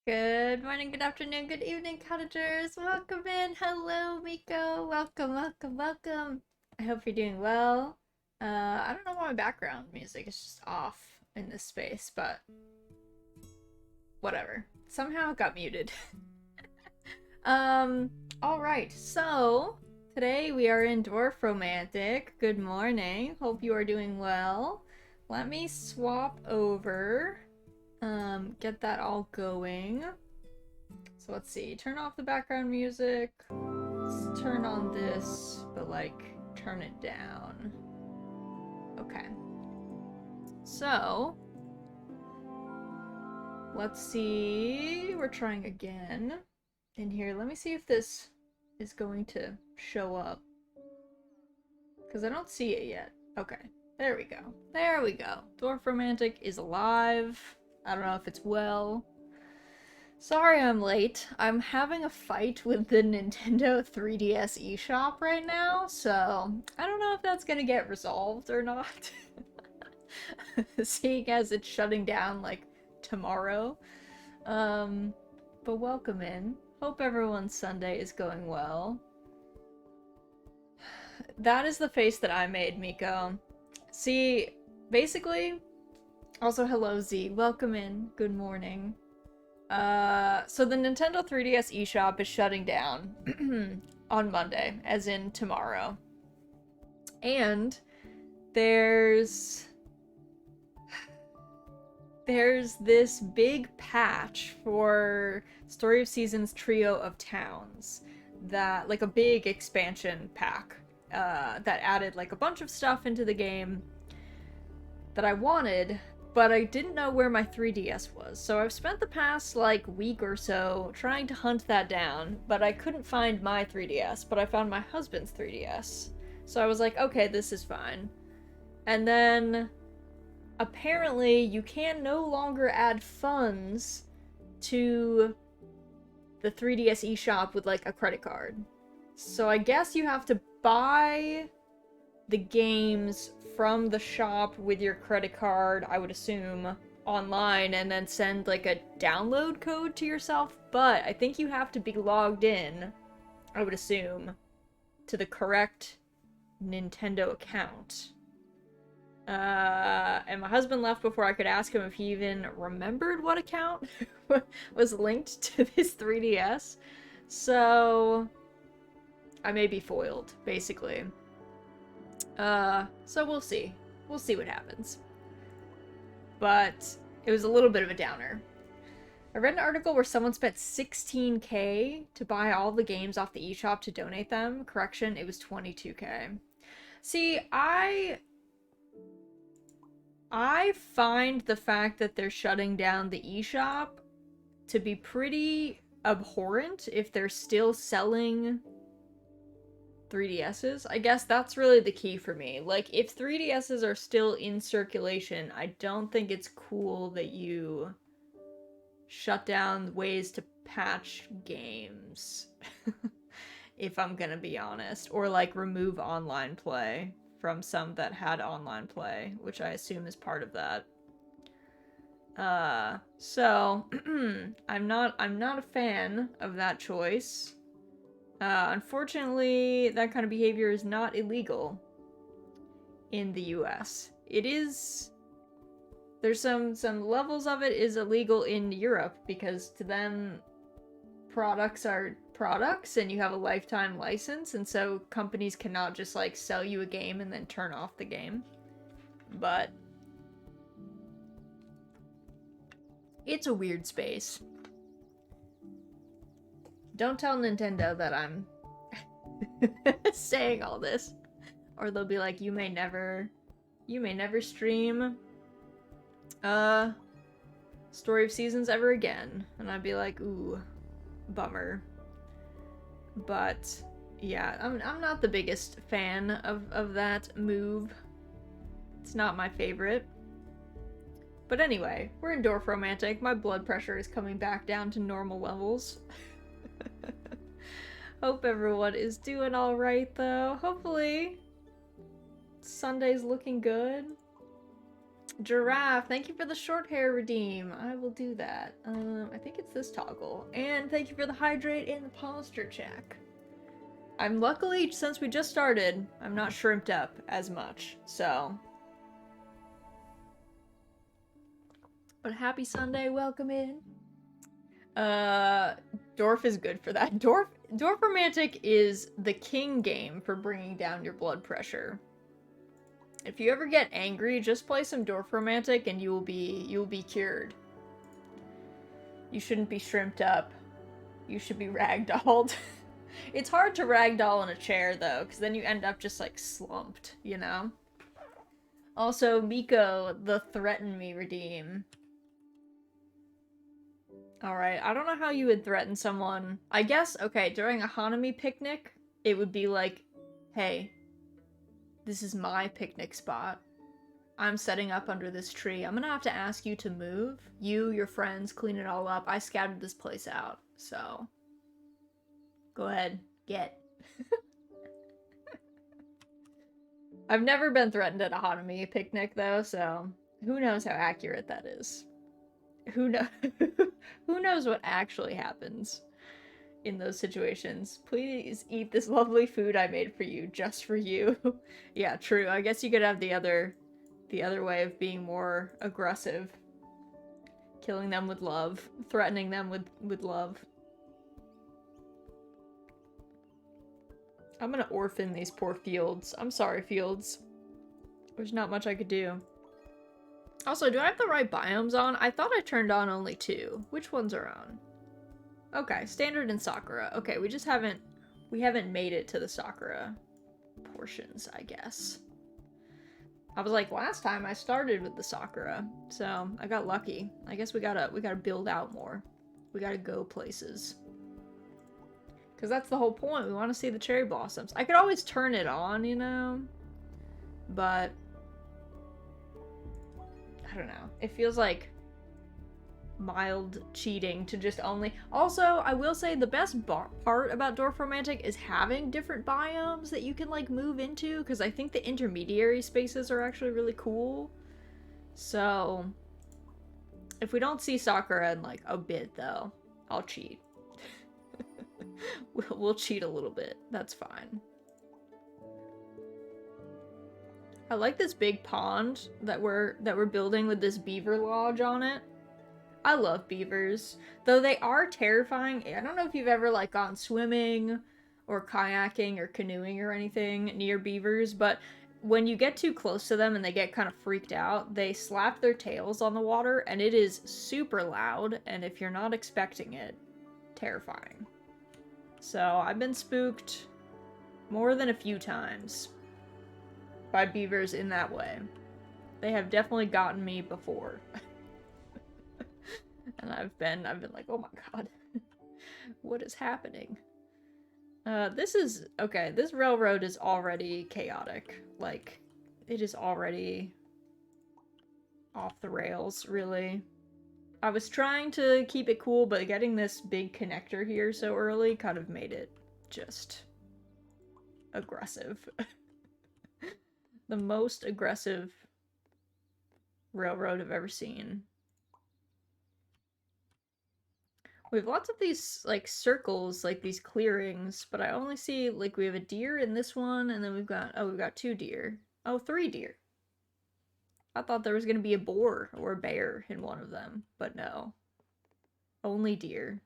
Good morning, good afternoon, good evening, cottagers. Welcome in. Hello, Miko. Welcome, welcome, welcome. I hope you're doing well. I don't know why my background music is just off in this space, but whatever. Somehow it got muted. um, alright, so today we are in Dorfromantik. Good morning. Hope you are doing well. Let me swap over. Get that all going. So let's see, turn off the background music. Let's turn on this, but like, turn it down. Okay. So, let's see, we're trying again. In here, let me see if this is going to show up. Because I don't see it yet. Okay, there we go. There we go. Dorfromantik is alive. I don't know if it's well. Sorry I'm late. I'm having a fight with the Nintendo 3DS eShop right now, so I don't know if that's gonna get resolved or not. Seeing as it's shutting down like tomorrow. But welcome in. Hope everyone's Sunday is going well. That is the face that I made, Miko. See, basically, also hello Z, welcome in, good morning. So the Nintendo 3DS eShop is shutting down on Monday, as in tomorrow. And there's this big patch for Story of Seasons Trio of Towns, that, like, a big expansion pack that added like a bunch of stuff into the game that I wanted, but I didn't know where my 3DS was. So I've spent the past like week or so trying to hunt that down, but I couldn't find my 3DS, but I found my husband's 3DS. So I was like, okay, this is fine. And then apparently you can no longer add funds to the 3DS eShop with like a credit card. So I guess you have to buy the games from the shop with your credit card, I would assume, online, and then send like a download code to yourself. But I think you have to be logged in, I would assume, to the correct Nintendo account. And my husband left before I could ask him if he even remembered what account was linked to this 3DS. So I may be foiled, basically. So we'll see. We'll see what happens. But it was a little bit of a downer. I read an article where someone spent $16K to buy all the games off the eShop to donate them. Correction, it was $22K. See, I find the fact that they're shutting down the eShop to be pretty abhorrent if they're still selling 3DSs. I guess that's really the key for me. Like, if 3DSs are still in circulation, I don't think it's cool that you shut down ways to patch games. If I'm gonna be honest. Or, like, remove online play from some that had online play, which I assume is part of that. So, I'm not a fan of that choice. Unfortunately, that kind of behavior is not illegal in the US. It is... There's some levels of it is illegal in Europe, because to them, products are products, and you have a lifetime license, and so companies cannot just, like, sell you a game and then turn off the game. But it's a weird space. Don't tell Nintendo that I'm saying all this, or they'll be like, you may never stream Story of Seasons ever again. And I'd be like, ooh, bummer. But yeah, I'm not the biggest fan of that move. It's not my favorite. But anyway, we're in Dorfromantik. My blood pressure is coming back down to normal levels. Hope everyone is doing alright, though. Hopefully Sunday's looking good. Giraffe, thank you for the short hair redeem. I will do that. I think it's this toggle. And thank you for the hydrate and the posture check. I'm luckily, since we just started, I'm not shrimped up as much, so. But happy Sunday, welcome in. Dorf is good for that. Dorfromantik is the king game for bringing down your blood pressure. If you ever get angry, just play some Dorfromantik and you will be cured. You shouldn't be shrimped up. You should be ragdolled. It's hard to ragdoll in a chair though, because then you end up just like slumped, you know? Also, Miko, the threaten me redeem. Alright, I don't know how you would threaten someone. I guess, okay, during a Hanami picnic, it would be like, hey, this is my picnic spot. I'm setting up under this tree. I'm gonna have to ask you to move. You, your friends, clean it all up. I scouted this place out, so go ahead, get. I've never been threatened at a Hanami picnic though, so who knows how accurate that is. Who knows what actually happens in those situations. Please eat this lovely food I made for you, just for you. Yeah, true. I guess you could have the other way of being more aggressive. Killing them with love. Threatening them with love. I'm gonna orphan these poor fields. I'm sorry, fields. There's not much I could do. Also, do I have the right biomes on? I thought I turned on only 2. Which ones are on? Okay, standard and sakura. Okay, we haven't made it to the sakura portions, I guess. I was like, last time I started with the sakura, so I got lucky. I guess we gotta build out more. We gotta go places. Because that's the whole point. We want to see the cherry blossoms. I could always turn it on, you know? But I don't know. It feels like mild cheating to just only... Also, I will say the best part about Dorfromantik is having different biomes that you can, like, move into, because I think the intermediary spaces are actually really cool. So, if we don't see Sakura in, like, a bit, though, I'll cheat. We'll cheat a little bit. That's fine. I like this big pond that we're building with this beaver lodge on it. I love beavers, though they are terrifying. I don't know if you've ever like gone swimming or kayaking or canoeing or anything near beavers, but when you get too close to them and they get kind of freaked out, they slap their tails on the water and it is super loud, and if you're not expecting it, terrifying. So I've been spooked more than a few times by beavers in that way. They have definitely gotten me before. And I've been like, oh my god. What is happening? This is, okay, this railroad is already chaotic. Like, it is already off the rails, really. I was trying to keep it cool, but getting this big connector here so early kind of made it just aggressive. The most aggressive railroad I've ever seen. We have lots of these, like, circles, like, these clearings, but I only see, like, we have a deer in this one, and then we've got 2 deer. Oh, 3 deer. I thought there was gonna be a boar or a bear in one of them, but no. Only deer.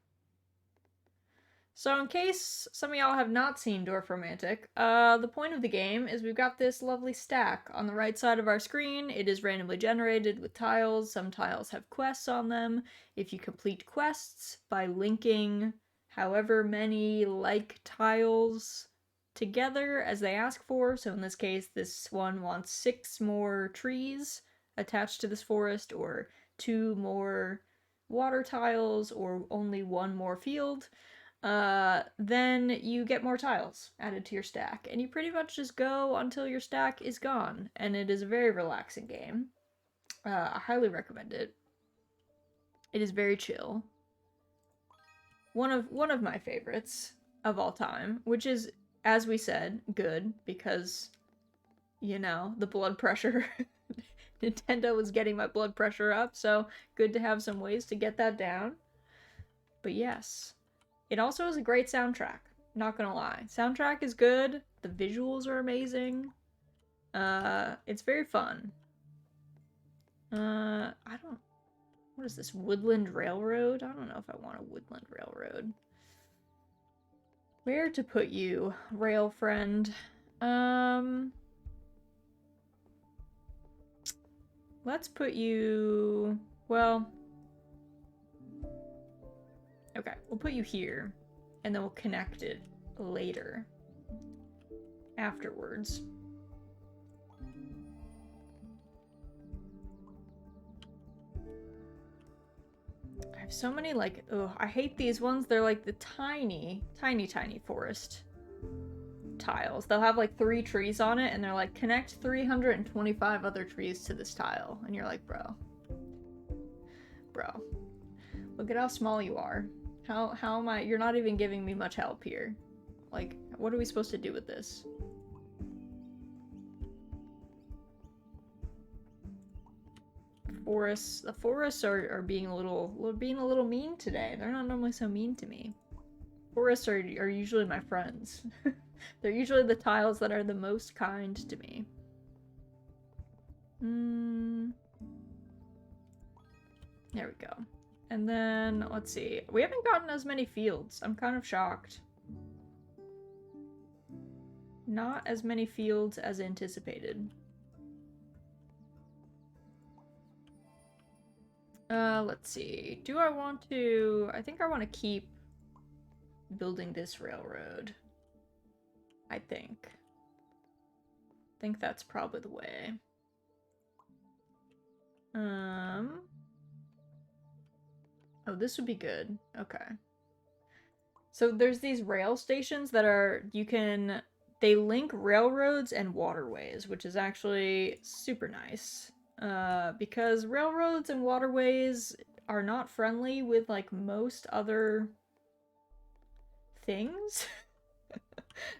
So in case some of y'all have not seen Dorfromantik, the point of the game is we've got this lovely stack on the right side of our screen. It is randomly generated with tiles. Some tiles have quests on them. If you complete quests by linking however many like tiles together as they ask for, so in this case this one wants 6 more trees attached to this forest, or 2 more water tiles, or only 1 more field, then you get more tiles added to your stack, and you pretty much just go until your stack is gone, and it is a very relaxing game. I highly recommend it. It is very chill. One of my favorites of all time, which is, as we said, good, because, you know, the blood pressure Nintendo was getting my blood pressure up, so good to have some ways to get that down. But yes, it also has a great soundtrack. Not gonna lie, soundtrack is good. The visuals are amazing. It's very fun. I don't. What is this? Woodland Railroad? I don't know if I want a Woodland Railroad. Where to put you, rail friend? Let's put you. Well. Okay, we'll put you here, and then we'll connect it later. Afterwards. I have so many, like, ugh, I hate these ones. They're like the tiny, tiny, tiny forest tiles. They'll have like 3 trees on it, and they're like, connect 325 other trees to this tile. And you're like, bro. Bro. Look at how small you are. How am I? You're not even giving me much help here. Like, what are we supposed to do with this? The forests are being a little mean today. They're not normally so mean to me. Forests are usually my friends. They're usually the tiles that are the most kind to me. There we go. And then, let's see. We haven't gotten as many fields. I'm kind of shocked. Not as many fields as anticipated. Let's see. Do I want to... I think I want to keep building this railroad. I think that's probably the way. Oh, this would be good. Okay. So there's these rail stations that are... They link railroads and waterways, which is actually super nice. Because railroads and waterways are not friendly with, like, most other things.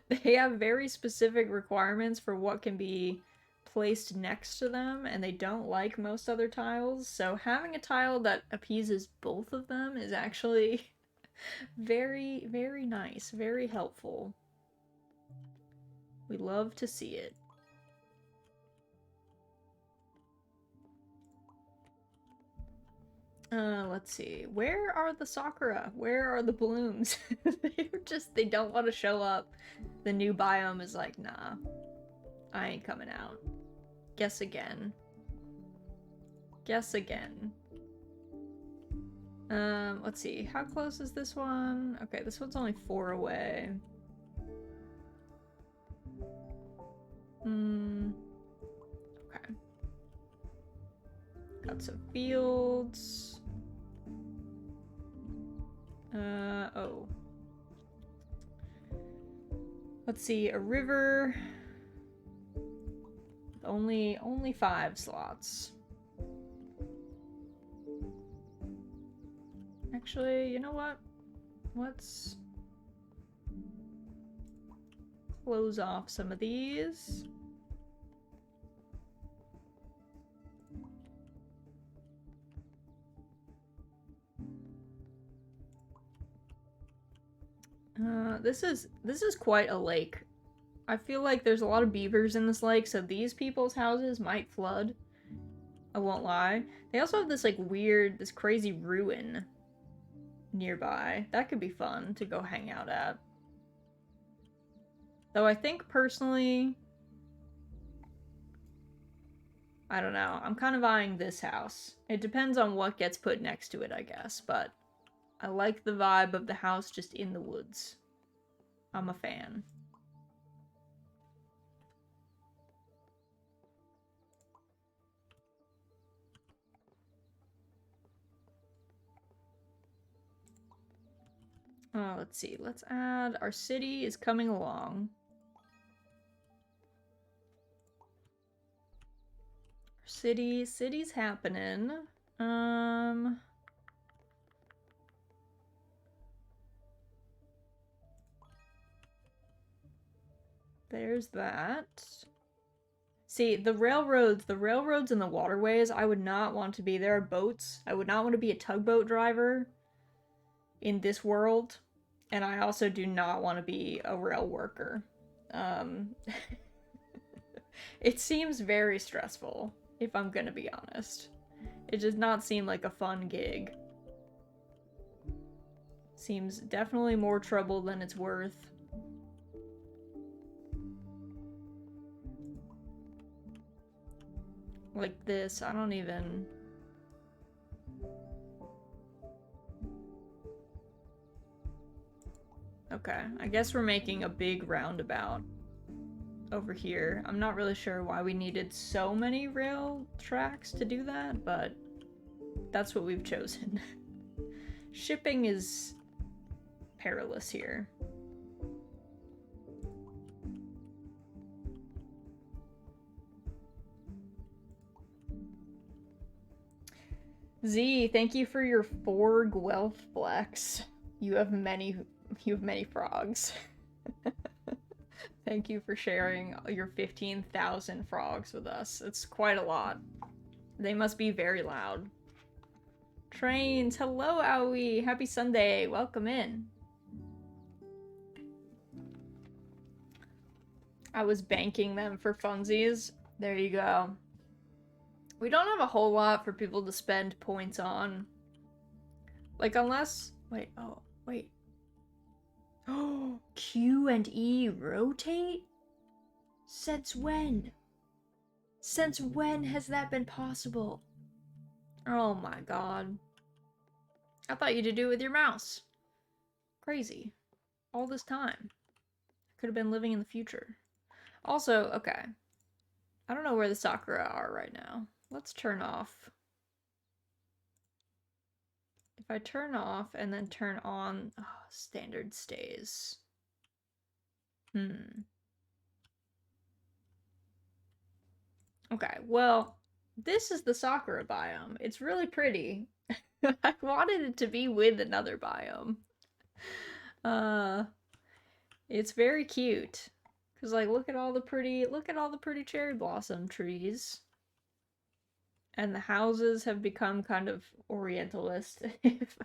They have very specific requirements for what can be placed next to them, and they don't like most other tiles, so having a tile that appeases both of them is actually very, very nice, very helpful. We love to see it. Let's see. Where are the sakura? Where are the blooms? They don't want to show up. The new biome is like, nah, I ain't coming out. Guess again. Guess again. Let's see. How close is this one? Okay, this one's only 4 away. Okay. Got some fields. Oh. Let's see, a river. Only 5 slots. Actually, you know what? Let's close off some of these. This is quite a lake. I feel like there's a lot of beavers in this lake, so these people's houses might flood. I won't lie. They also have this, like, weird, this crazy ruin nearby. That could be fun to go hang out at. Though I think, personally... I don't know. I'm kind of eyeing this house. It depends on what gets put next to it, I guess, but I like the vibe of the house just in the woods. I'm a fan. Let's see. Let's add... Our city is coming along. City's happening. There's that. See, the railroads and the waterways, I would not want to be there. Boats, I would not want to be a tugboat driver in this world. And I also do not want to be a rail worker. Um, it seems very stressful, if I'm gonna be honest. It does not seem like a fun gig. Seems definitely more trouble than it's worth. Like this, I don't even... Okay, I guess we're making a big roundabout over here. I'm not really sure why we needed so many rail tracks to do that, but that's what we've chosen. Shipping is perilous here. Z, thank you for your 4 Guelph flex. You have many frogs. Thank you for sharing your 15,000 frogs with us. It's quite a lot. They must be very loud. Trains, hello Aoi, happy Sunday, welcome in. I was banking them for funsies. There you go. We don't have a whole lot for people to spend points on. Like, unless... Wait, oh, wait. Oh, Q and E rotate? Since when? Since when has that been possible? Oh my god. I thought you could do it with your mouse. Crazy. All this time. I could have been living in the future. Also, okay. I don't know where the sakura are right now. Let's turn off. If I turn off and then turn on, oh, standard stays. Okay, well, this is the sakura biome. It's really pretty. I wanted it to be with another biome. It's very cute. Cause like look at all the pretty cherry blossom trees. And the houses have become kind of orientalist, if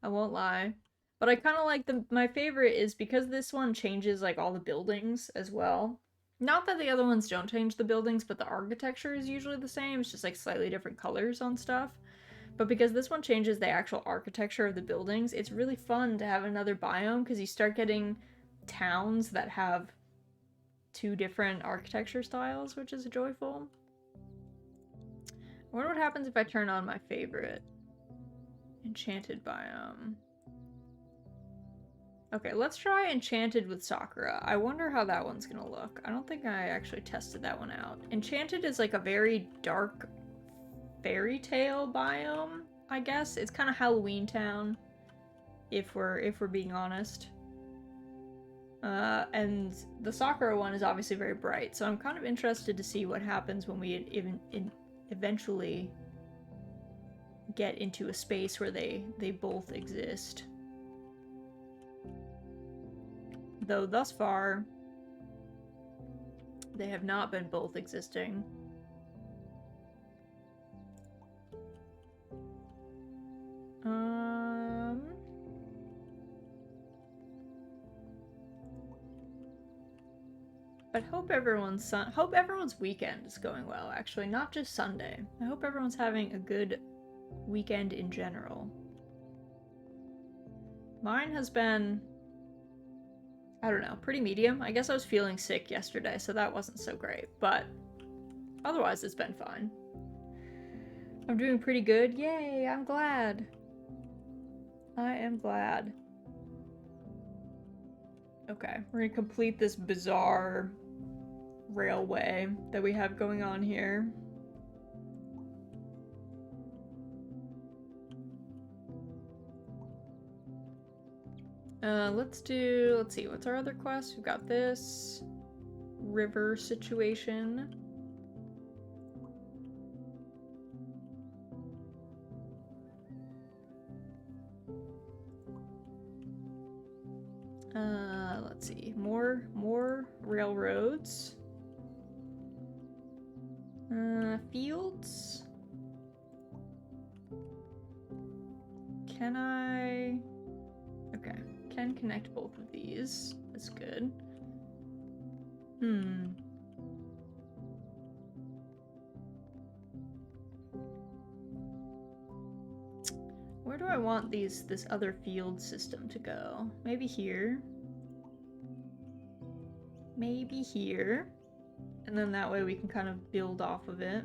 I won't lie. But I kind of like my favorite is because this one changes like all the buildings as well. Not that the other ones don't change the buildings, but the architecture is usually the same. It's just like slightly different colors on stuff. But because this one changes the actual architecture of the buildings, it's really fun to have another biome because you start getting towns that have 2 different architecture styles, which is joyful. I wonder what happens if I turn on my favorite. Enchanted biome. Okay, let's try Enchanted with Sakura. I wonder how that one's gonna look. I don't think I actually tested that one out. Enchanted is like a very dark fairy tale biome, I guess. It's kind of Halloween Town, if we're being honest. And the Sakura one is obviously very bright, so I'm kind of interested to see what happens when we eventually get into a space where they both exist. Though thus far, they have not been both existing. But hope everyone's weekend is going well, actually, not just Sunday. I hope everyone's having a good weekend in general. Mine has been, I don't know, pretty medium. I guess I was feeling sick yesterday, so that wasn't so great, but otherwise it's been fine. I'm doing pretty good. Yay, I'm glad. I am glad. Okay, we're gonna complete this bizarre railway that we have going on here. Let's see, what's our other quest? We've got this river situation. Let's see, more railroads. fields? Can I... Okay, can connect both of these. That's good. Where do I want this other field system to go? Maybe here. Maybe here. And then that way we can kind of build off of it.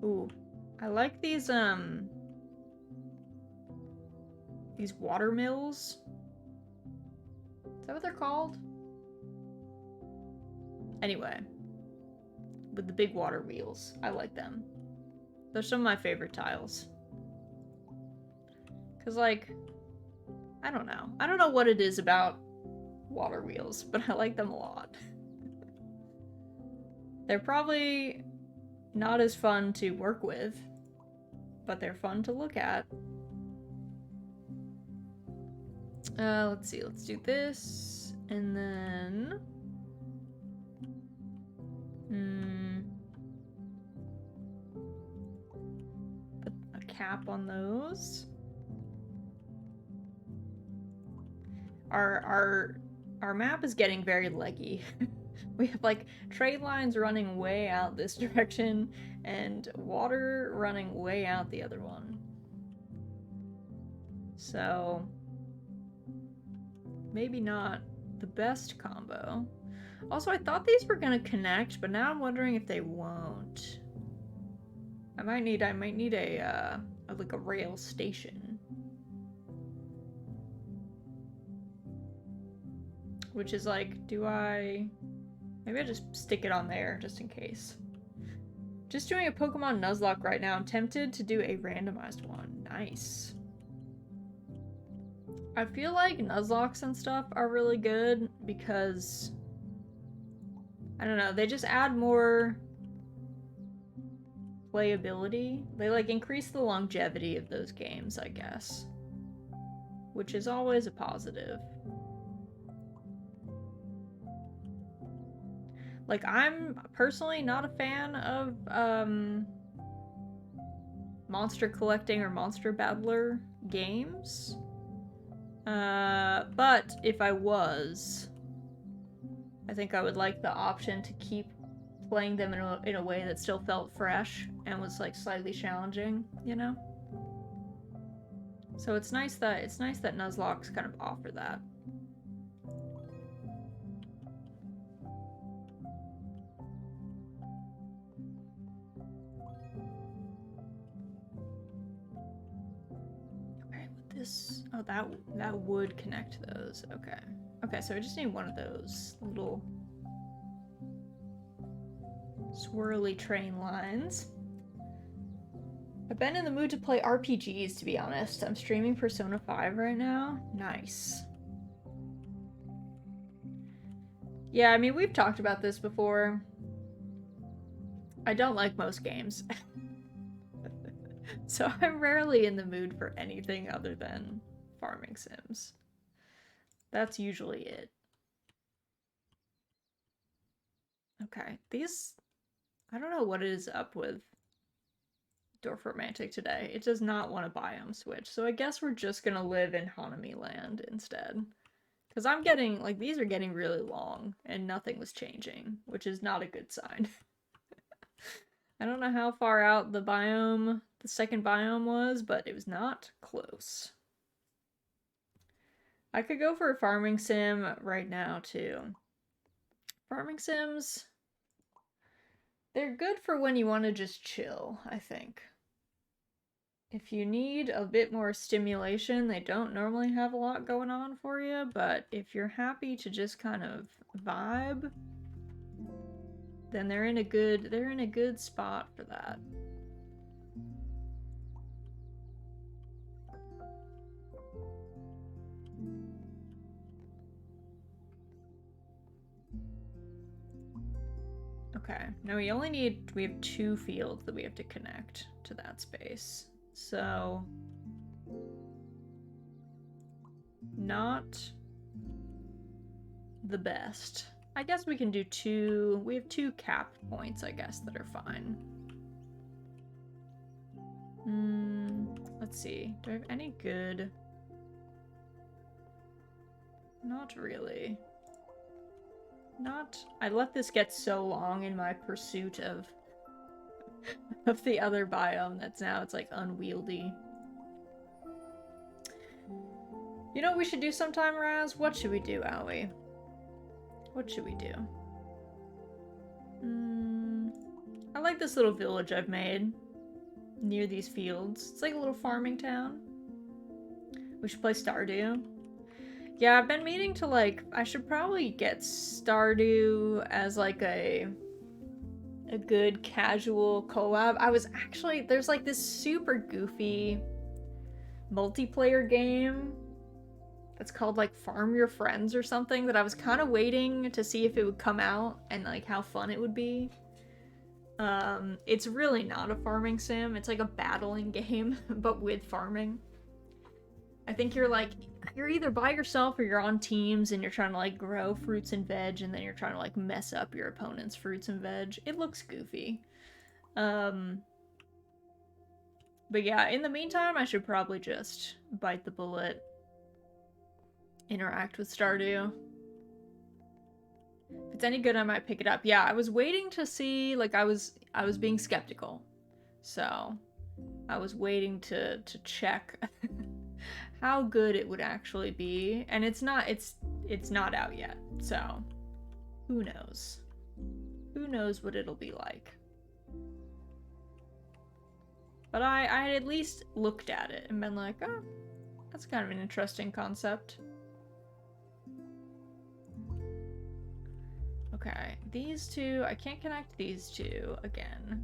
Ooh. I like these water mills. Is that what they're called? Anyway. With the big water wheels. I like them. They're some of my favorite tiles. Cause like, I don't know. I don't know what it is about water wheels, but I like them a lot. They're probably not as fun to work with, but they're fun to look at. Let's see, let's do this, and then... Put a cap on those. Our map is getting very leggy. We have like trade lines running way out this direction and water running way out the other one. So maybe not the best combo. Also, I thought these were gonna connect, but now I'm wondering if they won't. I might need a like a rail station. Which is like, do I... Maybe I just stick it on there, just in case. Just doing a Pokemon Nuzlocke right now. I'm tempted to do a randomized one. Nice. I feel like Nuzlocks and stuff are really good because... I don't know, they just add more playability. They like increase the longevity of those games, I guess. Which is always a positive. Like, I'm personally not a fan of monster collecting or monster battler games. But if I was, I think I would like the option to keep playing them in a way that still felt fresh and was like slightly challenging, you know? So it's nice that Nuzlocks kind of offer that. Oh, that would connect those. Okay. Okay, so I just need one of those little swirly train lines. I've been in the mood to play RPGs, to be honest. I'm streaming Persona 5 right now. Nice. Yeah, I mean, we've talked about this before. I don't like most games. So I'm rarely in the mood for anything other than farming sims. That's usually it. Okay, these... I don't know what it is up with Dorfromantik today. It does not want a biome switch, so I guess we're just gonna live in Hanami land instead. Because I'm getting... like, these are getting really long, and nothing was changing, which is not a good sign. I don't know how far out the second biome was, but it was not close. I could go for a farming sim right now, too. Farming sims, they're good for when you want to just chill, I think. If you need a bit more stimulation, they don't normally have a lot going on for you, but if you're happy to just kind of vibe, then they're in a good spot for that. Okay, now we have 2 fields that we have to connect to that space. So, not the best. I guess we can do 2. We have 2 capped points, I guess, that are fine. Let's see. Do I have any good? Not really. I let this get so long in my pursuit of the other biome that's now it's like unwieldy. You know what we should do sometime, Raz? What should we do, Owie? What should we do? I like this little village I've made near these fields. It's like a little farming town. We should play Stardew. Yeah, I've been meaning to, like, I should probably get Stardew as, like, a good casual co-op. I was actually, there's, like, this super goofy multiplayer game that's called, like, Farm Your Friends or something that I was kind of waiting to see if it would come out and, like, how fun it would be. It's really not a farming sim. It's, like, a battling game, but with farming. I think you're either by yourself or you're on teams and you're trying to like grow fruits and veg and then you're trying to like mess up your opponent's fruits and veg. It looks goofy. But yeah, in the meantime, I should probably just bite the bullet. Interact with Stardew. If it's any good, I might pick it up. Yeah, I was waiting to see, like I was being skeptical. So, I was waiting to check how good it would actually be, and it's not out yet, so who knows what it'll be like. But I had at least looked at it and been like, oh, that's kind of an interesting concept. Okay, these 2, I can't connect these 2 again.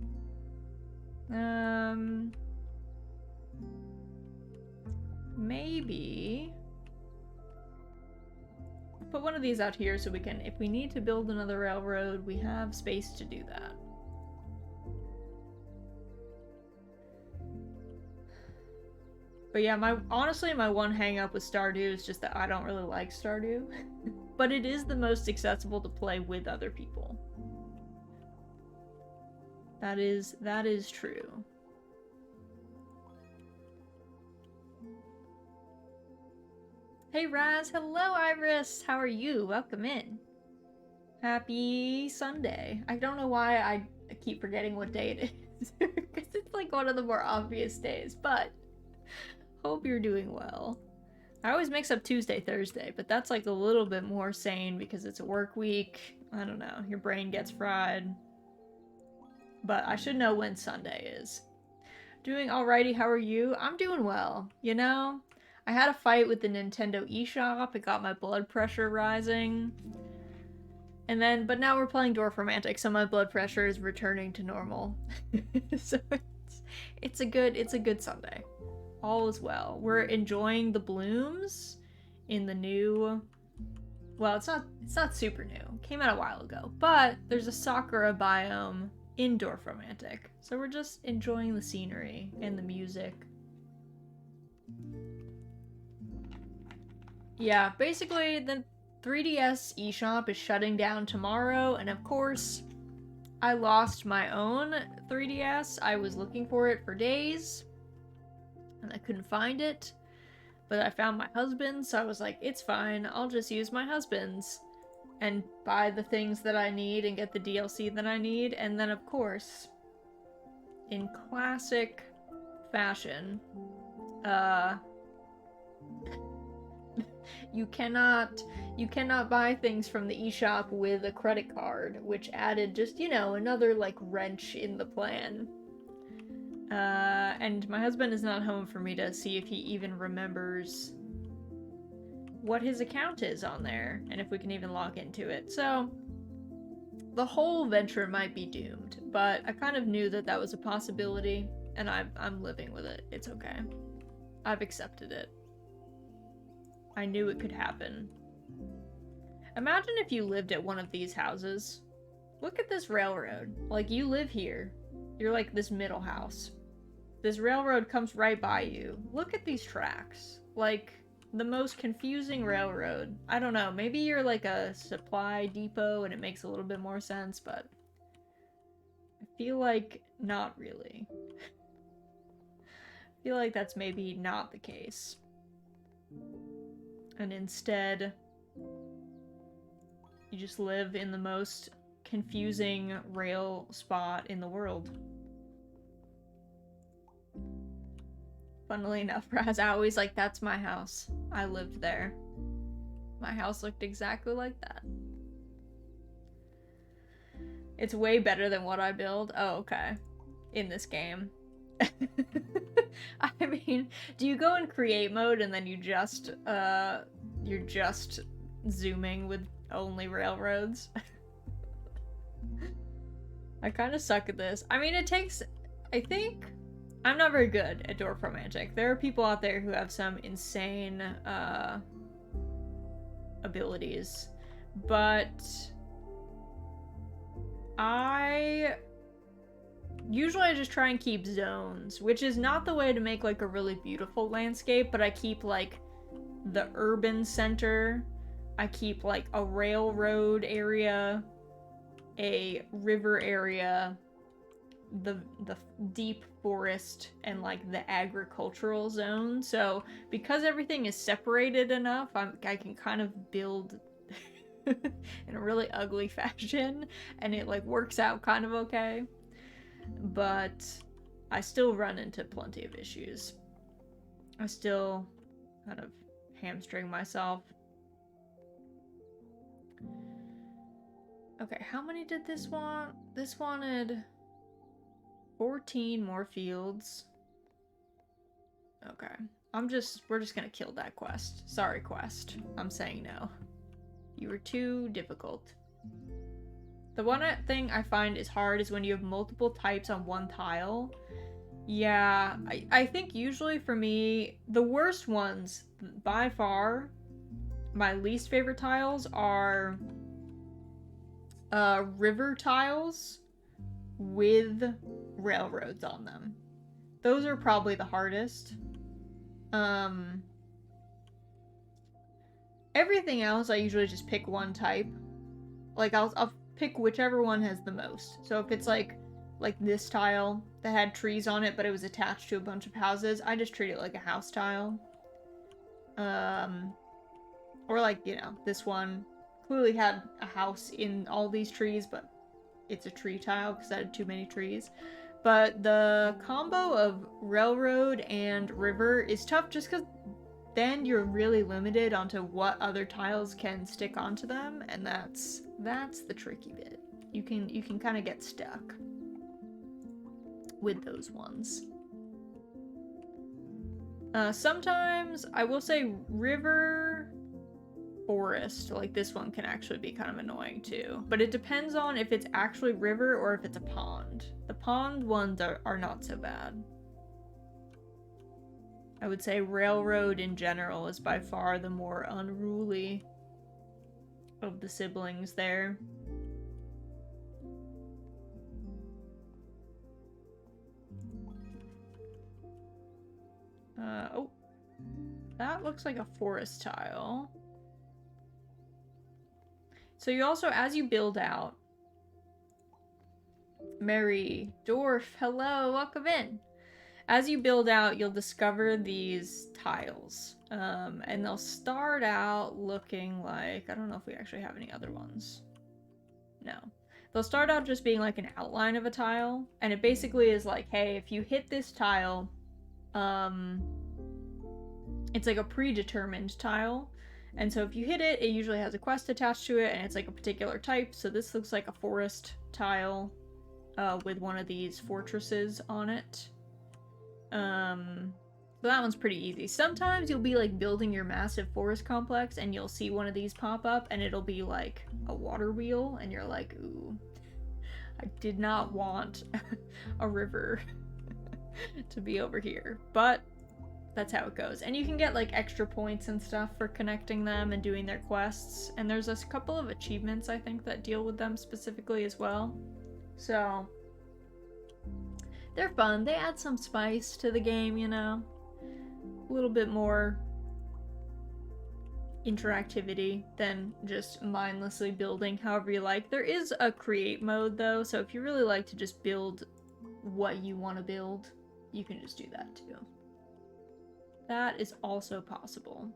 Maybe put one of these out here so we can, if we need to build another railroad, we have space to do that. But yeah, honestly, my one hang up with Stardew is just that I don't really like Stardew. But it is the most accessible to play with other people. That is true. Hey Raz, hello Iris, how are you? Welcome in. Happy Sunday. I don't know why I keep forgetting what day it is, because it's like one of the more obvious days, but hope you're doing well. I always mix up Tuesday, Thursday, but that's like a little bit more sane because it's a work week. I don't know, your brain gets fried. But I should know when Sunday is. Doing alrighty, how are you? I'm doing well, you know? I had a fight with the Nintendo eShop, it got my blood pressure rising. And then, but now we're playing Dorfromantik, so my blood pressure is returning to normal. So it's a good Sunday. All is well. We're enjoying the blooms in the new, well, it's not super new. It came out a while ago, but there's a sakura biome in Dorfromantik. So we're just enjoying the scenery and the music. Yeah, basically the 3DS eShop is shutting down tomorrow, and of course, I lost my own 3DS. I was looking for it for days, and I couldn't find it, but I found my husband's, so I was like, it's fine, I'll just use my husband's and buy the things that I need and get the DLC that I need, and then of course, in classic fashion, you cannot buy things from the eShop with a credit card, which added just, you know, another like wrench in the plan. And my husband is not home for me to see if he even remembers what his account is on there and if we can even log into it. So the whole venture might be doomed, but I kind of knew that that was a possibility, and I'm living with it. It's okay. I've accepted it. I knew it could happen. Imagine if you lived at one of these houses. Look at this railroad. Like, you live here. You're like this middle house. This railroad comes right by you. Look at these tracks. Like, the most confusing railroad. I don't know, maybe you're like a supply depot and it makes a little bit more sense, but I feel like not really. I feel like that's maybe not the case. And instead, you just live in the most confusing rail spot in the world. Funnily enough, Raz, I always like, that's my house. I lived there. My house looked exactly like that. It's way better than what I build. Oh, okay. In this game. I mean, do you go in create mode and then you're just zooming with only railroads? I kind of suck at this. I mean, I think I'm not very good at Dorfromantik. There are people out there who have some insane abilities, but I just try and keep zones, which is not the way to make like a really beautiful landscape, but I keep like the urban center, I keep like a railroad area, a river area, the deep forest, and like the agricultural zone. So because everything is separated enough, I can kind of build in a really ugly fashion, and it like works out kind of okay. But I still run into plenty of issues. I still kind of hamstring myself. Okay, how many did this want? This wanted 14 more fields. Okay. We're just gonna kill that quest. Sorry, quest. I'm saying no. You were too difficult. The one thing I find is hard is when you have multiple types on one tile. Yeah, I think usually for me, the worst ones, by far, my least favorite tiles are river tiles with railroads on them. Those are probably the hardest. Everything else I usually just pick one type. Like I'll pick whichever one has the most. So if it's like this tile that had trees on it but it was attached to a bunch of houses, I just treat it like a house tile. Or like, you know, this one clearly had a house in all these trees, but it's a tree tile because I had too many trees. But the combo of railroad and river is tough just because then you're really limited onto what other tiles can stick onto them, and that's the tricky bit. You can kind of get stuck with those ones. Sometimes I will say river forest, like this one, can actually be kind of annoying too. But it depends on if it's actually river or if it's a pond. The pond ones are not so bad. I would say railroad in general is by far the more unruly of the siblings there. Oh. That looks like a forest tile. So you also, as you build out... Mary, Dorf, hello, welcome in. As you build out, you'll discover these tiles. And they'll start out looking like... I don't know if we actually have any other ones. No. They'll start out just being like an outline of a tile. And it basically is like, hey, if you hit this tile... it's like a predetermined tile. And so if you hit it, it usually has a quest attached to it, and it's like a particular type. So this looks like a forest tile with one of these fortresses on it. So that one's pretty easy. Sometimes you'll be like building your massive forest complex and you'll see one of these pop up and it'll be like a water wheel and you're like, ooh, I did not want a river to be over here. But that's how it goes. And you can get like extra points and stuff for connecting them and doing their quests. And there's a couple of achievements, I think, that deal with them specifically as well. So they're fun. They add some spice to the game, you know? A little bit more interactivity than just mindlessly building however you like. There is a create mode though, so if you really like to just build what you want to build, you can just do that too. That is also possible.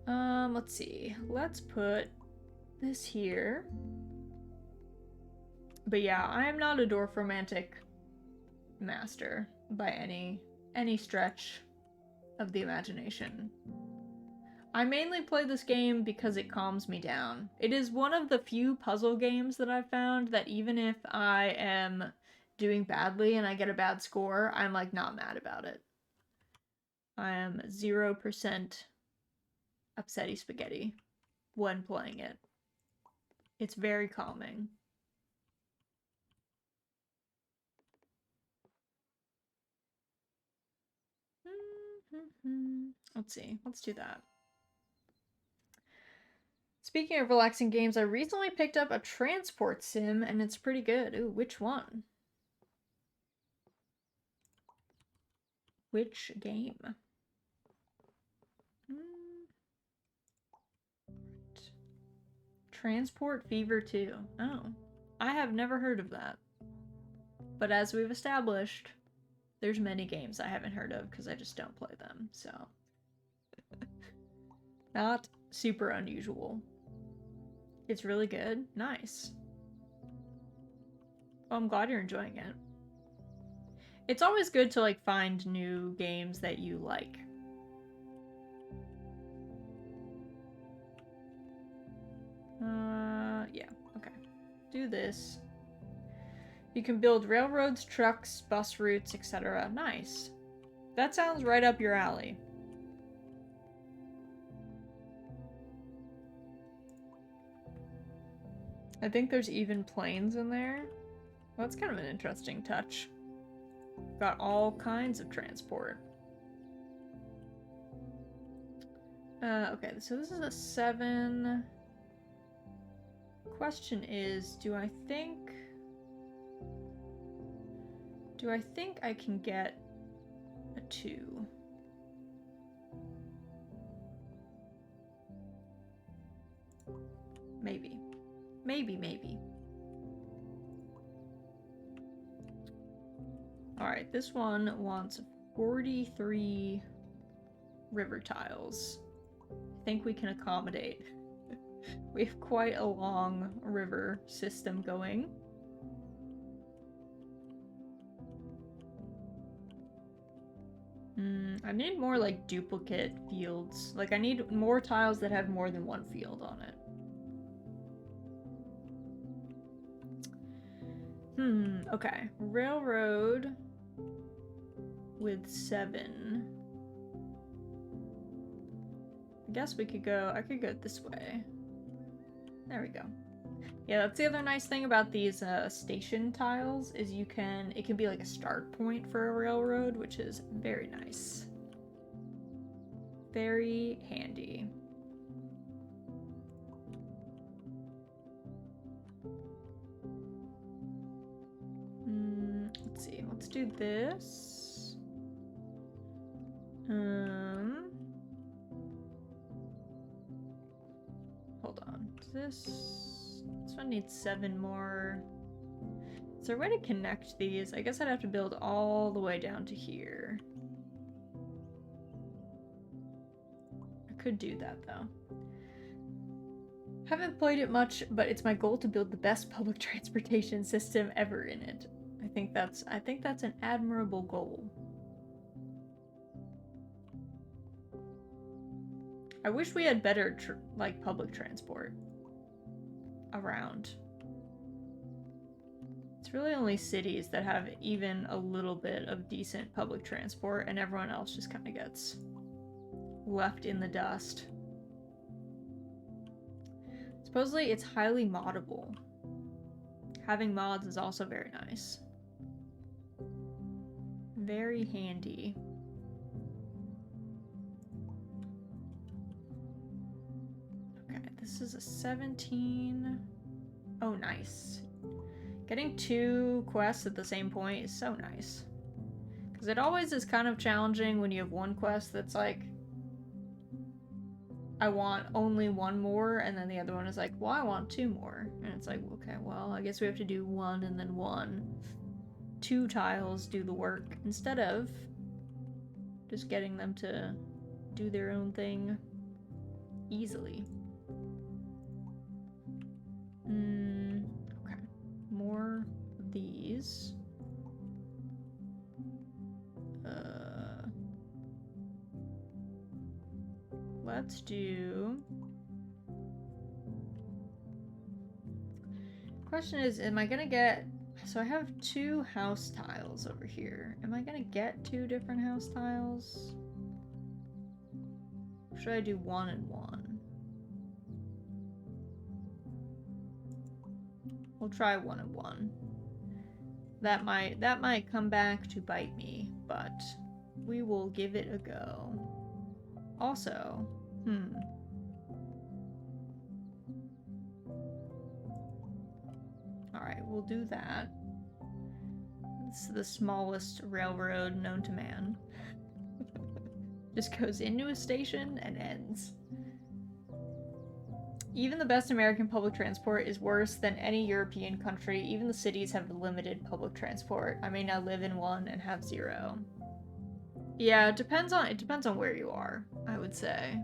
Let's see. Let's put this here. But yeah, I am not a Dorfromantik master by any stretch of the imagination. I mainly play this game because it calms me down. It is one of the few puzzle games that I've found that even if I am doing badly and I get a bad score, I'm like not mad about it. I am 0% upsetty spaghetti when playing it. It's very calming. Let's see. Let's do that. Speaking of relaxing games, I recently picked up a transport sim and it's pretty good. Ooh, which one? Which game? Transport Fever 2. Oh. I have never heard of that. But as we've established, there's many games I haven't heard of because I just don't play them, so. Not super unusual. It's really good. Nice. Oh, I'm glad you're enjoying it. It's always good to like find new games that you like. Yeah, okay. Do this. You can build railroads, trucks, bus routes, etc. Nice. That sounds right up your alley. I think there's even planes in there. Well, that's kind of an interesting touch. Got all kinds of transport. Okay, so this is a 7. Question is, do I think I can get a 2? Maybe. Maybe. Alright, this one wants 43 river tiles. I think we can accommodate. We have quite a long river system going. I need more like duplicate fields. Like I need more tiles that have more than one field on it. Okay. Railroad with 7. I guess I could go this way. There we go. Yeah, that's the other nice thing about these station tiles is it can be like a start point for a railroad, which is very nice. Very handy. Let's see, let's do this. Hold on. This one needs 7 more. Is there a way to connect these? I guess I'd have to build all the way down to here. I could do that though. Haven't played it much, but it's my goal to build the best public transportation system ever in it. I think that's an admirable goal. I wish we had better like public transport around. It's really only cities that have even a little bit of decent public transport, and everyone else just kind of gets left in the dust. Supposedly it's highly moddable. Having mods is also very nice. Very handy. Okay, this is a 17. Oh, nice. Getting 2 quests at the same point is so nice. Because it always is kind of challenging when you have one quest that's like I want only one more, and then the other one is like, well, I want two more. And it's like, okay, well, I guess we have to do one and then one. 2 tiles do the work instead of just getting them to do their own thing easily. Okay. More of these. Let's do... Question is, am I gonna get... So I have 2 house tiles over here. Am I gonna get 2 different house tiles? Or should I do 1 and 1? We'll try 1 and 1. That might come back to bite me, but we will give it a go. Also, Alright, we'll do that. It's the smallest railroad known to man. Just goes into a station and ends. Even the best American public transport is worse than any European country. Even the cities have limited public transport. I may now live in one and have 0. Yeah, it depends on where you are, I would say.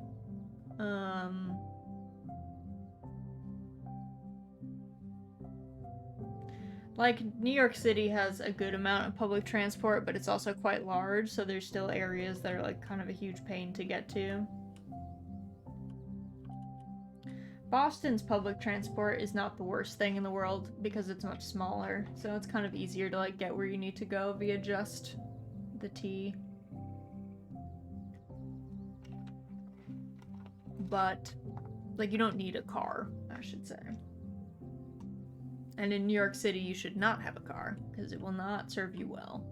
Like, New York City has a good amount of public transport, but it's also quite large, so there's still areas that are, like, kind of a huge pain to get to. Boston's public transport is not the worst thing in the world because it's much smaller, so it's kind of easier to, like, get where you need to go via just the T. But, like, you don't need a car, I should say. And in New York City, you should not have a car, because it will not serve you well.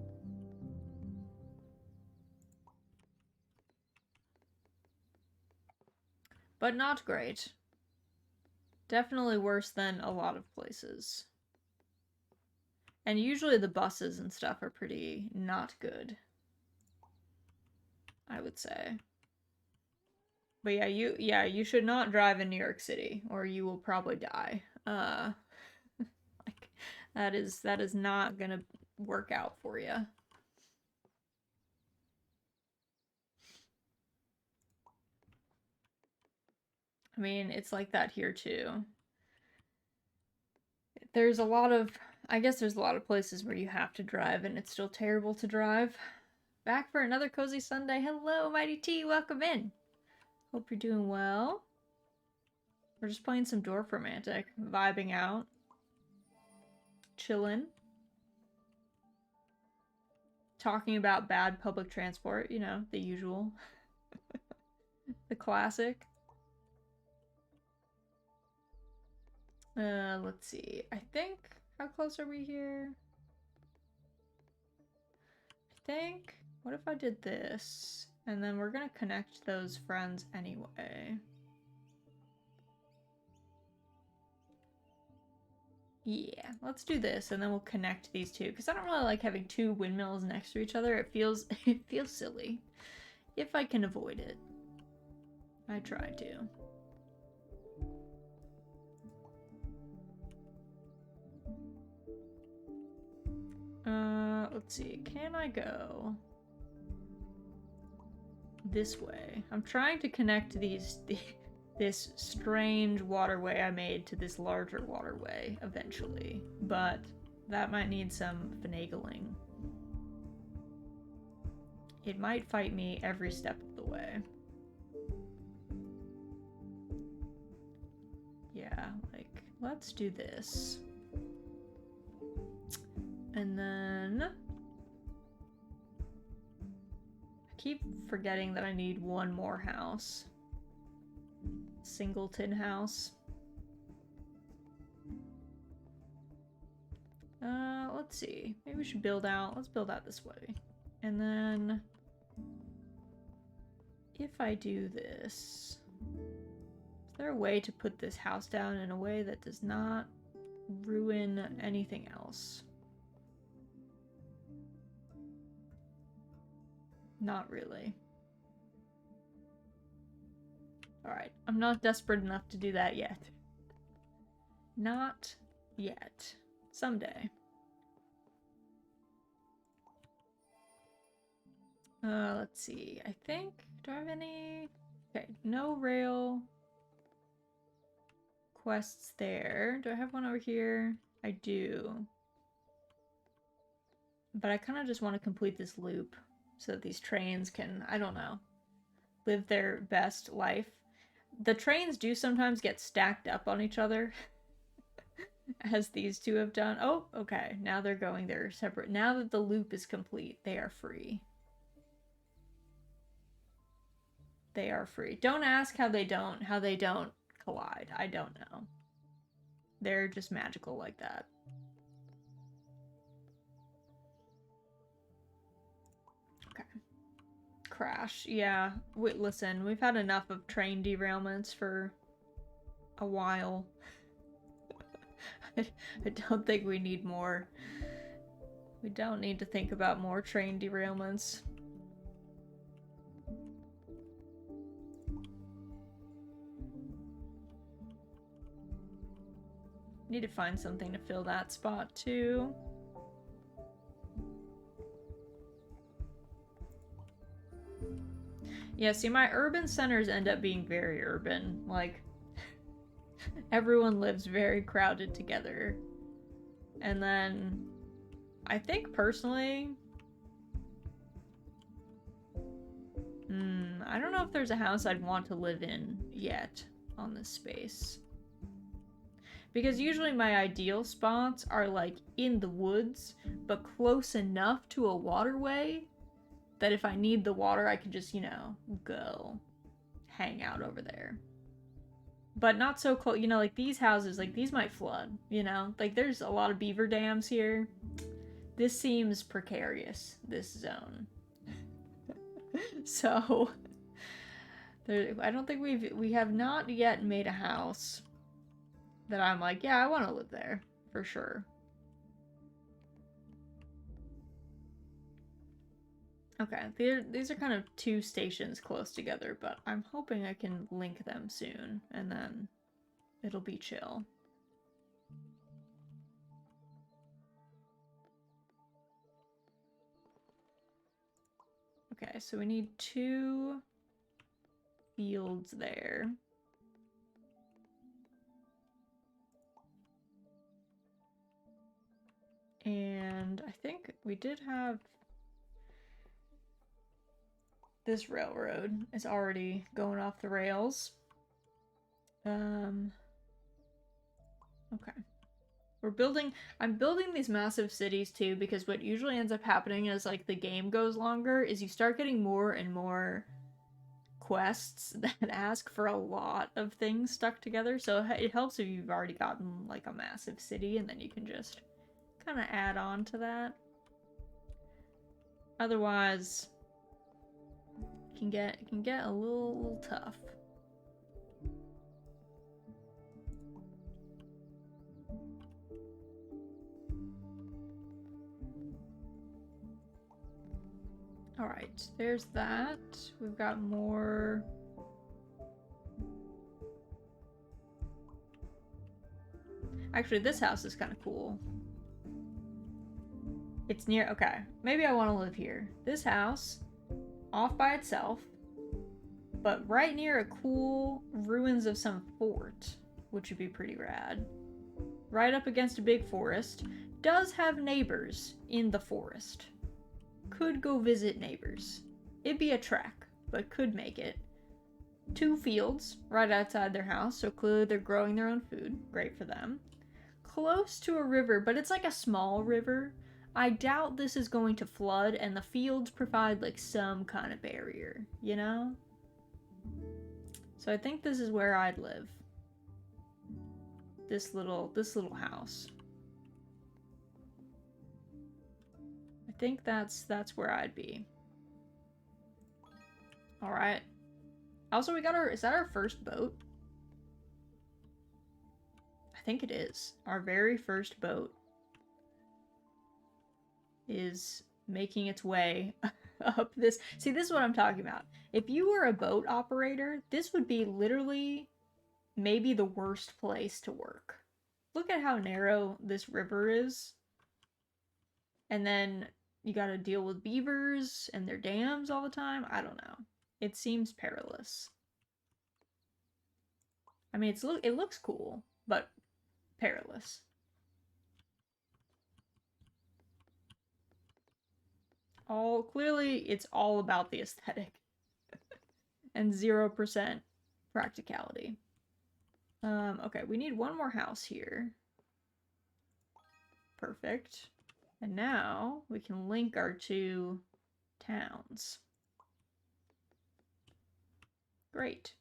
But not great. Definitely worse than a lot of places. And usually the buses and stuff are pretty not good, I would say. But yeah, you should not drive in New York City, or you will probably die. Like, that is not gonna work out for you. I mean, it's like that here too. There's a lot of, I guess there's a lot of places where you have to drive and it's still terrible to drive. Back for another Cozy Sunday. Hello, Mighty T, welcome in. Hope you're doing well. We're just playing some Dorfromantik, vibing out. Chillin'. Talking about bad public transport, you know, the usual. The classic. Let's see. I think, how close are we here? I think, what if I did this? And then we're gonna connect those friends anyway. Yeah, let's do this, and then we'll connect these two, because I don't really like having 2 windmills next to each other. It feels silly. If I can avoid it. I try to. Let's see. Can I go this way? I'm trying to connect this strange waterway I made to this larger waterway eventually, but that might need some finagling. It might fight me every step of the way. Yeah, like, let's do this. And then I keep forgetting that I need one more house. Singleton house. Let's see. Maybe we should build out. Let's build out this way. And then if I do this, is there a way to put this house down in a way that does not ruin anything else? Not really. Alright, I'm not desperate enough to do that yet. Not yet. Someday. Let's see. I think... Do I have any... Okay, no rail quests there. Do I have one over here? I do. But I kind of just want to complete this loop so that these trains can, I don't know, live their best life. The trains do sometimes get stacked up on each other, as these two have done. Oh, okay. Now they're going their separate. Now that the loop is complete, they are free. They are free. Don't ask how they don't collide. I don't know. They're just magical like that. Okay. Crash. Yeah. Listen, we've had enough of train derailments for a while. I don't think we need more. We don't need to think about more train derailments. Need to find something to fill that spot too. Yeah, see, my urban centers end up being very urban. Like, everyone lives very crowded together. And then, I think personally... I don't know if there's a house I'd want to live in yet on this space. Because usually my ideal spots are like in the woods, but close enough to a waterway that if I need the water, I can just, you know, go hang out over there. But not so close, you know, like these houses, like these might flood, you know? Like there's a lot of beaver dams here. This seems precarious, this zone. So, I don't think we have not yet made a house that I'm like, yeah, I want to live there, for sure. Okay, these are kind of two stations close together, but I'm hoping I can link them soon, and then it'll be chill. Okay, so we need 2 fields there. And I think we did have... This railroad is already going off the rails. Okay. I'm building these massive cities too, because what usually ends up happening as like the game goes longer is you start getting more and more quests that ask for a lot of things stuck together. So it helps if you've already gotten like a massive city and then you can just kind of add on to that. Otherwise, it can get a little tough. Alright, there's that. We've got more... Actually, this house is kind of cool. It's near... Okay, maybe I want to live here. This house, off by itself, but right near a cool ruins of some fort, which would be pretty rad. Right up against a big forest. Does have neighbors in the forest. Could go visit neighbors. It'd be a trek, but could make it. 2 fields right outside their house, so clearly they're growing their own food. Great for them. Close to a river, but it's like a small river. I doubt this is going to flood, and the fields provide like some kind of barrier, you know? So I think this is where I'd live. This little house. I think that's where I'd be. All right. Also, we got is that our first boat? I think it is. Our very first boat is making its way up this. See, this is what I'm talking about. If you were a boat operator, this would be literally maybe the worst place to work. Look at how narrow this river is. And then you gotta deal with beavers and their dams all the time. I don't know. It seems perilous. I mean, it looks cool, but perilous. Clearly, it's all about the aesthetic and 0% practicality. Okay, we need one more house here. Perfect. And now we can link our two towns. Great.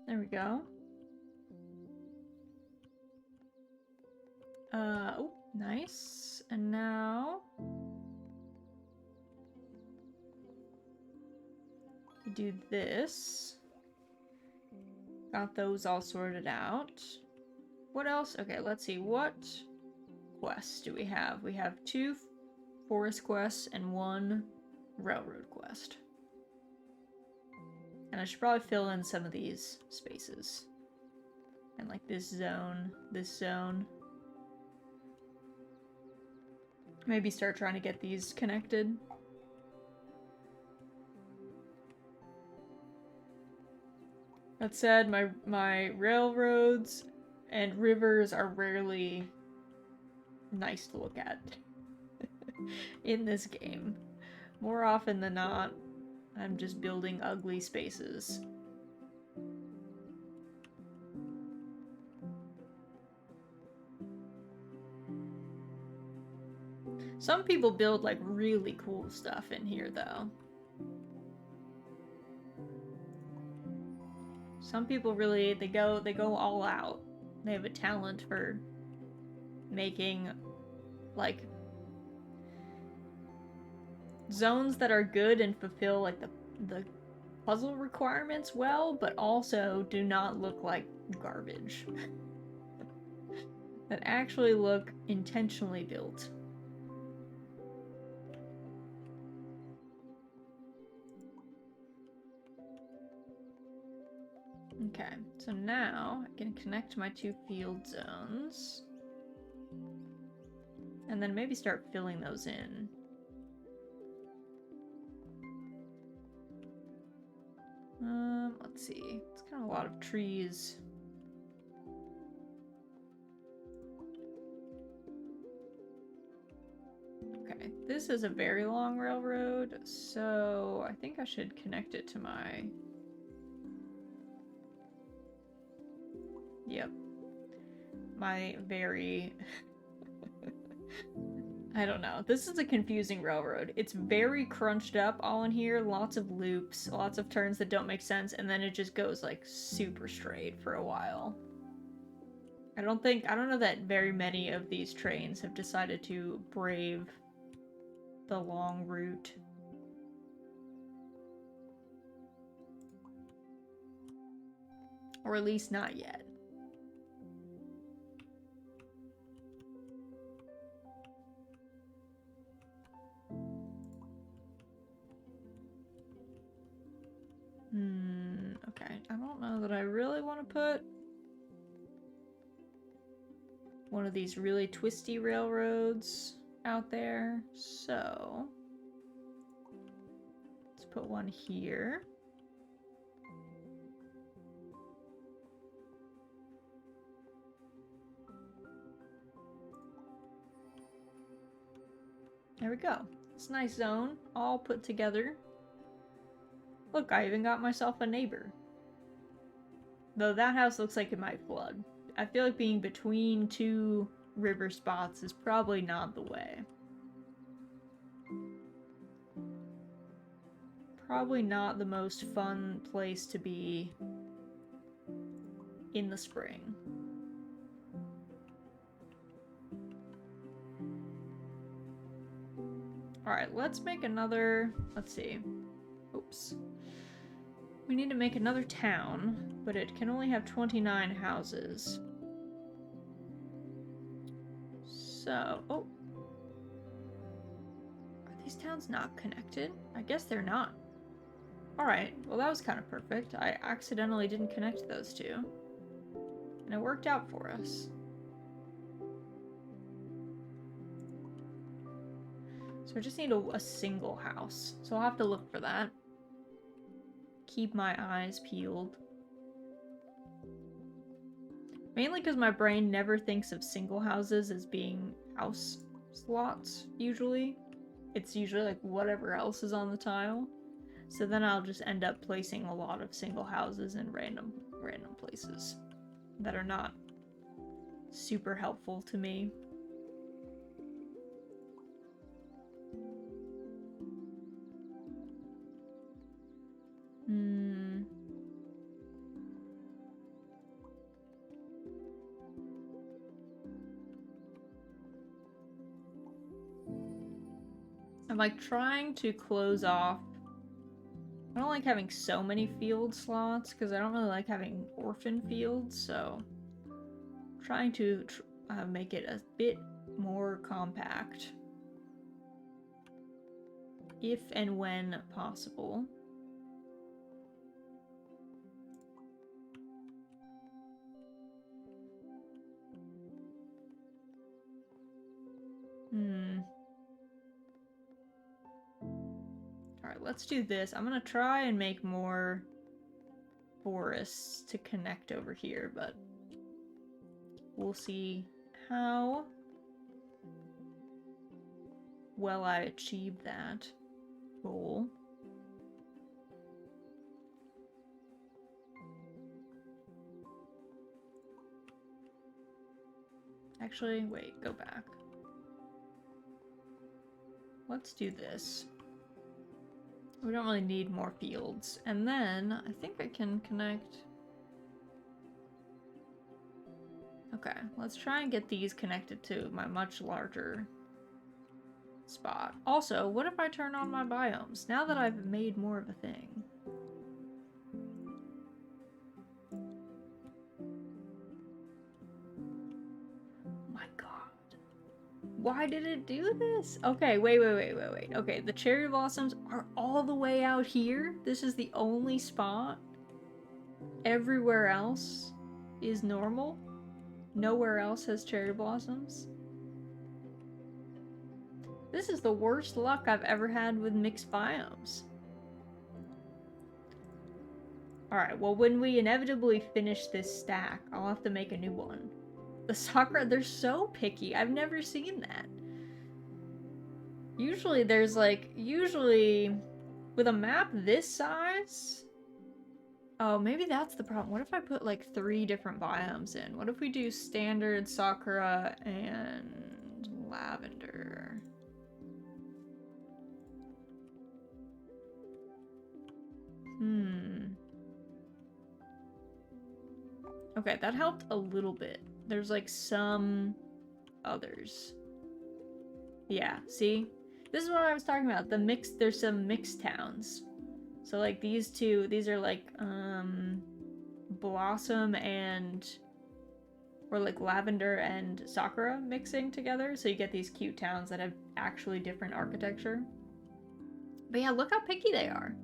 There we go. Oh, nice. And now we do this. Got those all sorted out. What else? Okay, let's see. What quests do we have? We have 2 forest quests and 1 railroad quest. And I should probably fill in some of these spaces. And like this zone, this zone. Maybe start trying to get these connected. That said, my railroads and rivers are rarely nice to look at in this game. More often than not, I'm just building ugly spaces. Some people build like really cool stuff in here though. Some people really they go all out. They have a talent for making like zones that are good and fulfill like the puzzle requirements well, but also do not look like garbage. That actually look intentionally built. Okay, so now I can connect my 2 field zones. And then maybe start filling those in. Let's see. It's kind of a lot of trees. Okay, this is a very long railroad, so I think I should connect it to my... Yep. My very... I don't know. This is a confusing railroad. It's very crunched up all in here. Lots of loops, lots of turns that don't make sense, and then it just goes like super straight for a while. I don't know that very many of these trains have decided to brave the long route. Or at least not yet. Okay. I don't know that I really want to put one of these really twisty railroads out there, so let's put one here. There we go. It's a nice zone, all put together. Look, I even got myself a neighbor. Though that house looks like it might flood. I feel like being between 2 river spots is probably not the way. Probably not the most fun place to be in the spring. Alright, let's make another... Let's see. Oops. We need to make another town, but it can only have 29 houses. So, oh. Are these towns not connected? I guess they're not. Alright, well that was kind of perfect. I accidentally didn't connect those two. And it worked out for us. So I just need a single house. So I'll have to look for that. Keep my eyes peeled. Mainly because my brain never thinks of single houses as being house slots, usually. It's usually like whatever else is on the tile. So then I'll just end up placing a lot of single houses in random places that are not super helpful to me. I'm like trying to close off. I don't like having so many field slots because I don't really like having orphan fields, so I'm trying to make it a bit more compact. If and when possible. Alright, let's do this. I'm gonna try and make more forests to connect over here, but we'll see how well I achieve that goal. Actually, wait, go back. Let's do this. We don't really need more fields. And then, I think I can connect... Okay, let's try and get these connected to my much larger spot. Also, what if I turn on my biomes, now that I've made more of a thing? My god. Why did it do this? Okay, wait. Okay, the cherry blossoms are all the way out here? This is the only spot? Everywhere else is normal? Nowhere else has cherry blossoms? This is the worst luck I've ever had with mixed biomes. Alright, well when we inevitably finish this stack, I'll have to make a new one. The sakura, they're so picky. I've never seen that. Usually there's like, with a map this size... Oh, maybe that's the problem. What if I put like 3 different biomes in? What if we do standard, sakura, and lavender? Okay, that helped a little bit. There's like some others. Yeah, see? This is what I was talking about. There's some mixed towns. So like these two, these are like blossom and or like lavender and sakura mixing together, so you get these cute towns that have actually different architecture. But yeah, look how picky they are.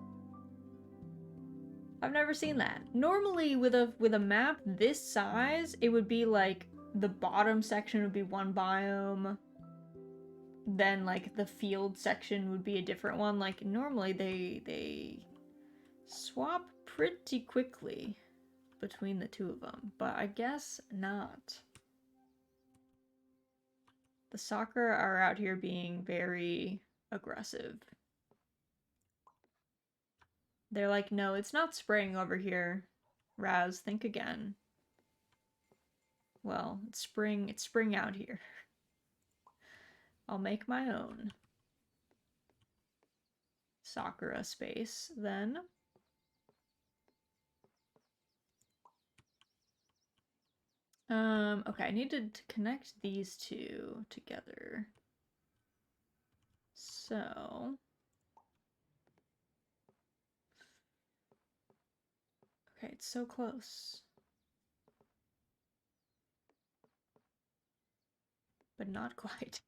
I've never seen that. Normally with a map this size, it would be like the bottom section would be one biome, then like the field section would be a different one. Like normally they swap pretty quickly between the two of them, but I guess not. The sakura are out here being very aggressive. They're like, no, it's not spraying over here. Raz, think again. Well, it's spring out here. I'll make my own sakura space then. Okay, I need to connect these two together. So... Okay, it's so close. but not quite.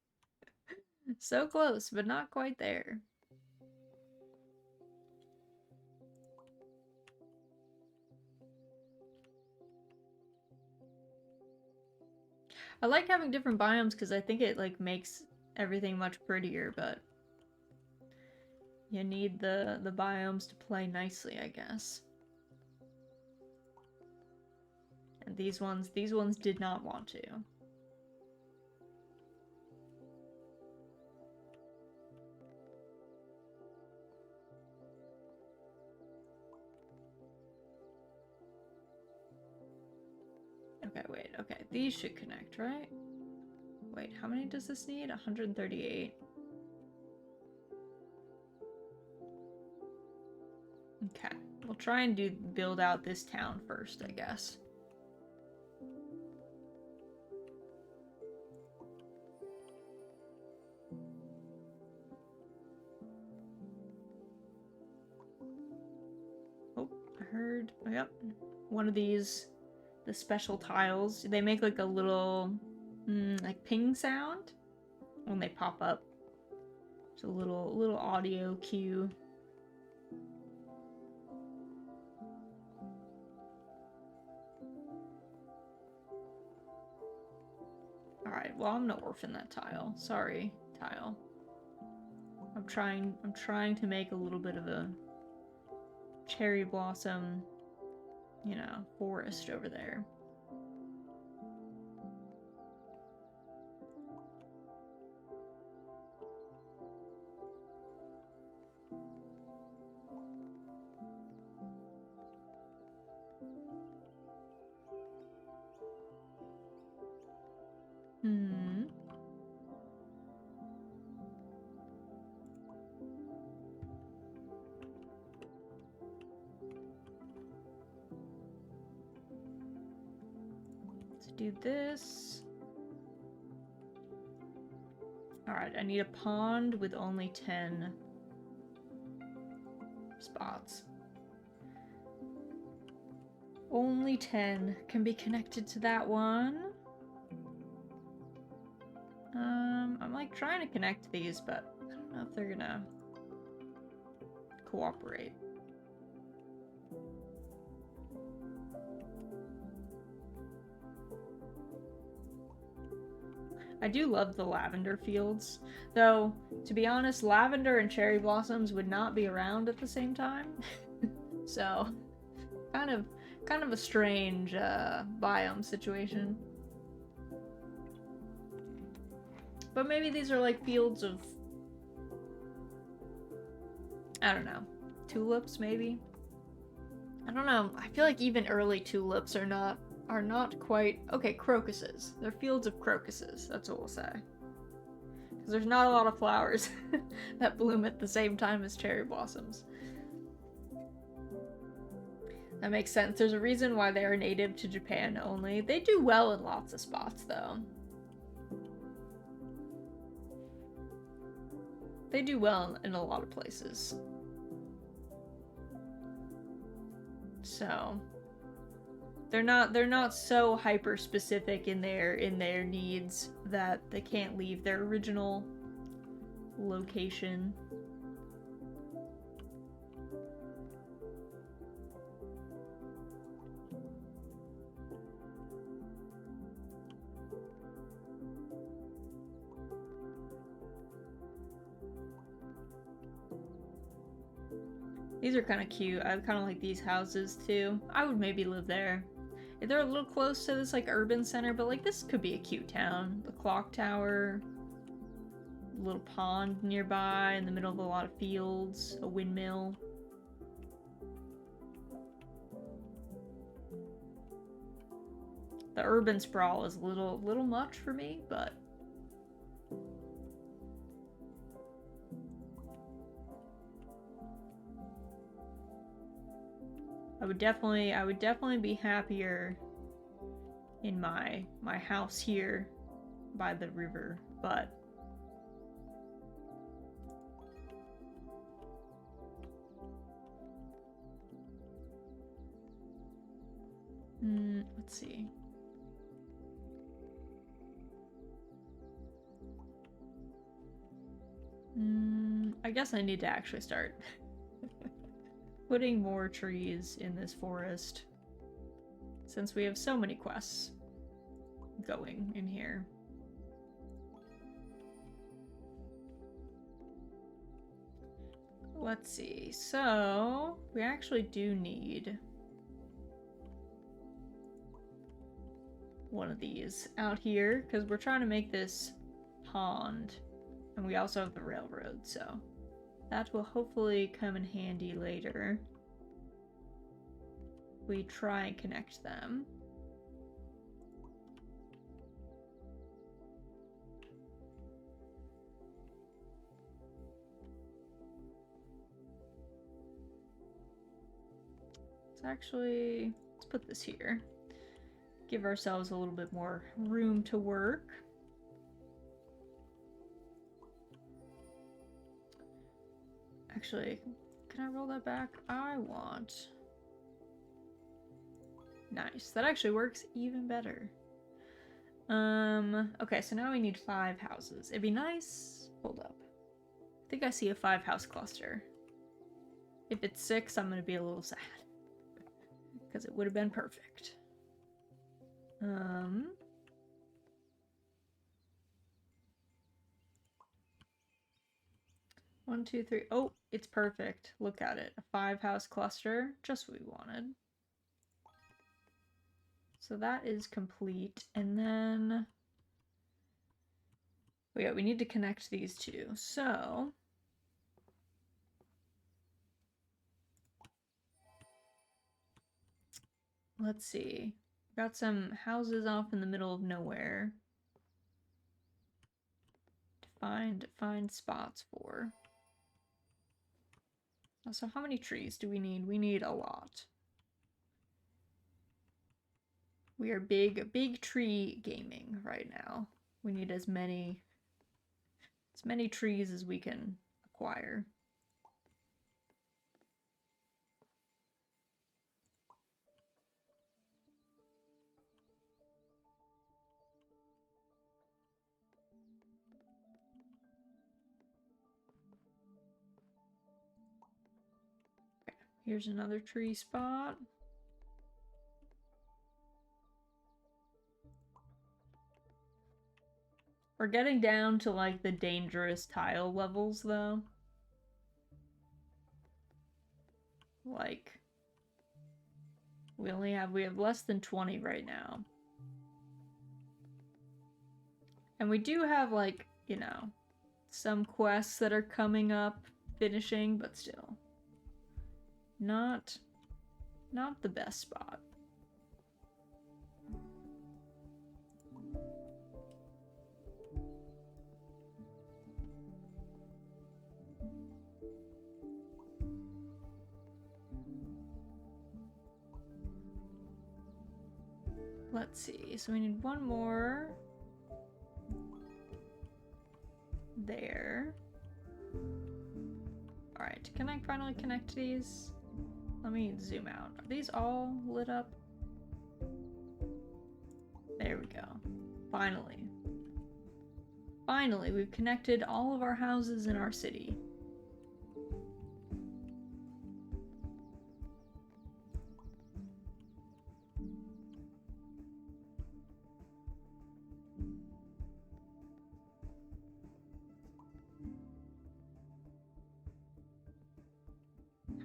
So close, but not quite there. I like having different biomes because I think it like makes everything much prettier, but you need the biomes to play nicely, I guess. And these ones did not want to. Okay, wait, okay. These should connect, right? Wait, how many does this need? 138. Okay, we'll try and build out this town first, I guess. Oh, I heard, oh, yep, one of these, the special tiles, they make like a little, like ping sound when they pop up. It's a little audio cue. Alright, well I'm gonna orphan that tile. Sorry, tile. I'm trying to make a little bit of a cherry blossom, you know, forest over there. Let's do this. Alright, I need a pond with only 10 spots. Only 10 can be connected to that one. I'm like trying to connect these, but I don't know if they're gonna cooperate. I do love the lavender fields, though, to be honest, lavender and cherry blossoms would not be around at the same time. So, kind of a strange biome situation. But maybe these are like fields of, I don't know, tulips maybe? I don't know. I feel like even early tulips are not quite, okay, crocuses. They're fields of crocuses, that's what we'll say. Because there's not a lot of flowers that bloom at the same time as cherry blossoms. That makes sense. There's a reason why they are native to Japan only. They do well in lots of spots, though. They do well in a lot of places. So they're not so hyper specific in their needs that they can't leave their original location. These are kind of cute. I kind of like these houses too. I would maybe live there. They're a little close to this like urban center, but like this could be a cute town. The clock tower, a little pond nearby in the middle of a lot of fields, a windmill. The urban sprawl is a little much for me, but I would definitely be happier in my house here by the river, but let's see. I guess I need to actually start putting more trees in this forest, since we have so many quests going in here. Let's see, so we actually do need one of these out here, because we're trying to make this pond, and we also have the railroad, so that will hopefully come in handy later. We try and connect them. Let's put this here. Give ourselves a little bit more room to work. Actually, can I roll that back? I want. Nice. That actually works even better. Okay, so now we need 5 houses. It'd be nice. Hold up. I think I see a 5-house cluster. If it's 6, I'm gonna be a little sad. Because it would have been perfect. 1, 2, 3. Oh, it's perfect. Look at it. A 5-house cluster. Just what we wanted. So that is complete. And then... oh yeah, we need to connect these two. So... let's see. Got some houses off in the middle of nowhere to find spots for. So how many trees do we need? We need a lot. We are big tree gaming right now. We need as many trees as we can acquire. Okay, here's another tree spot. We're getting down to like the dangerous tile levels though. Like we have less than 20 right now. And we do have like, you know, some quests that are coming up, finishing, but still. Not the best spot. Let's see, so we need one more there. Alright, can I finally connect these? Let me zoom out. Are these all lit up? There we go. Finally. Finally, we've connected all of our houses in our city.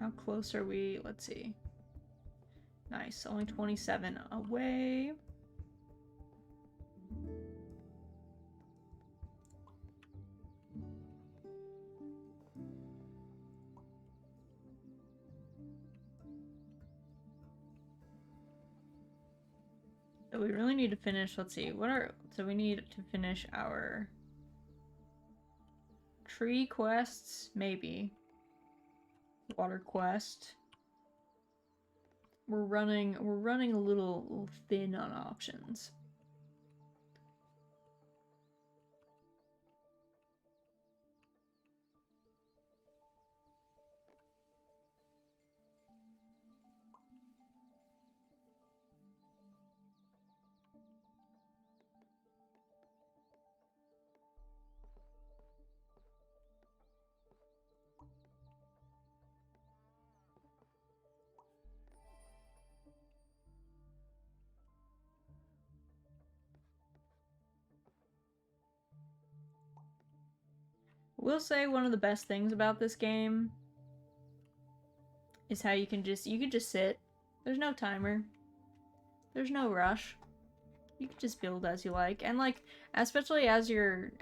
How close are we? Let's see. Nice, only 27 away. So we really need to finish, let's see, so we need to finish our tree quests, maybe. Water quest. We're running a little thin on options. We'll say one of the best things about this game is how you can just sit. There's no timer. There's no rush. You can just build as you like. And like, especially as your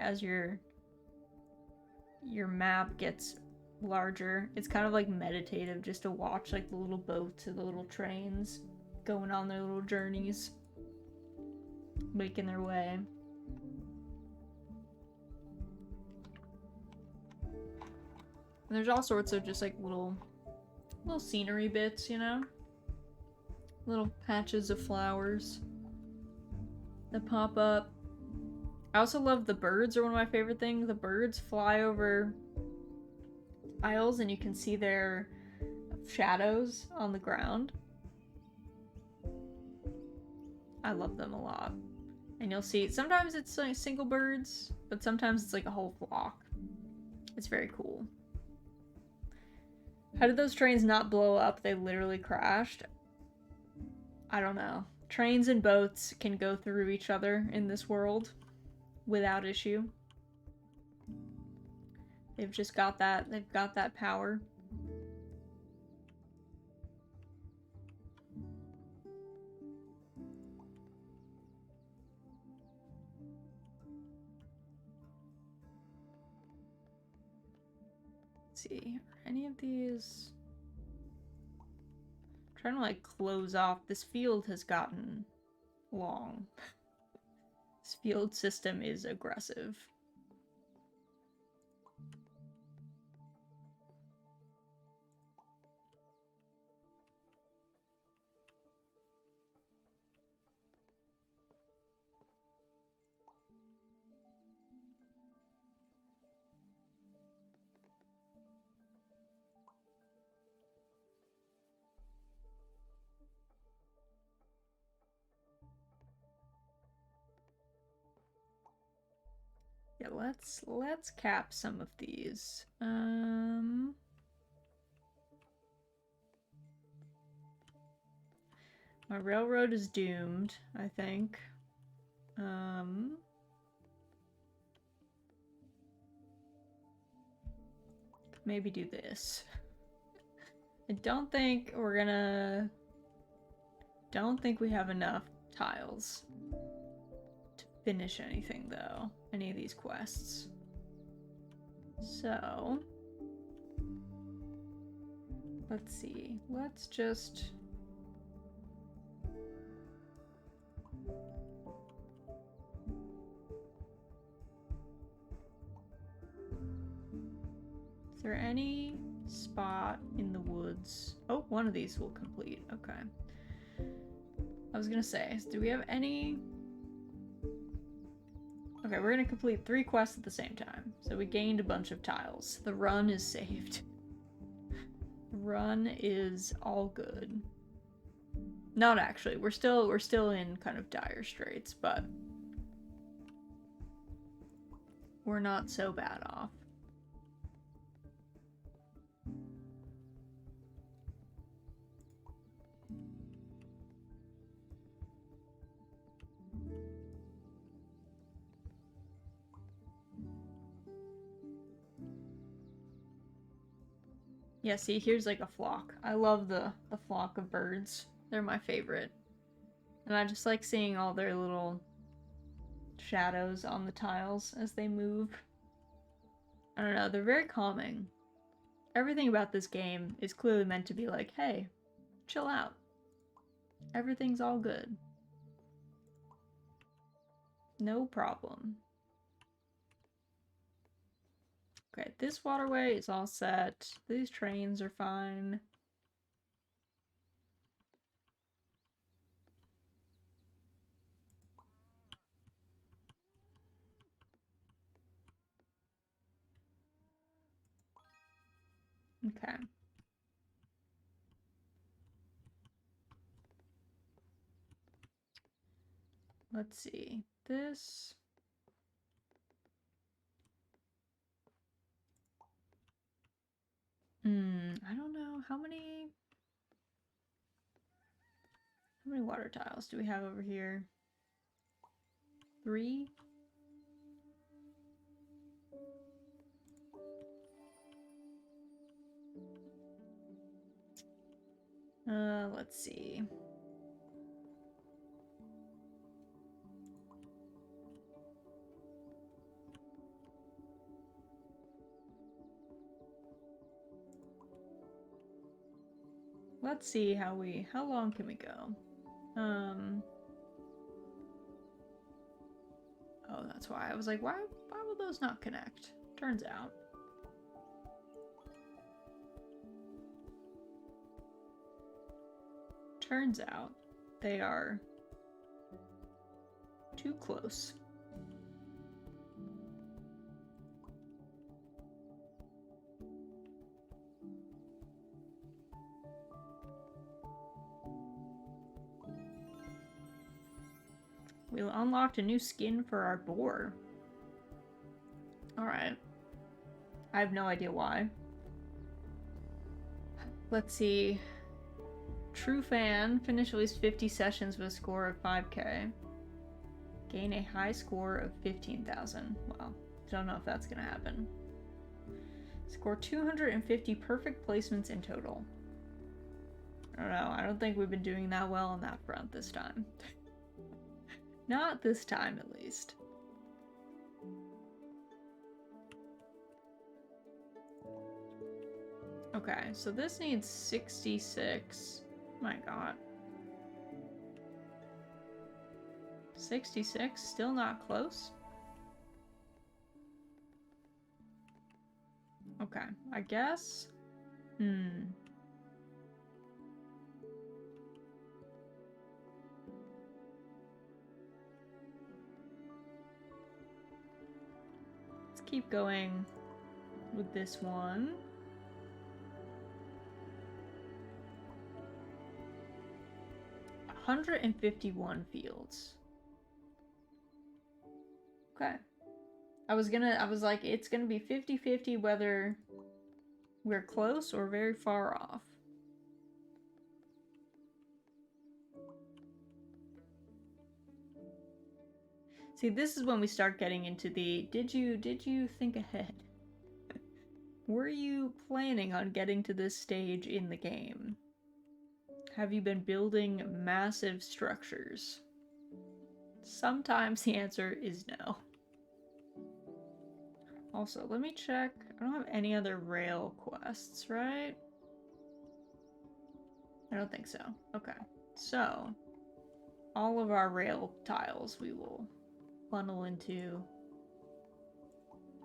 map gets larger, it's kind of like meditative just to watch like the little boats or the little trains going on their little journeys, making their way. And there's all sorts of just like little scenery bits, you know? Little patches of flowers that pop up. I also love the birds, are one of my favorite things. The birds fly over tiles and you can see their shadows on the ground. I love them a lot. And you'll see, sometimes it's like single birds, but sometimes it's like a whole flock. It's very cool. How did those trains not blow up? They literally crashed. I don't know. Trains and boats can go through each other in this world without issue. They've just got that, they've got that power. Let's see, are any of these... I'm trying to like close off. This field has gotten long. This field system is aggressive. Yeah, let's cap some of these. My railroad is doomed, I think. Maybe do this. I don't think we're gonna... Don't think we have enough tiles to finish anything, though. Any of these quests. So... let's see. Let's just... Is there any spot in the woods? Oh, one of these will complete. Okay. I was gonna say, do we have any... Okay, we're gonna complete 3 quests at the same time. So we gained a bunch of tiles. The run is saved. The run is all good. Not actually. We're still in kind of dire straits, but we're not so bad off. Yeah, see, here's like a flock. I love the flock of birds. They're my favorite. And I just like seeing all their little shadows on the tiles as they move. I don't know, they're very calming. Everything about this game is clearly meant to be like, hey, chill out. Everything's all good. No problem. Okay, this waterway is all set. These trains are fine. Okay. Let's see. This... I don't know. How many water tiles do we have over here? 3? Let's see. Let's see how long can we go? Oh, that's why. I was like, why will those not connect? Turns out, they are too close. We unlocked a new skin for our boar. Alright. I have no idea why. Let's see. True fan. Finish at least 50 sessions with a score of 5k. Gain a high score of 15,000. Well, don't know if that's gonna happen. Score 250 perfect placements in total. I don't know. I don't think we've been doing that well on that front this time. Not this time, at least. Okay, so this needs 66. My god. 66? Still not close? Okay, I guess. Let's keep going with this one. $151 fields. Okay. I was like, it's gonna be 50-50 whether we're close or very far off. See, this is when we start getting into the, did you think ahead? Were you planning on getting to this stage in the game? Have you been building massive structures? Sometimes the answer is no. Also, let me check. I don't have any other rail quests, right? I don't think so. Okay. So, all of our rail tiles we will funnel into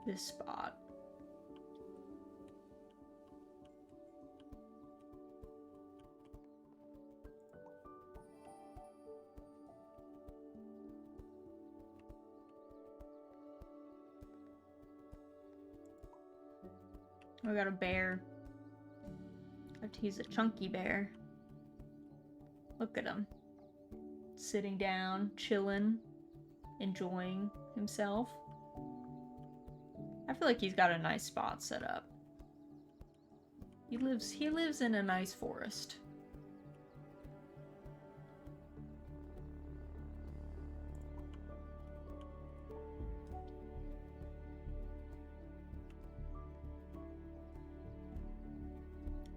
this spot. We got a bear. He's a chunky bear. Look at him. Sitting down, chilling, enjoying himself. I feel like he's got a nice spot set up. He lives in a nice forest.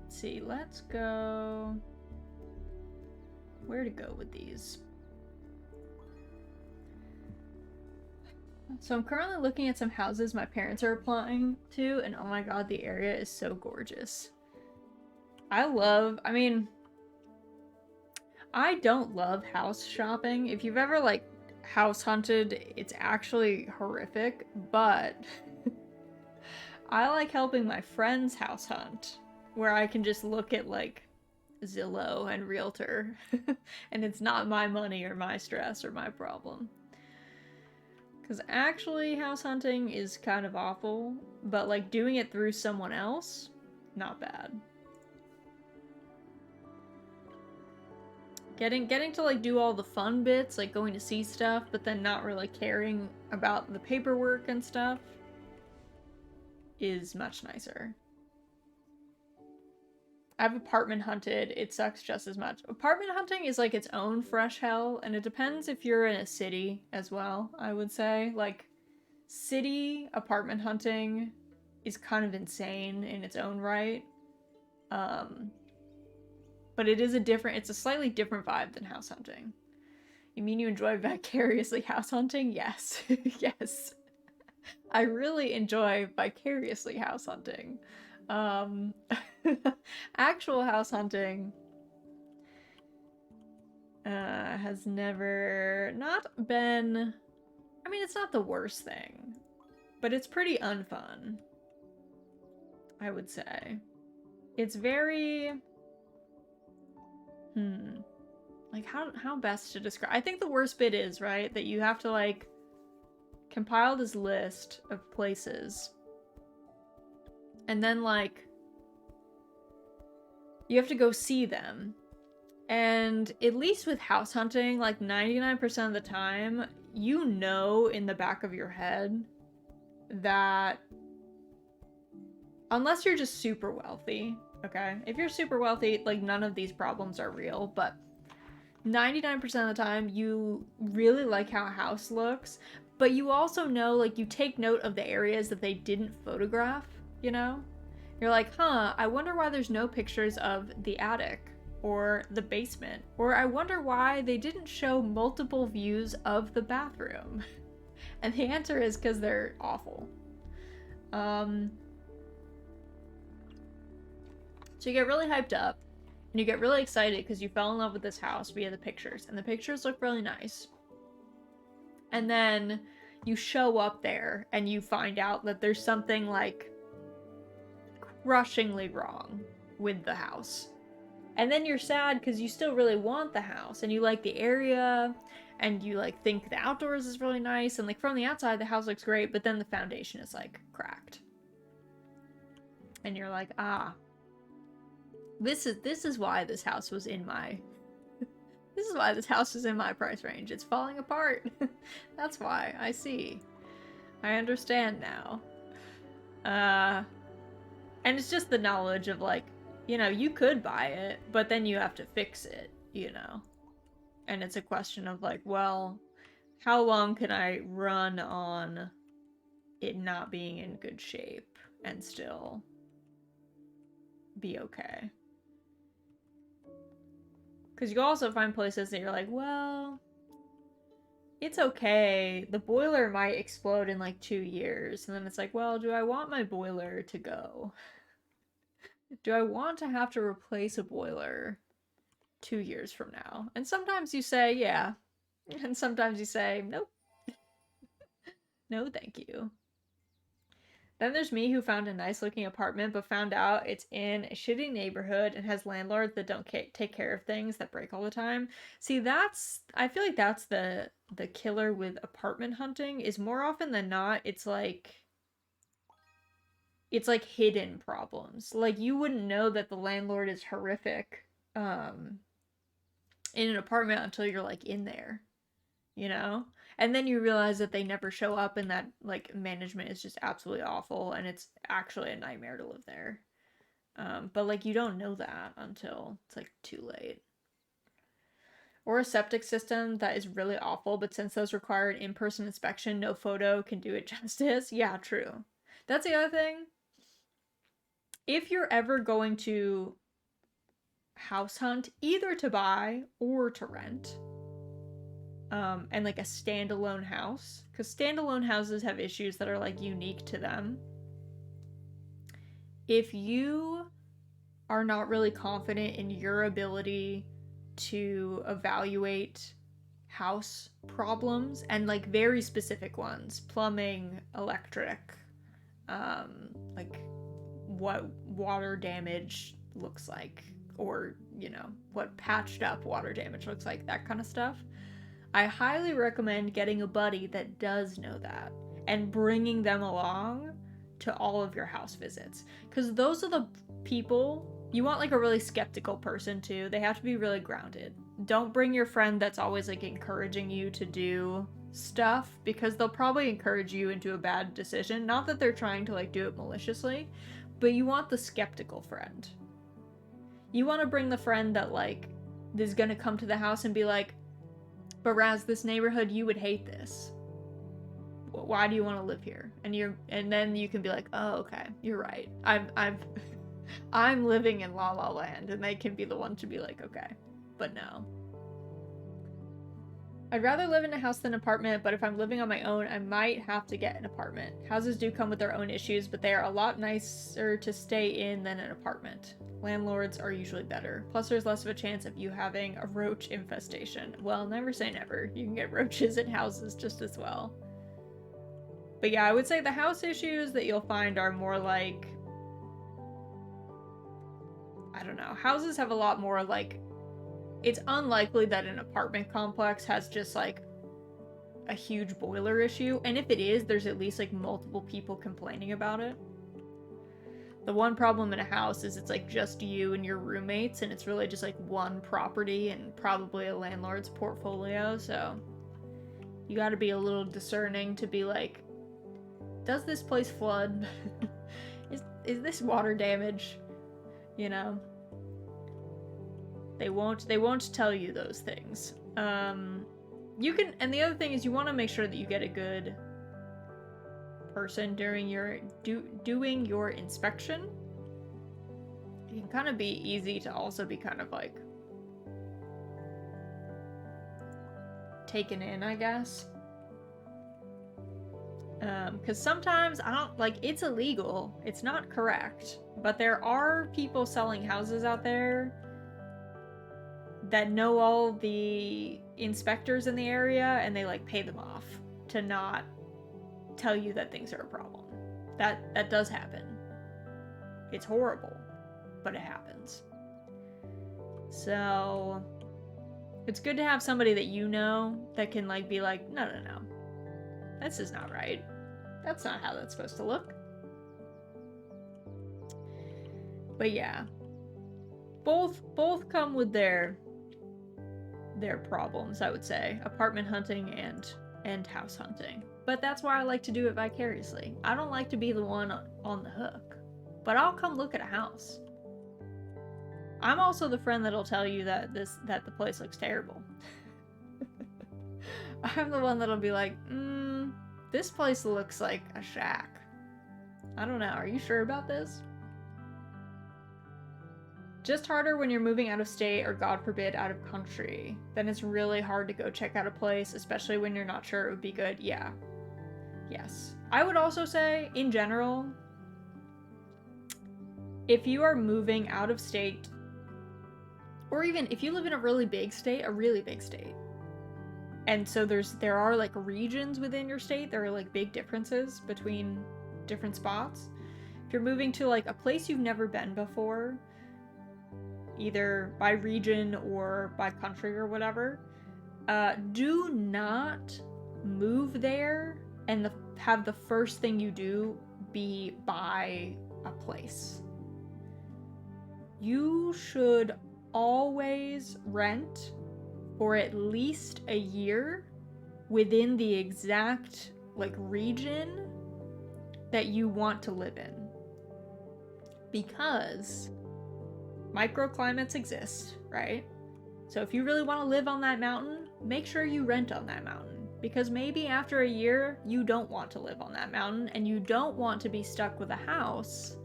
Let's see, let's go. Where to go with these? So I'm currently looking at some houses my parents are applying to, and oh my god, the area is so gorgeous. I don't love house shopping. If you've ever, like, house hunted, it's actually horrific, but I like helping my friends house hunt, where I can just look at, like, Zillow and Realtor, and it's not my money or my stress or my problem. Because actually, house hunting is kind of awful, but, like, doing it through someone else, not bad. Getting to, like, do all the fun bits, like going to see stuff, but then not really caring about the paperwork and stuff, is much nicer. I've apartment hunted. It sucks just as much. Apartment hunting is like its own fresh hell, and it depends if you're in a city as well, I would say. Like, city apartment hunting is kind of insane in its own right. But but it's a slightly different vibe than house hunting. You mean you enjoy vicariously house hunting? Yes. Yes. I really enjoy vicariously house hunting. Um, actual house hunting has never not been. I mean, it's not the worst thing, but it's pretty unfun, I would say. It's very like how best to describe. I think the worst bit is, right, that you have to like compile this list of places and then like you have to go see them. And at least with house hunting, like 99% of the time, you know in the back of your head that unless you're just super wealthy, okay? If you're super wealthy, like none of these problems are real, but 99% of the time you really like how a house looks, but you also know, like, you take note of the areas that they didn't photograph, you know? You're like, huh, I wonder why there's no pictures of the attic or the basement, or I wonder why they didn't show multiple views of the bathroom. And the answer is because they're awful. So you get really hyped up and you get really excited because you fell in love with this house via the pictures, and the pictures look really nice. And then you show up there and you find out that there's something like crushingly wrong with the house. And then you're sad because you still really want the house and you like the area and you like think the outdoors is really nice, and like from the outside the house looks great, but then the foundation is like cracked. And you're like, ah, this is why this house was in my this is why this house is in my price range. It's falling apart. That's why. I see. I understand now. And it's just the knowledge of like, you know, you could buy it, but then you have to fix it, you know? And it's a question of like, well, how long can I run on it not being in good shape and still be okay? Because you also find places that you're like, well, it's okay. The boiler might explode in like 2 years. And then it's like, well, do I want my boiler to go? Do I want to have to replace a boiler 2 years from now? And sometimes you say, yeah. And sometimes you say, nope. No, thank you. Then there's me who found a nice looking apartment but found out it's in a shitty neighborhood and has landlords that don't take care of things that break all the time. See, I feel like that's the killer with apartment hunting, is more often than not it's like hidden problems. Like you wouldn't know that the landlord is horrific in an apartment until you're like in there, you know? And then you realize that they never show up and that like management is just absolutely awful and it's actually a nightmare to live there. But like you don't know that until it's like too late. Or a septic system that is really awful, but since those require an in-person inspection, no photo can do it justice. Yeah, true. That's the other thing. If you're ever going to house hunt, either to buy or to rent, and like a standalone house, because standalone houses have issues that are like unique to them. If you are not really confident in your ability to evaluate house problems, and like very specific ones, plumbing, electric, like what water damage looks like, or you know what patched up water damage looks like, that kind of stuff, I highly recommend getting a buddy that does know that and bringing them along to all of your house visits. Because those are the people, you want like a really skeptical person too. They have to be really grounded. Don't bring your friend that's always like encouraging you to do stuff, because they'll probably encourage you into a bad decision. Not that they're trying to like do it maliciously, but you want the skeptical friend. You want to bring the friend that like is gonna come to the house and be like, but Raz, this neighborhood, you would hate this. Why do you want to live here? And then you can be like, oh, okay, you're right. I've I'm living in La La Land, and they can be the one to be like, okay. But no. I'd rather live in a house than an apartment, but if I'm living on my own, I might have to get an apartment. Houses do come with their own issues, but they are a lot nicer to stay in than an apartment. Landlords are usually better. Plus, there's less of a chance of you having a roach infestation. Well, never say never. You can get roaches in houses just as well. But yeah, I would say the house issues that you'll find are more like, I don't know. Houses have a lot more like, it's unlikely that an apartment complex has just like a huge boiler issue, and if it is, there's at least like multiple people complaining about it. The one problem in a house is it's like just you and your roommates, and it's really just like one property and probably a landlord's portfolio, so you gotta be a little discerning to be like, does this place flood? is this water damage? You know? They won't tell you those things. You can, and the other thing is you want to make sure that you get a good person during your doing your inspection. It can kind of be easy to also be kind of like taken in, I guess. Because sometimes I don't like, it's illegal, it's not correct, but there are people selling houses out there that know all the inspectors in the area, and they like pay them off to not tell you that things are a problem. That does happen. It's horrible, but it happens. So it's good to have somebody that you know that can like be like, no, this is not right. That's not how that's supposed to look. But yeah, both come with their problems, I would say. Apartment hunting and house hunting. But that's why I like to do it vicariously. I don't like to be the one on the hook, but I'll come look at a house. I'm also the friend that'll tell you that the place looks terrible. I'm the one that'll be like, this place looks like a shack. I don't know, are you sure about this? Just harder when you're moving out of state or, God forbid, out of country. Then it's really hard to go check out a place, especially when you're not sure it would be good. Yeah. Yes. I would also say, in general, if you are moving out of state, or even if you live in a really big state, and so there are like regions within your state, there are like big differences between different spots. If you're moving to like a place you've never been before, either by region or by country or whatever, do not move there and have the first thing you do be buy a place. You should always rent for at least a year within the exact like region that you want to live in, because microclimates exist, right? So if you really want to live on that mountain, make sure you rent on that mountain, because maybe after a year you don't want to live on that mountain, and you don't want to be stuck with a house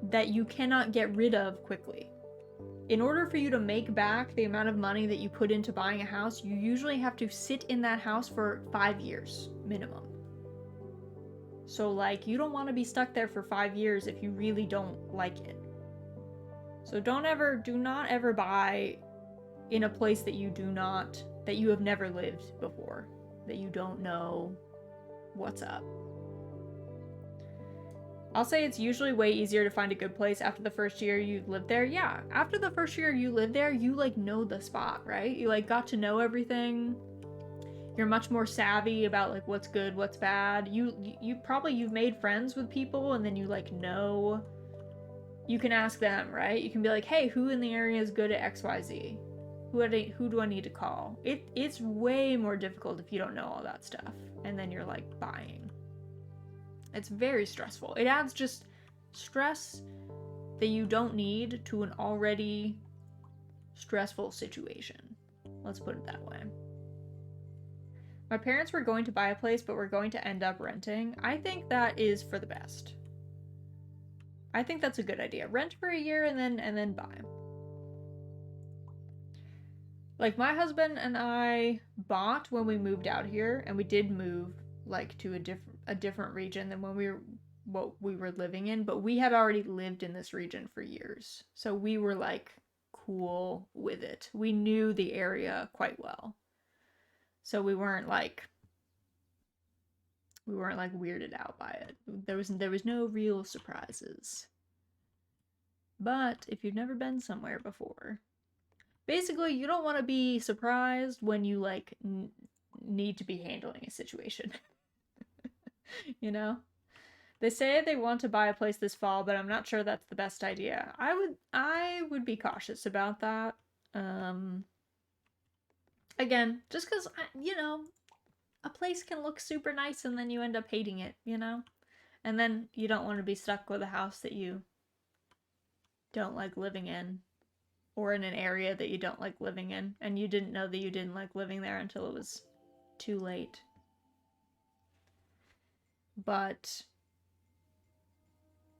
that you cannot get rid of quickly. In order for you to make back the amount of money that you put into buying a house, you usually have to sit in that house for 5 years minimum. So like, you don't want to be stuck there for 5 years if you really don't like it. So do not ever buy in a place that you have never lived before, that you don't know what's up. I'll say it's usually way easier to find a good place after the first year you lived there. Yeah, after the first year you lived there, you like know the spot, right? You like got to know everything. You're much more savvy about like what's good, what's bad. You've made friends with people, and then you like know. You can ask them, right? You can be like, hey, who in the area is good at XYZ? Who do I need to call? It's way more difficult if you don't know all that stuff, and then you're like buying. It's very stressful. It adds just stress that you don't need to an already stressful situation. Let's put it that way. My parents were going to buy a place, but we're going to end up renting. I think that is for the best. I think that's a good idea. Rent for a year and then buy. Like, my husband and I bought when we moved out here, and we did move like to a different region than when what we were living in, but we had already lived in this region for years. So we were like cool with it. We knew the area quite well. So we weren't like weirded out by it. There was no real surprises. But if you've never been somewhere before, basically you don't want to be surprised when you like need to be handling a situation. You know? They say they want to buy a place this fall, but I'm not sure that's the best idea. I would be cautious about that. Again, just because, you know, a place can look super nice and then you end up hating it, you know? And then you don't want to be stuck with a house that you don't like living in, or in an area that you don't like living in, and you didn't know that you didn't like living there until it was too late. But,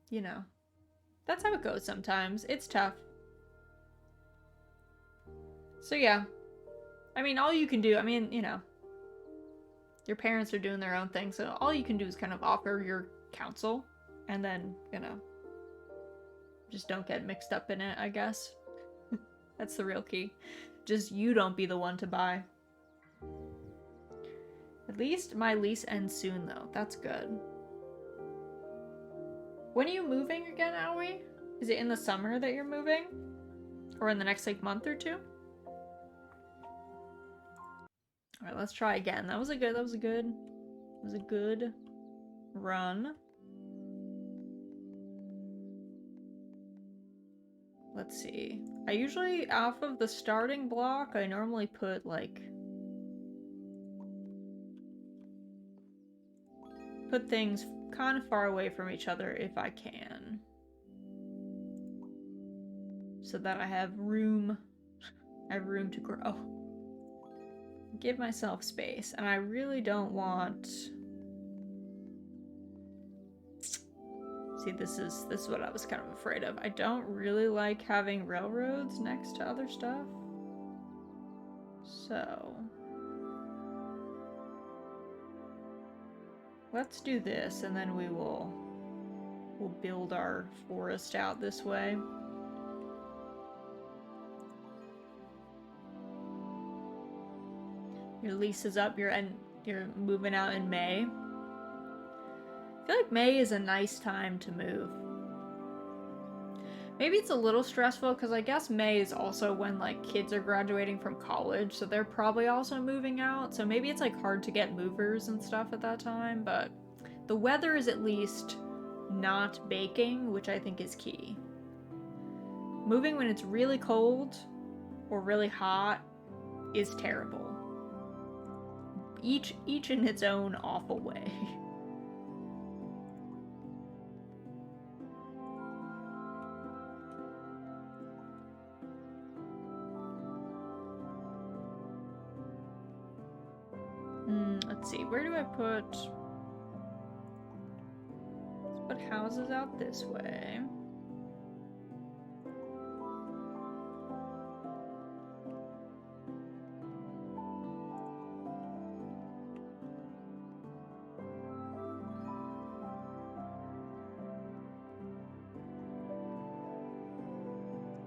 you know, that's how it goes sometimes. It's tough. So yeah. I mean, all you can do, I mean, you know, your parents are doing their own thing, so all you can do is kind of offer your counsel, and then, you know, just don't get mixed up in it, I guess. That's the real key. Just you don't be the one to buy. At least my lease ends soon, though. That's good. When are you moving again, Aoi? Is it in the summer that you're moving? Or in the next, like, month or two? Alright, let's try again. That was a good run. Let's see. I usually, off of the starting block, I normally put, like, put things kind of far away from each other if I can. So that I have room to grow. Give myself space, and I really don't want... See, this is what I was kind of afraid of. I don't really like having railroads next to other stuff. So... let's do this, and then we'll build our forest out this way. Your lease is up, you're moving out in May. I feel like May is a nice time to move. Maybe it's a little stressful because I guess May is also when like kids are graduating from college, so they're probably also moving out. So maybe it's like hard to get movers and stuff at that time, but the weather is at least not baking, which I think is key. Moving when it's really cold or really hot is terrible. Each in its own awful way. Let's see, where do I put... let's put houses out this way.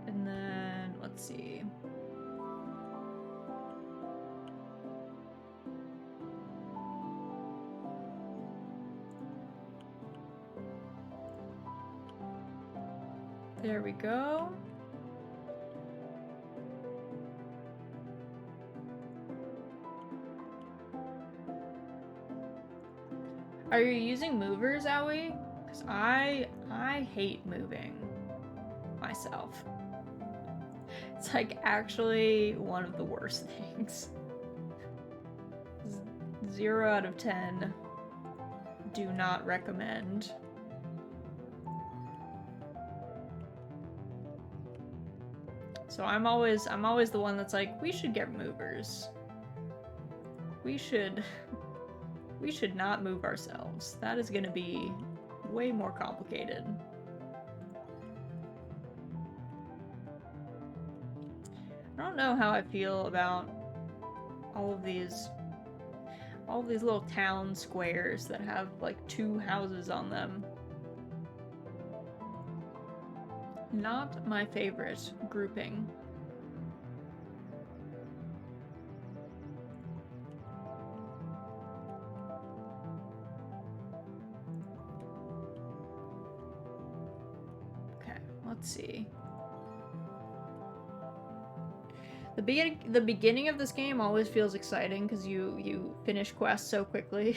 And then, let's see. There we go. Are you using movers, Aoi? Because I hate moving myself. It's like actually one of the worst things. 0 out of 10. Do not recommend. So I'm always the one that's like, we should get movers. We should not move ourselves. That is gonna be way more complicated. I don't know how I feel about all of these little town squares that have like 2 houses on them. Not my favorite grouping. Okay, let's see. The beginning of this game always feels exciting because you finish quests so quickly.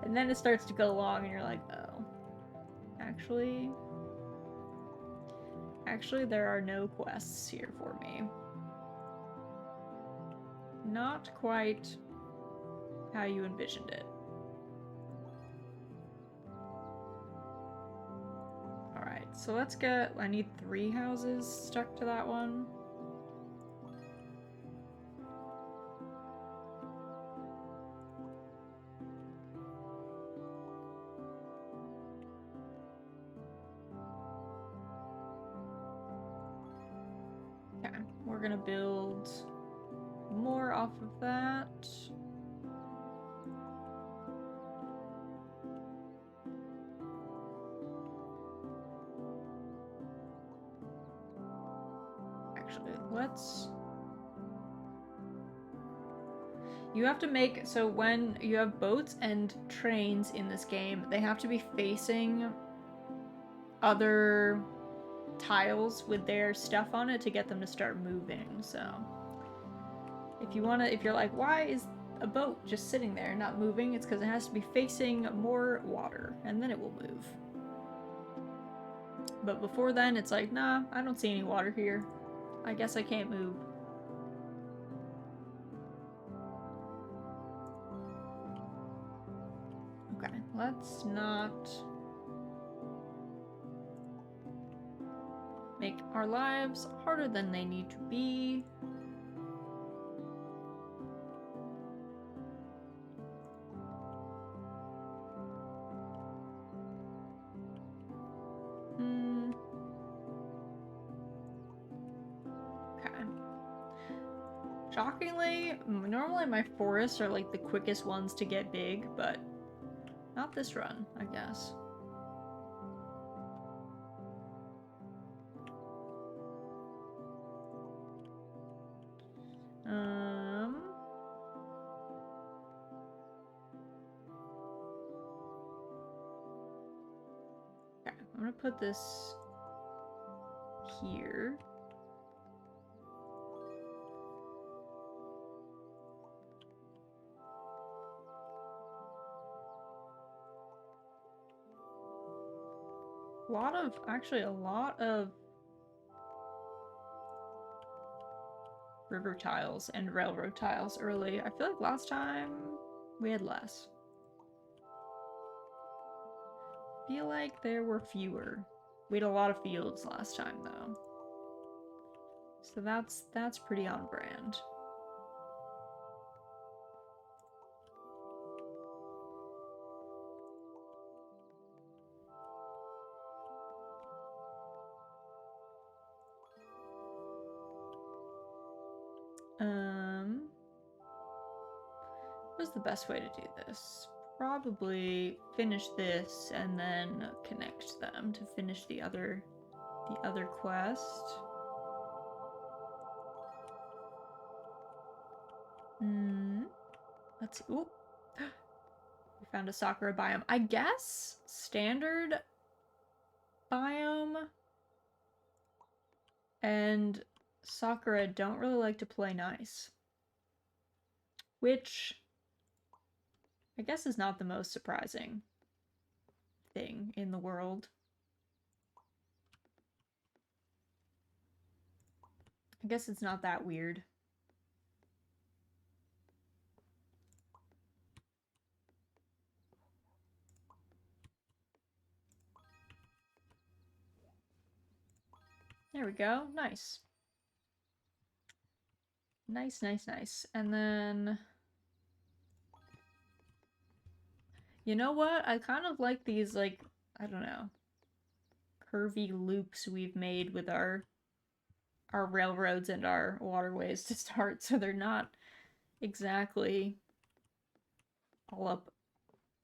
And then it starts to go long and you're like, oh. Actually there are no quests here for me. Not quite how you envisioned it. Alright, so let's get... I need 3 houses stuck to that one. Okay, we're gonna build more off of that. Actually, let's... You have to make... So when you have boats and trains in this game, they have to be facing other tiles with their stuff on it to get them to start moving, so... If you're like, why is a boat just sitting there not moving? It's because it has to be facing more water, and then it will move. But before then, it's like, nah, I don't see any water here. I guess I can't move. Okay, let's not make our lives harder than they need to be. Shockingly, normally my forests are like the quickest ones to get big, but not this run, I guess. Okay, I'm gonna put this here. Actually a lot of river tiles and railroad tiles early. I feel like last time we had less. I feel like there were fewer. We had a lot of fields last time though. So that's pretty on brand. What's the best way to do this? Probably finish this and then connect them to finish the other quest. Let's see. Oop. We found a sakura biome. I guess standard biome and sakura don't really like to play nice. Which I guess is not the most surprising thing in the world. I guess it's not that weird. There we go. Nice. Nice, nice, nice. And then... You know what? I kind of like these, like, I don't know, curvy loops we've made with our our railroads and our waterways to start, so they're not exactly all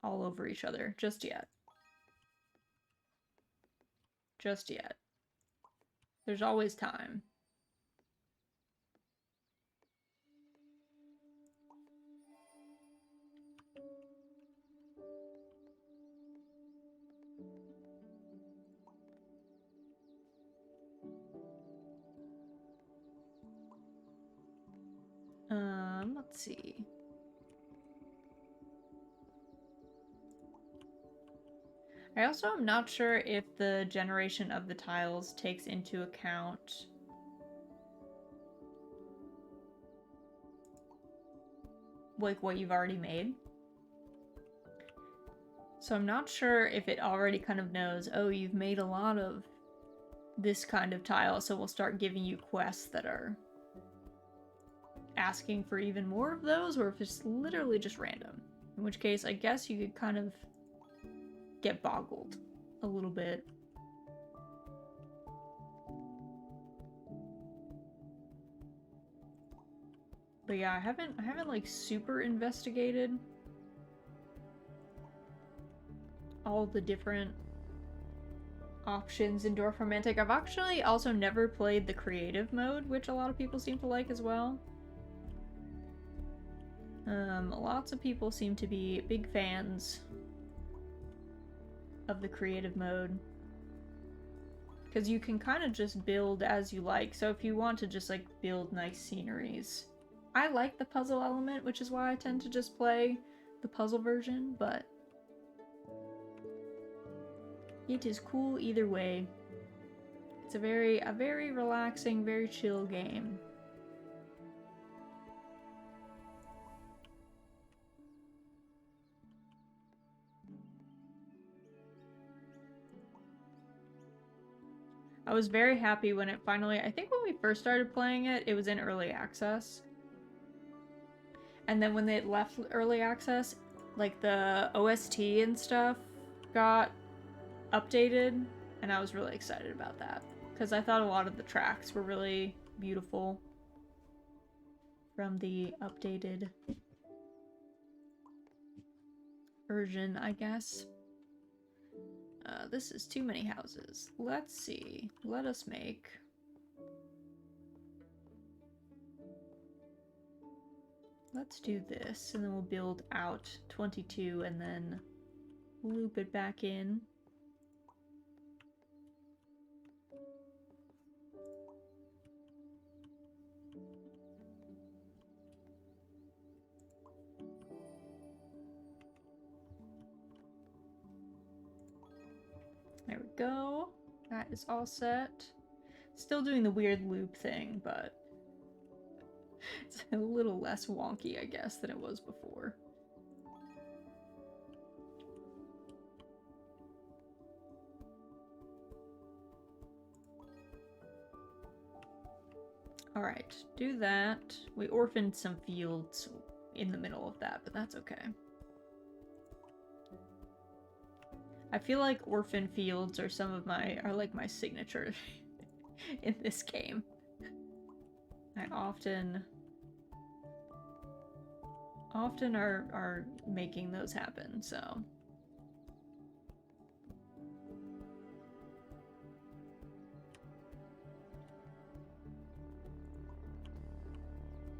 over each other just yet. Just yet. There's always time. Let's see. I also am not sure if the generation of the tiles takes into account like what you've already made. So I'm not sure if it already kind of knows, oh, you've made a lot of this kind of tile, so we'll start giving you quests that are asking for even more of those, or if it's literally just random. In which case, I guess you could kind of get boggled a little bit. But yeah, I haven't like super investigated all the different options in Dorfromantik. I've actually also never played the creative mode, which a lot of people seem to like as well. Lots of people seem to be big fans of the creative mode. Because you can kind of just build as you like. So if you want to just like build nice sceneries. I like the puzzle element, which is why I tend to just play the puzzle version, but it is cool either way. It's a very relaxing, very chill game. I was very happy when it finally, I think when we first started playing it, it was in early access. And then when they left early access, like the OST and stuff got updated, and I was really excited about that. Because I thought a lot of the tracks were really beautiful from the updated version, I guess. This is too many houses. Let's see. Let us make... Let's do this, and then we'll build out 22 and then loop it back in. There we go. That is all set. Still doing the weird loop thing, but it's a little less wonky, I guess, than it was before. Alright, do that. We orphaned some fields in the middle of that, but that's okay. I feel like orphan fields are like my signature in this game. I often are making those happen, so.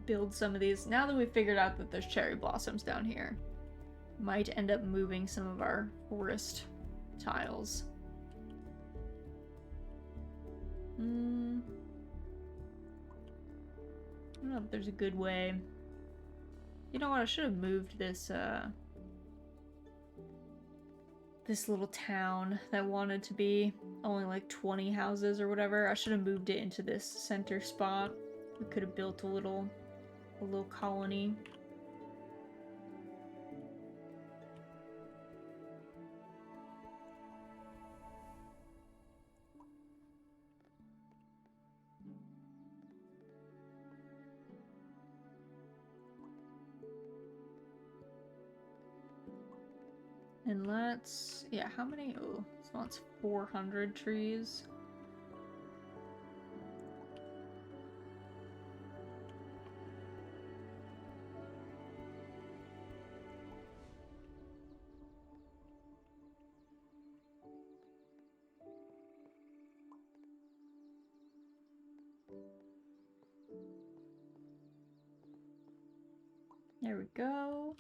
Build some of these. Now that we've figured out that there's cherry blossoms down here, might end up moving some of our forest tiles. I don't know if there's a good way. You know what, I should have moved this, this little town that wanted to be only like 20 houses or whatever. I should have moved it into this center spot. We could have built a little colony. And let's, yeah, how many? Oh, this wants 400 trees. There we go.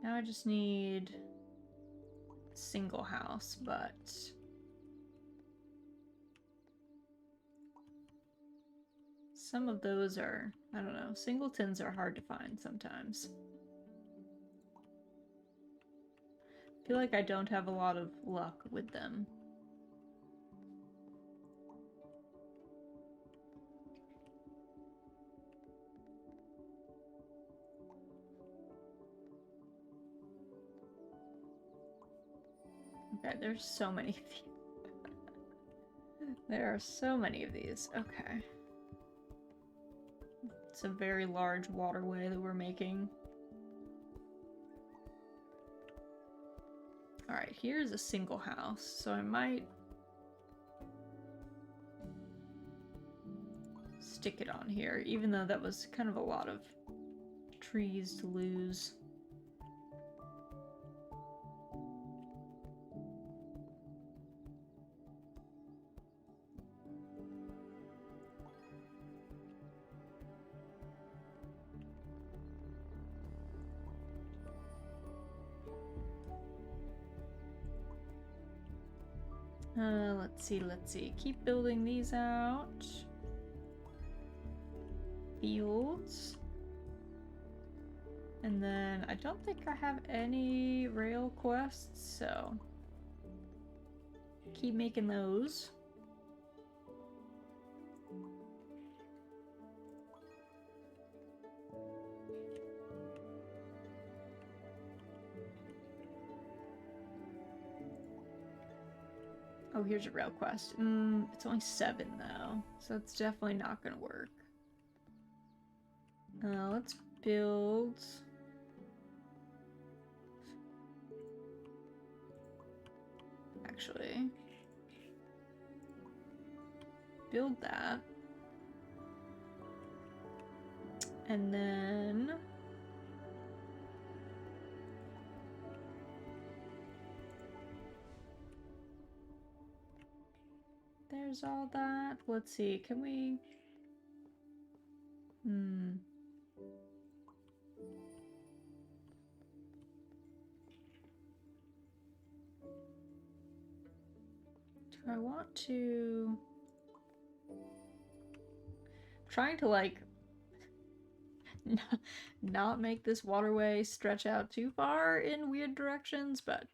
Now I just need a single house, but some of those are, I don't know, singletons are hard to find sometimes. I feel like I don't have a lot of luck with them. Okay, there's so many of these. There are so many of these. Okay. It's a very large waterway that we're making. Alright, here's a single house, so I might stick it on here, even though that was kind of a lot of trees to lose. Let's see. Keep building these out. Fields. And then I don't think I have any rail quests, so keep making those. Oh, here's a rail quest. It's only 7 though, so it's definitely not gonna work. Let's build. Actually, build that. And then there's all that. Let's see, can we... Do I want to... I'm trying to, like, not make this waterway stretch out too far in weird directions, but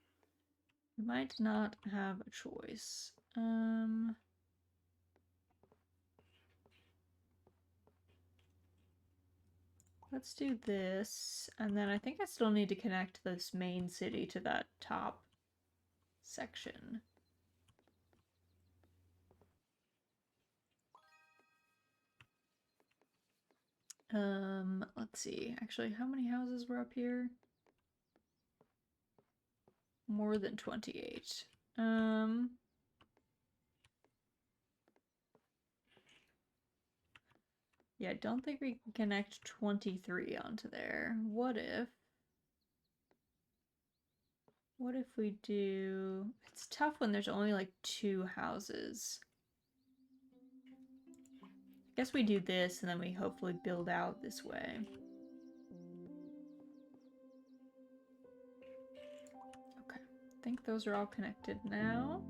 we might not have a choice. Let's do this, and then I think I still need to connect this main city to that top section. Let's see. Actually, how many houses were up here? More than 28. Yeah, I don't think we can connect 23 onto there. What if we do... It's tough when there's only like 2 houses. I guess we do this and then we hopefully build out this way. Okay, I think those are all connected now.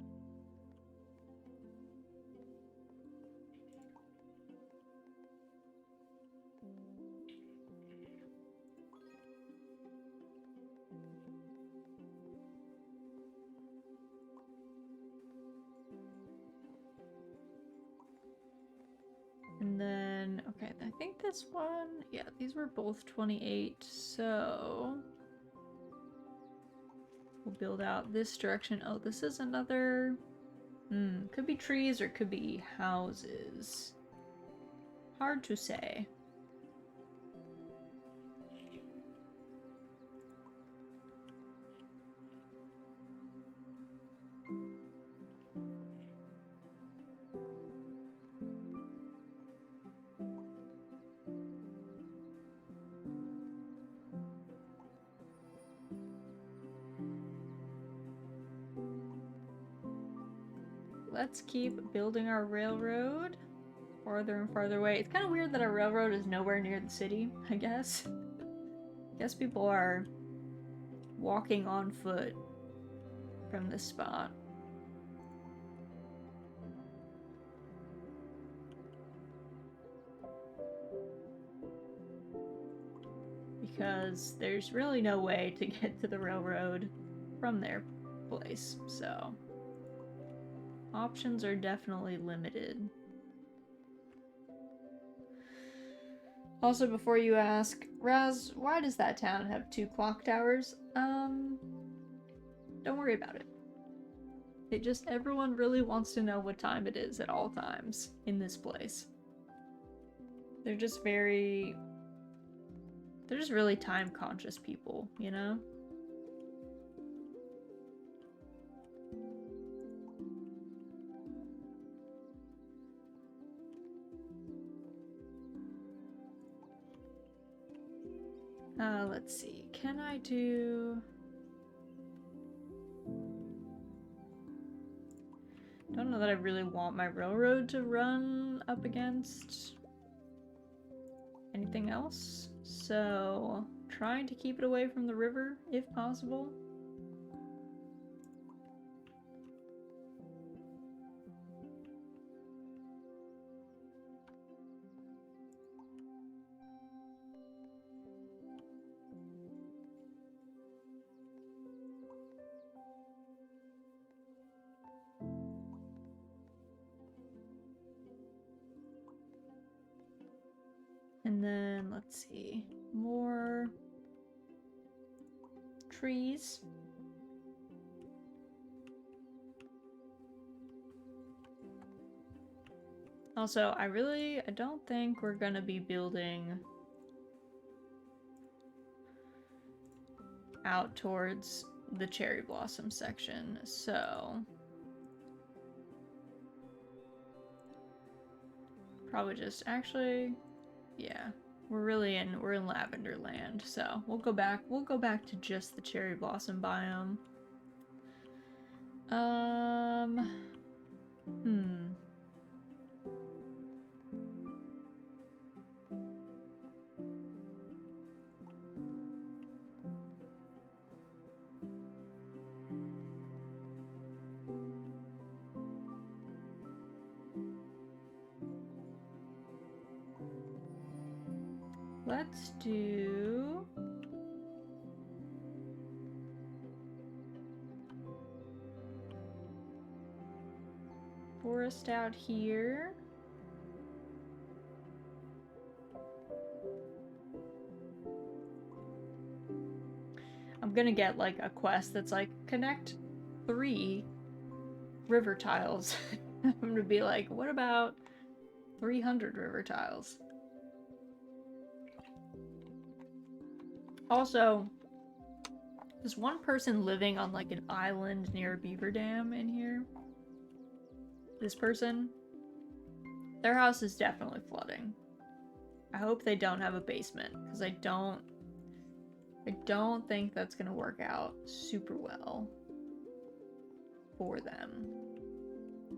And then, okay, I think this one, yeah, these were both 28, so we'll build out this direction. Oh, this is another, could be trees or could be houses. Hard to say. Let's keep building our railroad farther and farther away. It's kind of weird that our railroad is nowhere near the city, I guess. I guess people are walking on foot from this spot. Because there's really no way to get to the railroad from their place, so options are definitely limited. Also, before you ask, Raz, why does that town have 2 clock towers? Don't worry about it. It just, everyone really wants to know what time it is at all times in this place. They're just really time conscious people, you know? Let's see. Can I do... Don't know that I really want my railroad to run up against anything else. So, trying to keep it away from the river, if possible. And then, let's see, more trees. Also, I don't think we're gonna be building out towards the cherry blossom section, so probably just actually, yeah, we're in lavender land, so we'll go back to just the cherry blossom biome. Let's do... forest out here. I'm gonna get like a quest that's like connect 3 river tiles. I'm gonna be like, what about 300 river tiles? Also, there's one person living on like an island near a beaver dam in here. This person, their house is definitely flooding. I hope they don't have a basement, because I don't think that's gonna work out super well for them.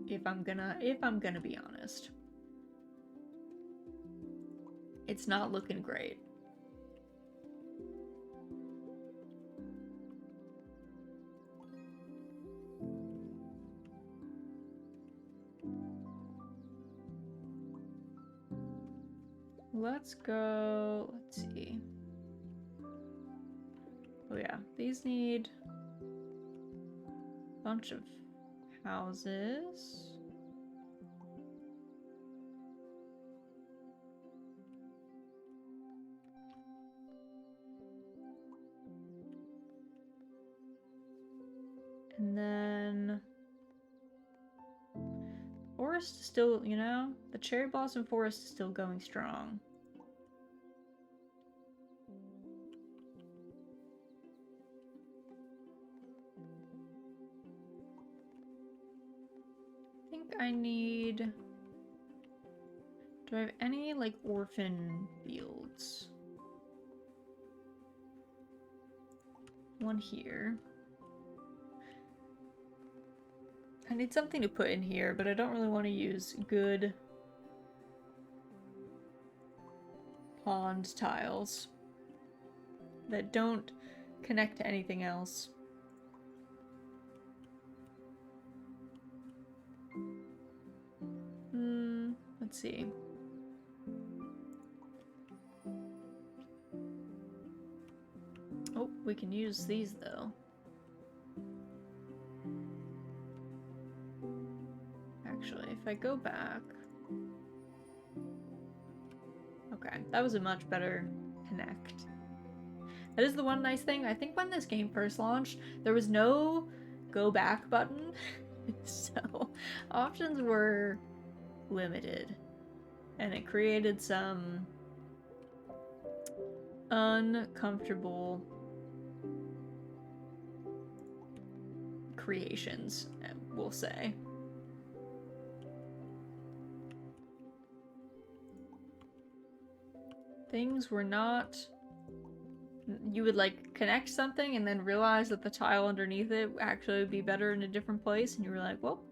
If I'm gonna be honest. It's not looking great. Let's go, let's see. Oh yeah, these need a bunch of houses. And then forest is still, you know, the cherry blossom forest is still going strong. I think I need... Do I have any, like, orphan fields? One here. I need something to put in here, but I don't really want to use good pond tiles that don't connect to anything else. Let's see. Oh, we can use these though. Actually, if I go back... Okay, that was a much better connect. That is the one nice thing. I think when this game first launched, there was no go back button. So options were limited. And it created some uncomfortable creations, we'll say. Things were not... You would like connect something and then realize that the tile underneath it actually would be better in a different place, and you were like, well,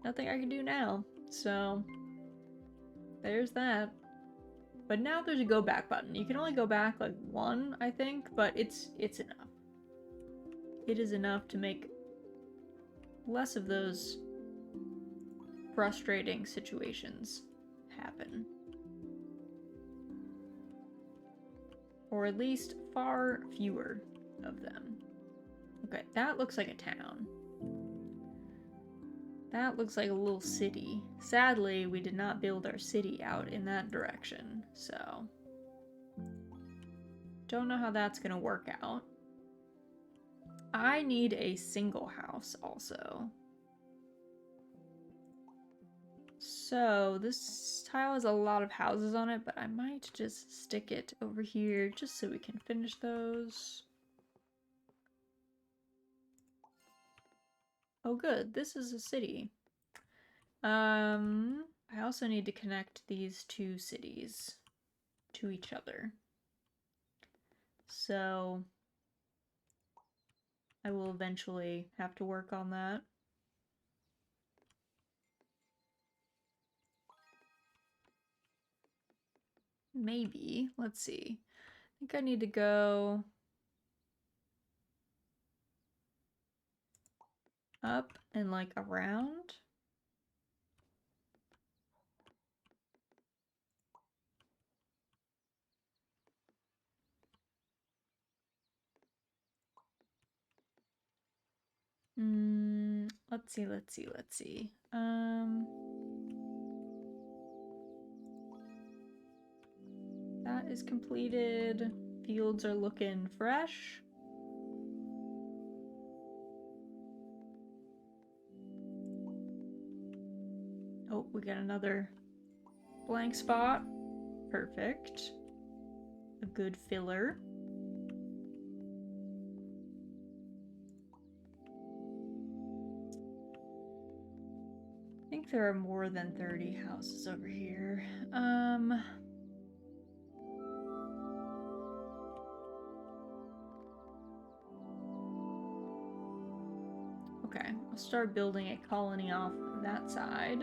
nothing I can do now. So there's that. But now there's a go back button. You can only go back like one, I think, but it's enough. It is enough to make less of those frustrating situations happen. Or at least far fewer of them. Okay, that looks like a town. That looks like a little city. Sadly, we did not build our city out in that direction, so... Don't know how that's gonna work out. I need a single house also. So, this tile has a lot of houses on it, but I might just stick it over here just so we can finish those. Oh good, this is a city. I also need to connect these two cities to each other. So, I will eventually have to work on that. Maybe. Let's see. I think I need to go up and like around. Let's see. That is completed. Fields are looking fresh. Oh, we got another blank spot. Perfect. A good filler. I think there are more than 30 houses over here. Okay, I'll start building a colony off that side.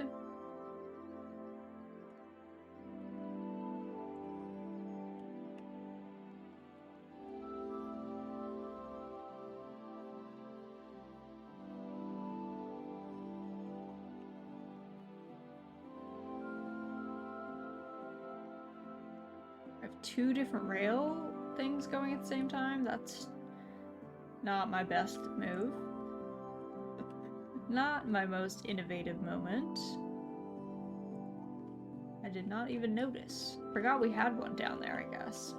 I have two different rail things going at the same time. That's not my best move. Not my most innovative moment. I did not even notice. Forgot we had one down there, I guess.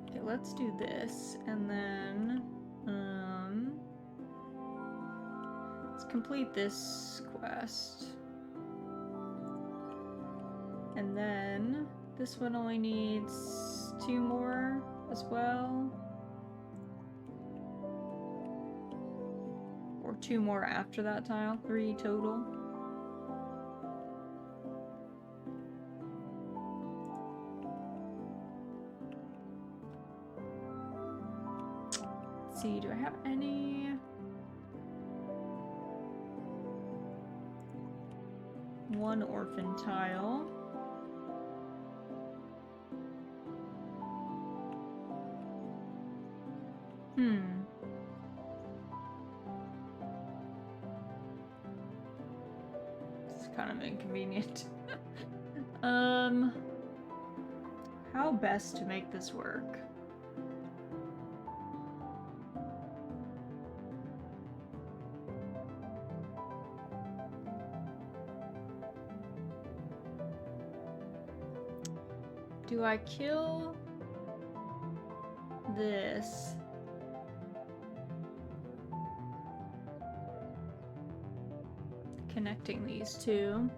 Okay, let's do this, and then, let's complete this quest. And then this one only needs 2 more as well. Or 2 more after that tile, 3 total. see, do I have any? One orphan tile. It's kind of inconvenient. How best to make this work? Do I kill this? Connecting these two.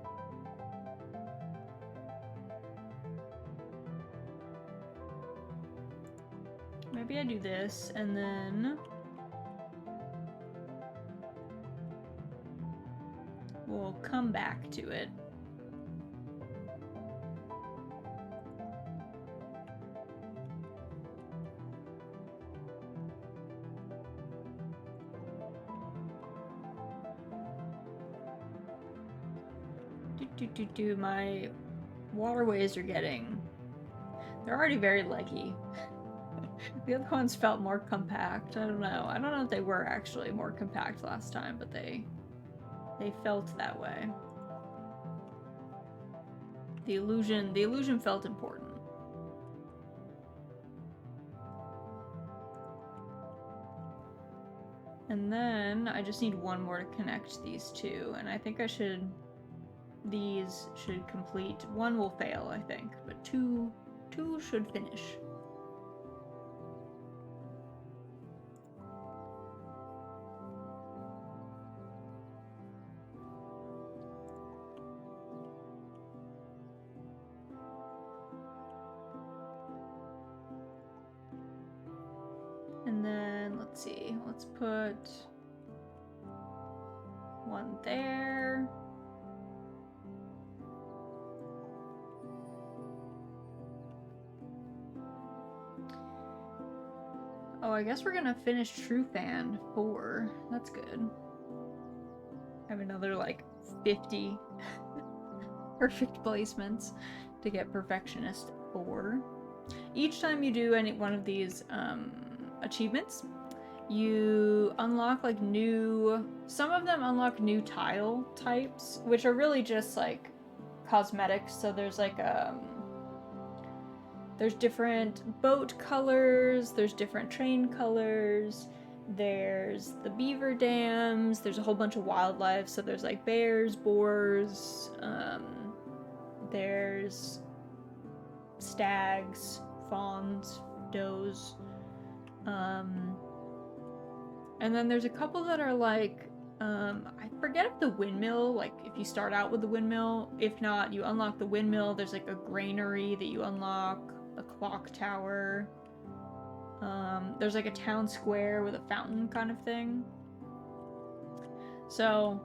Maybe I do this and then we'll come back to it. My waterways are getting... They're already very leggy. The other ones felt more compact. I don't know. I don't know if they were actually more compact last time, but they felt that way. The illusion felt important. And then I just need one more to connect these two, and I think these should complete. One will fail, I think, but two should finish. And then, let's see, let's put one there. Oh, I guess we're gonna finish True Fan 4. That's good. I have another, like, 50 perfect placements to get Perfectionist 4. Each time you do any one of these achievements, you unlock, like, some of them unlock new tile types, which are really just, like, cosmetics. So there's, like, there's different boat colors, there's different train colors, there's the beaver dams, there's a whole bunch of wildlife, so there's like bears, boars, there's stags, fawns, does, and then there's a couple that are like, I forget if the windmill, like if you start out with the windmill, if not, you unlock the windmill, there's like a granary that you unlock, a clock tower. There's like a town square with a fountain kind of thing. So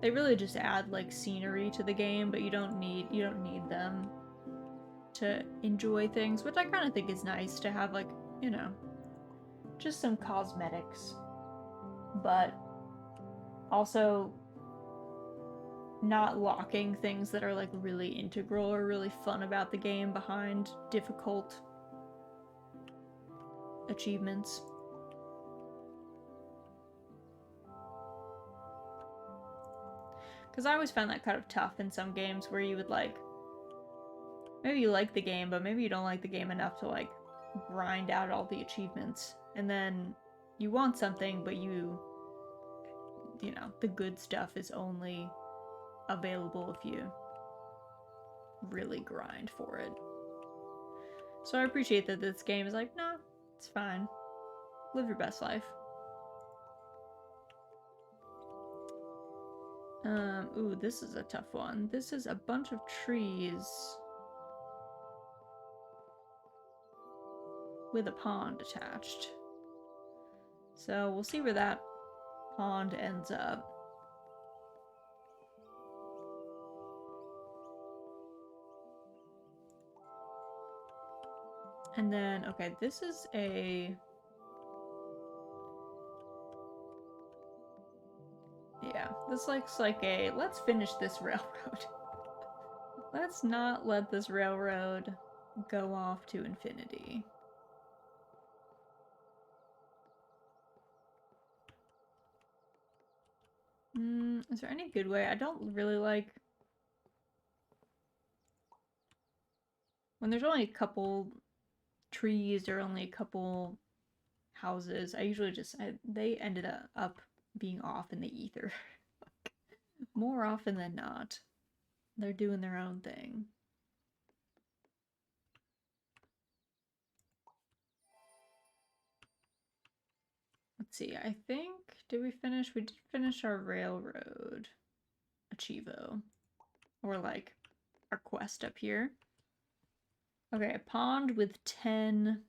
they really just add like scenery to the game, but you don't need them to enjoy things, which I kind of think is nice to have, like, you know, just some cosmetics, but also not locking things that are like really integral or really fun about the game behind difficult achievements. Because I always found that kind of tough in some games where you would like, maybe you like the game, but maybe you don't like the game enough to like grind out all the achievements, and then you want something, but you know, the good stuff is only available if you really grind for it. So I appreciate that this game is like, nah, it's fine. Live your best life. Ooh, this is a tough one. This is a bunch of trees with a pond attached. So we'll see where that pond ends up. And then, okay, this is a This looks like a, let's finish this railroad. Let's not let this railroad go off to infinity. Is there any good way? I don't really like... When there's only a couple trees or only a couple houses, I usually just... they ended up being off in the ether. More often than not. They're doing their own thing. Let's see, I think... Did we finish? We did finish our railroad. Achievo. Or like, our quest up here. Okay, a pond with 10...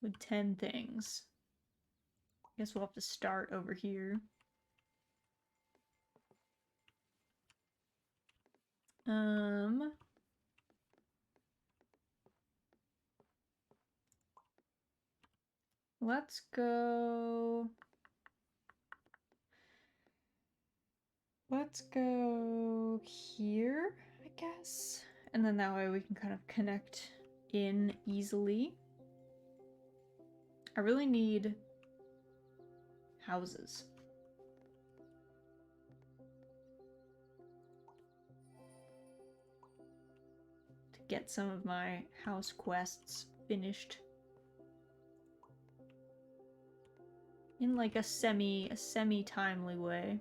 with 10 things. Guess we'll have to start over here. Let's go... Let's go here, I guess. And then that way we can kind of connect in easily. I really need houses. To get some of my house quests finished. In like a semi-timely way.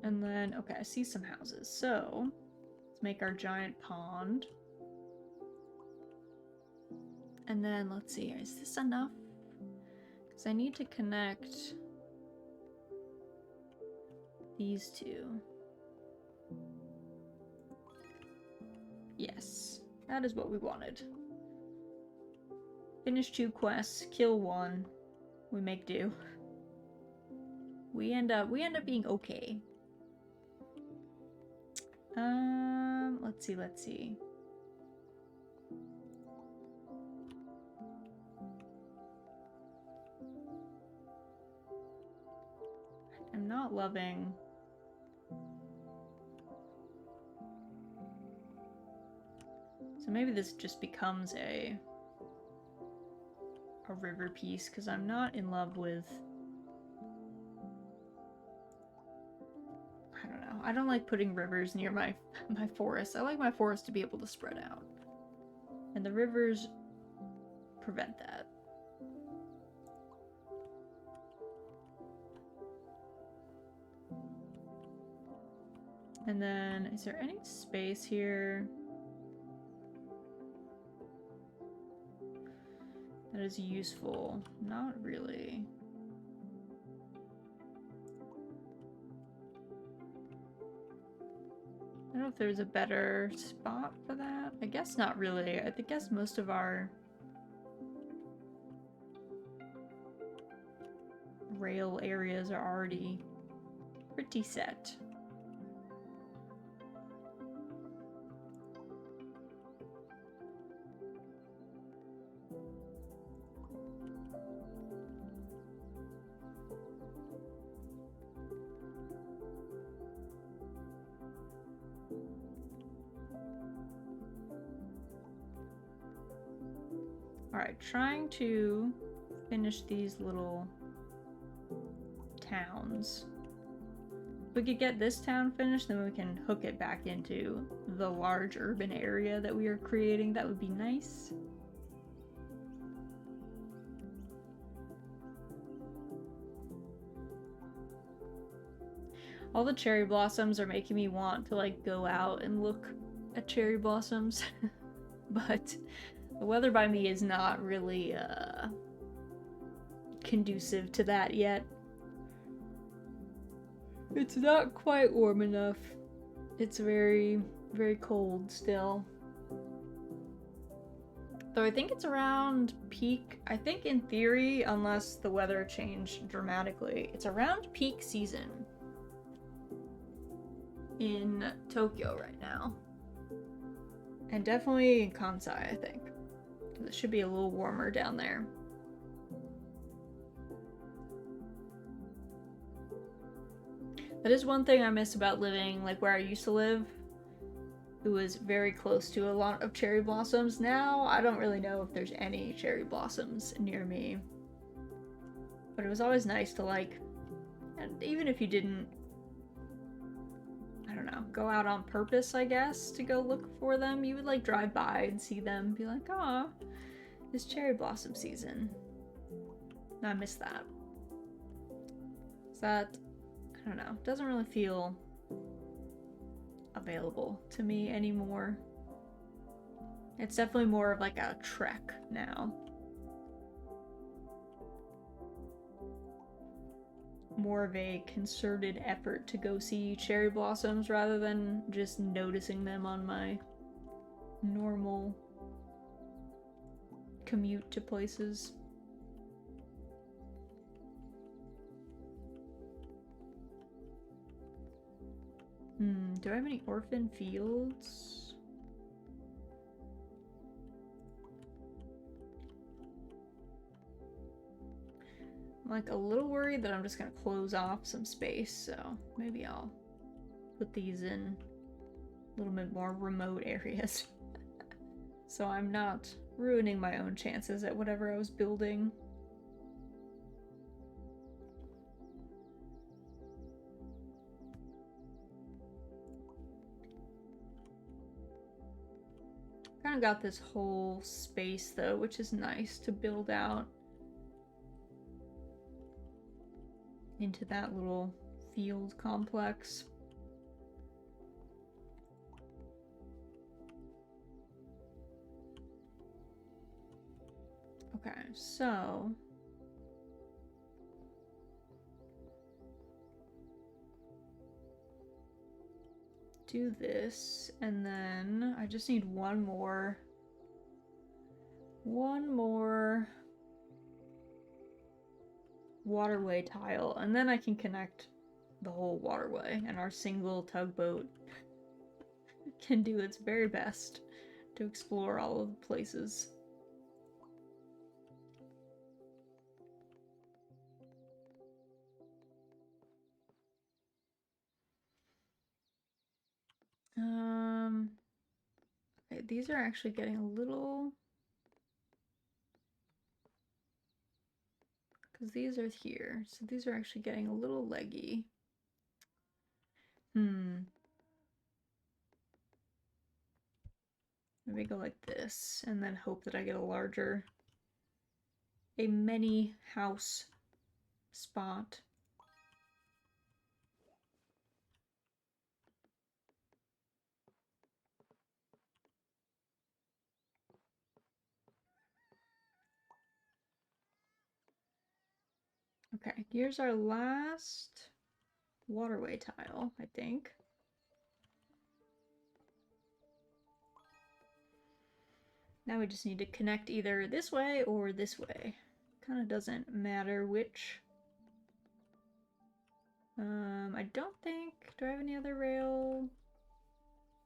And then, okay, I see some houses. So, let's make our giant pond. And then, let's see, is this enough? Because I need to connect these two. Yes, that is what we wanted. Finish 2 quests, kill 1. We make do. We end up being okay. Let's see. I'm not loving... So maybe this just becomes a river piece, because I'm not in love with... I don't know. I don't like putting rivers near my forest. I like my forest to be able to spread out. And the rivers prevent that. And then, is there any space here that is useful? Not really. I don't know if there's a better spot for that. I guess not really. I guess most of our rail areas are already pretty set. Alright, trying to finish these little towns. If we could get this town finished, then we can hook it back into the large urban area that we are creating. That would be nice. All the cherry blossoms are making me want to like go out and look at cherry blossoms. But the weather by me is not really conducive to that yet. It's not quite warm enough. It's very, very cold still. Though I think it's around peak, I think in theory, unless the weather changed dramatically, it's around peak season. in Tokyo right now. And definitely in Kansai, I think. It should be a little warmer down there. That is one thing I miss about living like where I used to live. It was very close to a lot of cherry blossoms. Now, I don't really know if there's any cherry blossoms near me. But it was always nice to like, and even if you didn't, I don't know, go out on purpose, I guess, to go look for them, you would like drive by and see them and be like, "Aw, it's cherry blossom season." And I miss that. Is that, I don't know, doesn't really feel available to me anymore. It's definitely more of like a trek now. More of a concerted effort to go see cherry blossoms rather than just noticing them on my normal commute to places. Do I have any orphan fields? I'm like a little worried that I'm just gonna close off some space, so maybe I'll put these in a little bit more remote areas. So I'm not ruining my own chances at whatever I was building. Kind of got this whole space though, which is nice to build out into that little field complex. Okay, so do this, and then I just need one more waterway tile, and then I can connect the whole waterway, and our single tugboat can do its very best to explore all of the places. Okay, these are actually getting a little, because these are here, so these are actually getting a little leggy. Maybe go like this, and then hope that I get a many house spot. Okay, here's our last waterway tile, I think. Now we just need to connect either this way or this way. Kind of doesn't matter which. I don't think, do I have any other rail?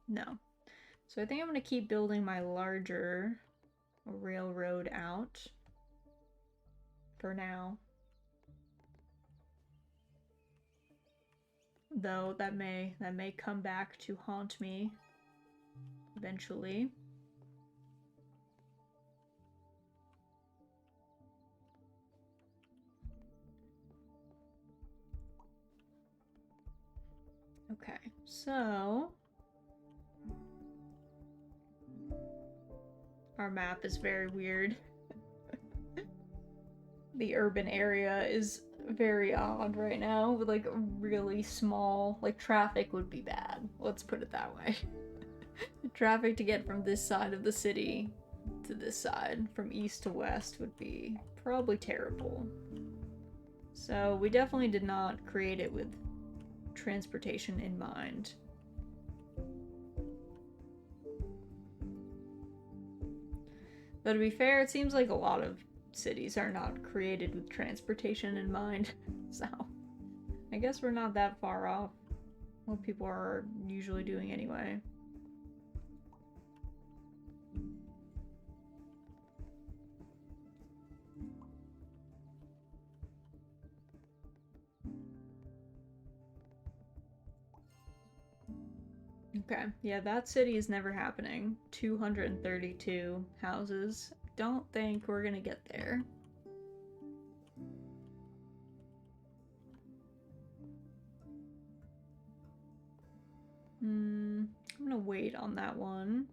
No. So I think I'm gonna keep building my larger railroad out for now. Though that may come back to haunt me eventually. Okay, so our map is very weird. The urban area is very odd right now with like really small, like traffic would be bad. Let's put it that way. Traffic to get from this side of the city to this side, from east to west, would be probably terrible. So we definitely did not create it with transportation in mind. But to be fair, it seems like a lot of cities are not created with transportation in mind, so I guess we're not that far off what people are usually doing anyway. Okay, yeah, that city is never happening. 232 houses. Don't think we're gonna get there. I'm gonna wait on that one.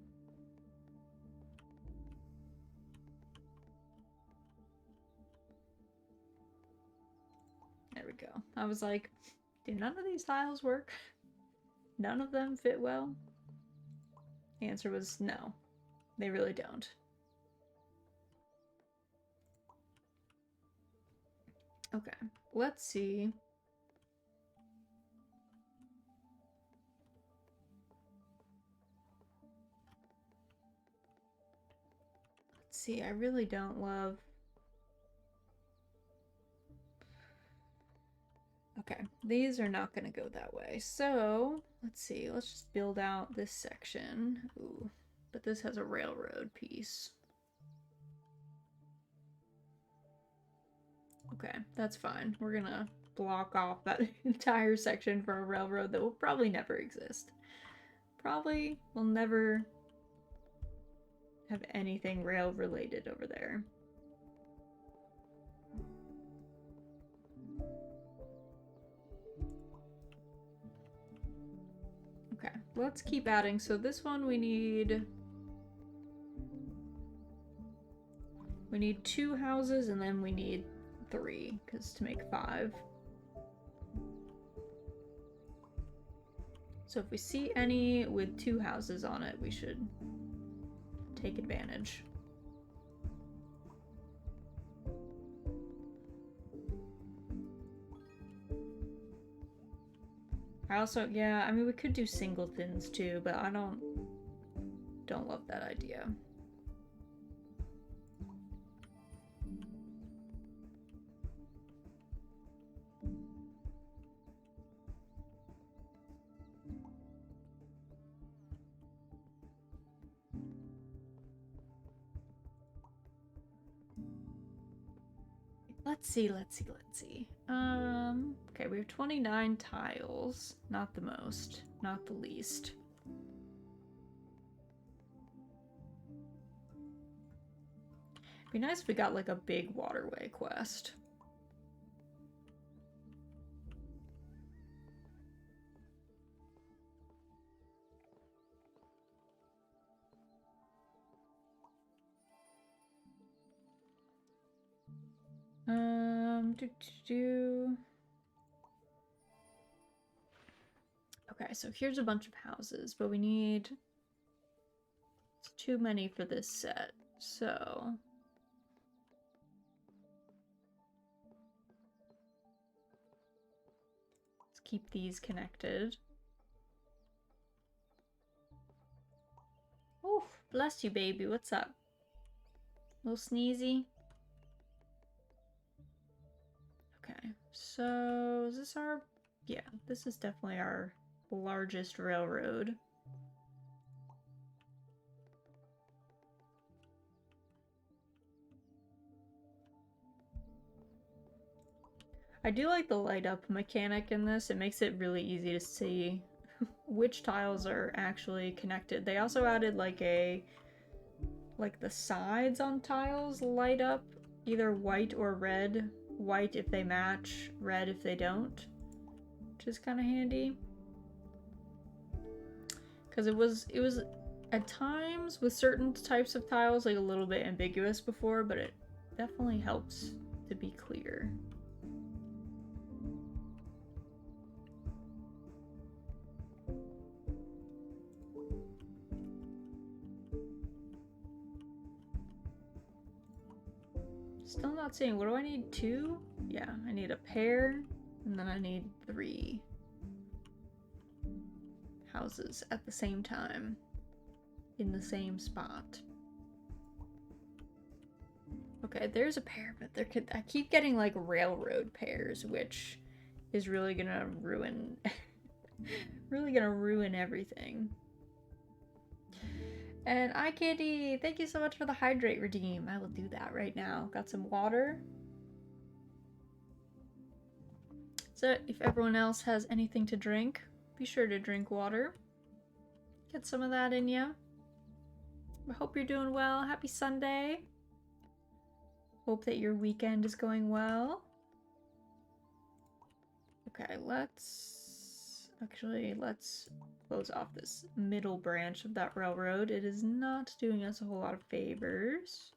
There we go. I was like, do none of these tiles work? None of them fit well? The answer was no. They really don't. Okay, let's see. Let's see, I really don't love... Okay, these are not gonna go that way. So, let's see, let's just build out this section. Ooh, but this has a railroad piece. Okay, that's fine. We're gonna block off that entire section for a railroad that will probably never exist. Probably will never have anything rail related over there. Okay, let's keep adding. So this one we need 2 houses and then we need 3 because to make 5. So if we see any with 2 houses on it, we should take advantage. I also, yeah, I mean we could do singletons too, but I don't love that idea. Let's see. Okay, we have 29 tiles. Not the most, not the least. It'd be nice if we got like a big waterway quest. Okay, so here's a bunch of houses, but we need... It's too many for this set, so... Let's keep these connected. Oof, bless you, baby. What's up? A little sneezy? Okay, so is this our... Yeah, this is definitely our largest railroad. I do like the light up mechanic in this. It makes it really easy to see which tiles are actually connected. They also added like the sides on tiles light up either white or red. White if they match, red if they don't, which is kind of handy. Because it was at times with certain types of tiles like a little bit ambiguous before, but it definitely helps to be clear. Still not seeing. What do I need? 2? Yeah, I need a pair, and then I need 3 houses at the same time in the same spot. Okay, there's a pair, but I keep getting like railroad pairs, which is really gonna ruin Really gonna ruin everything. And iCandy, thank you so much for the hydrate redeem. I will do that right now. Got some water. So if everyone else has anything to drink, be sure to drink water. Get some of that in you. I hope you're doing well. Happy Sunday. Hope that your weekend is going well. Okay, let's close off this middle branch of that railroad. It is not doing us a whole lot of favors.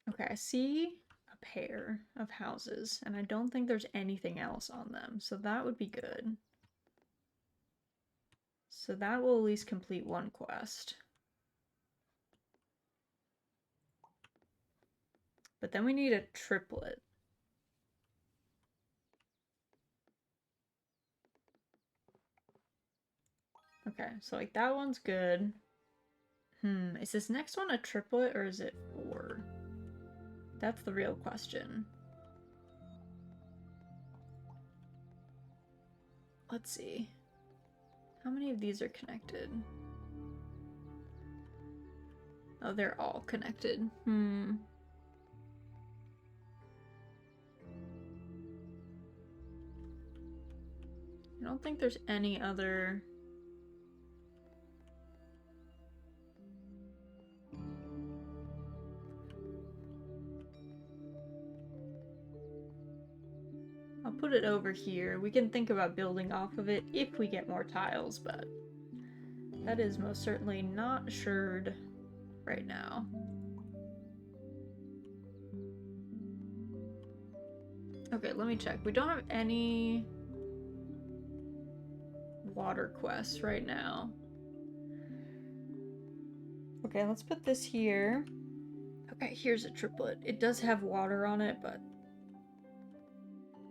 Okay, I see a pair of houses, and I don't think there's anything else on them, so that would be good. So that will at least complete one quest. But then we need a triplet. Okay, so like that one's good. Is this next one a triplet or is it 4? That's the real question. Let's see. How many of these are connected? Oh, they're all connected. I don't think there's any other... I'll put it over here. We can think about building off of it if we get more tiles, but that is most certainly not assured right now. Okay, let me check. We don't have any water quests right now. Okay, let's put this here. Okay, here's a triplet. It does have water on it, but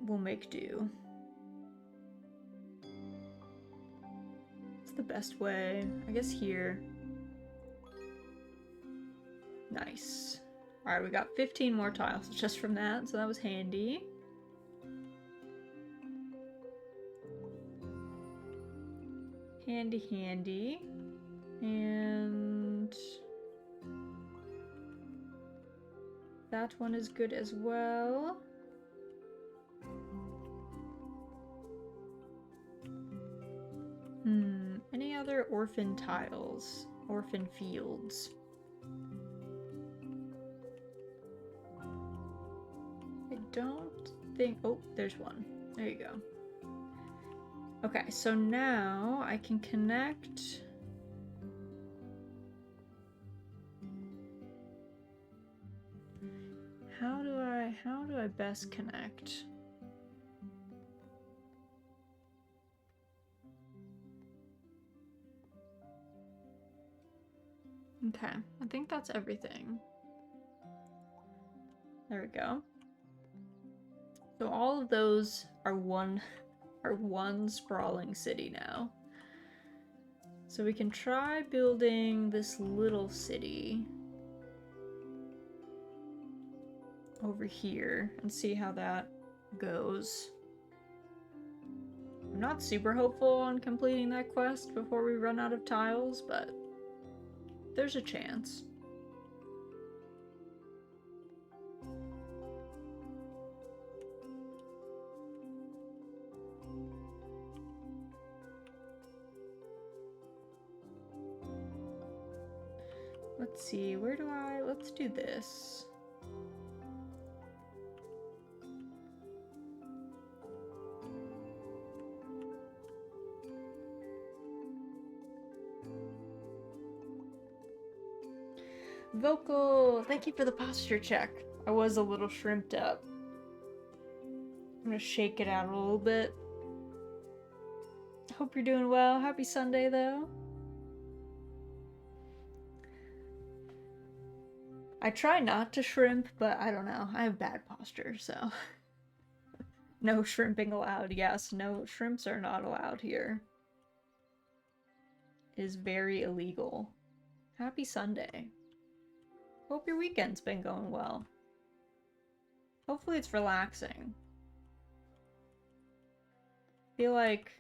we'll make do. It's the best way. I guess here. Nice. Alright, we got 15 more tiles just from that, so that was handy. Handy, handy. And... that one is good as well. Any other orphan tiles? Orphan fields? I don't think... oh, there's one. There you go. Okay, so now I can connect... How do I best connect? Okay, I think that's everything. There we go. So all of those are one sprawling city now. So we can try building this little city over here and see how that goes. I'm not super hopeful on completing that quest before we run out of tiles, but there's a chance. Let's see, let's do this. Vocal, thank you for the posture check. I was a little shrimped up. I'm gonna shake it out a little bit. Hope you're doing well. Happy Sunday, though. I try not to shrimp, but I don't know. I have bad posture, so... no shrimping allowed. Yes, no shrimps are not allowed here. is very illegal. Happy Sunday. Hope your weekend's been going well. Hopefully it's relaxing. I feel like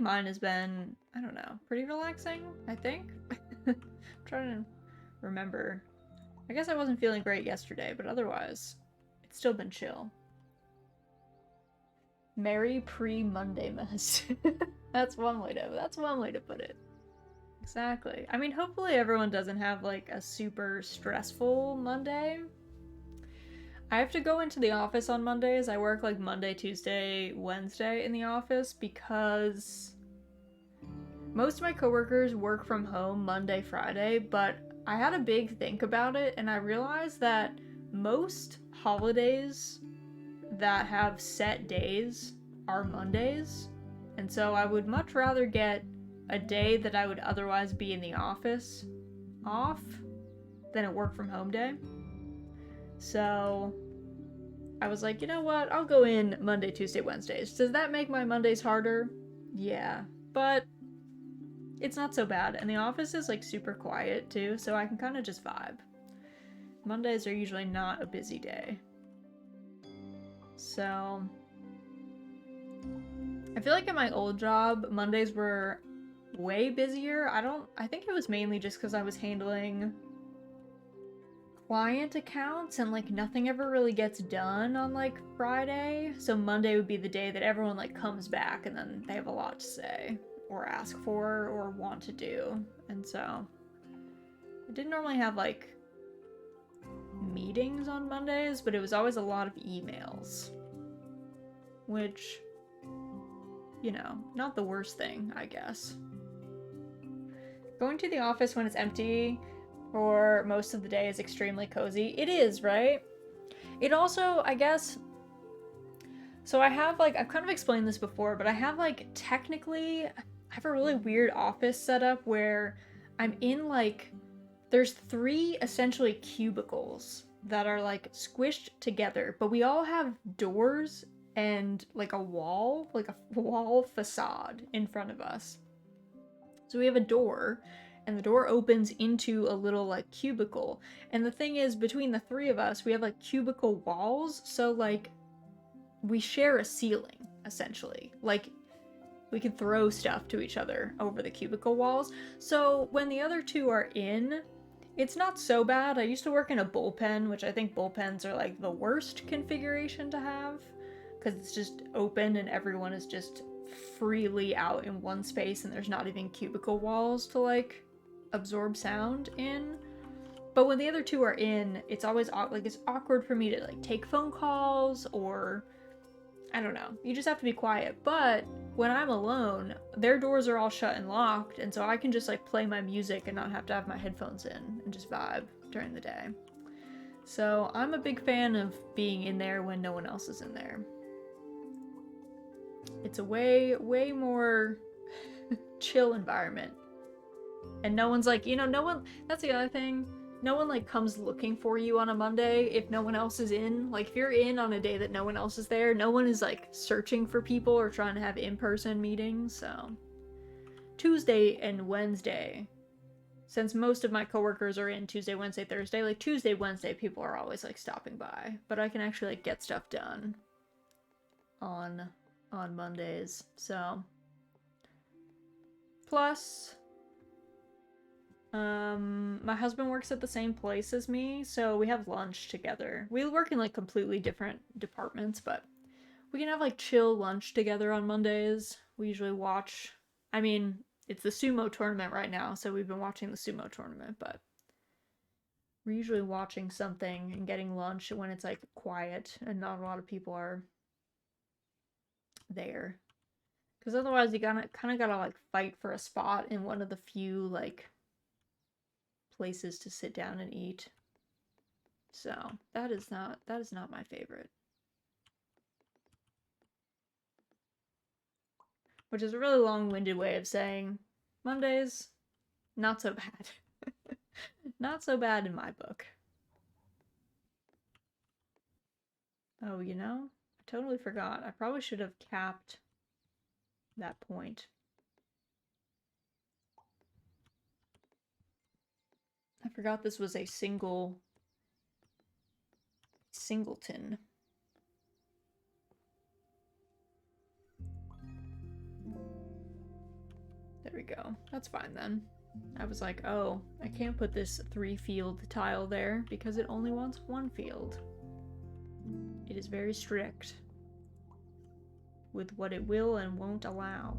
mine has been, I don't know, pretty relaxing, I think. I'm trying to remember. I guess I wasn't feeling great yesterday, but otherwise, it's still been chill. Merry pre-Monday-mas. That's one way to put it. Exactly. I mean, hopefully everyone doesn't have like a super stressful Monday. I have to go into the office on Mondays. I work like Monday, Tuesday, Wednesday in the office because most of my coworkers work from home Monday, Friday, but I had a big think about it and I realized that most holidays that have set days are Mondays. And so I would much rather get a day that I would otherwise be in the office off than a work from home day. So I was like, you know what? I'll go in Monday, Tuesday, Wednesdays. Does that make my Mondays harder? Yeah. But it's not so bad. And the office is like super quiet too, so I can kind of just vibe. Mondays are usually not a busy day. So I feel like at my old job, Mondays were way busier. I think it was mainly just because I was handling client accounts and like nothing ever really gets done on like Friday. So Monday would be the day that everyone like comes back and then they have a lot to say or ask for or want to do. And so I didn't normally have like meetings on Mondays, but it was always a lot of emails. Which, you know, not the worst thing, I guess. Going to the office when it's empty for most of the day is extremely cozy. It is, right? It also, I guess, so I have like, I've kind of explained this before, but I have like, technically, I have a really weird office setup where I'm in like, there's 3 essentially cubicles that are like squished together, but we all have doors and like a wall facade in front of us. So we have a door, and the door opens into a little like cubicle. And the thing is, between the 3 of us, we have like cubicle walls, so like we share a ceiling essentially. Like we can throw stuff to each other over the cubicle walls. So when the other 2 are in, it's not so bad. I used to work in a bullpen, which I think bullpens are like the worst configuration to have because it's just open and everyone is just freely out in one space and there's not even cubicle walls to like absorb sound in. But when the other 2 are in, it's always like it's awkward for me to like take phone calls or I don't know. You just have to be quiet. But when I'm alone, their doors are all shut and locked, and so I can just like play my music and not have to have my headphones in and just vibe during the day. So I'm a big fan of being in there when no one else is in there. It's a way more chill environment. And no one's like, no one, that's the other thing. No one like comes looking for you on a Monday if no one else is in. Like if you're in on a day that no one else is there, no one is like searching for people or trying to have in-person meetings. So Tuesday and Wednesday, since most of my coworkers are in Tuesday, Wednesday, Thursday, like Tuesday, Wednesday, people are always like stopping by. But I can actually like get stuff done on Mondays. So plus my husband works at the same place as me, so we have lunch together. We work in like completely different departments, but we can have like chill lunch together on Mondays. We usually watch, I mean, it's the sumo tournament right now, so we've been watching the sumo tournament, but we're usually watching something and getting lunch when it's like quiet and not a lot of people are there. Because otherwise you kind of gotta like fight for a spot in one of the few like places to sit down and eat. So that is not my favorite. Which is a really long-winded way of saying Mondays, not so bad. Not so bad in my book. Oh, I totally forgot. I probably should have capped that point. Forgot this was a singleton. There we go. That's fine then. I was like, oh, I can't put this 3-field tile there because it only wants 1 field. It is very strict with what it will and won't allow.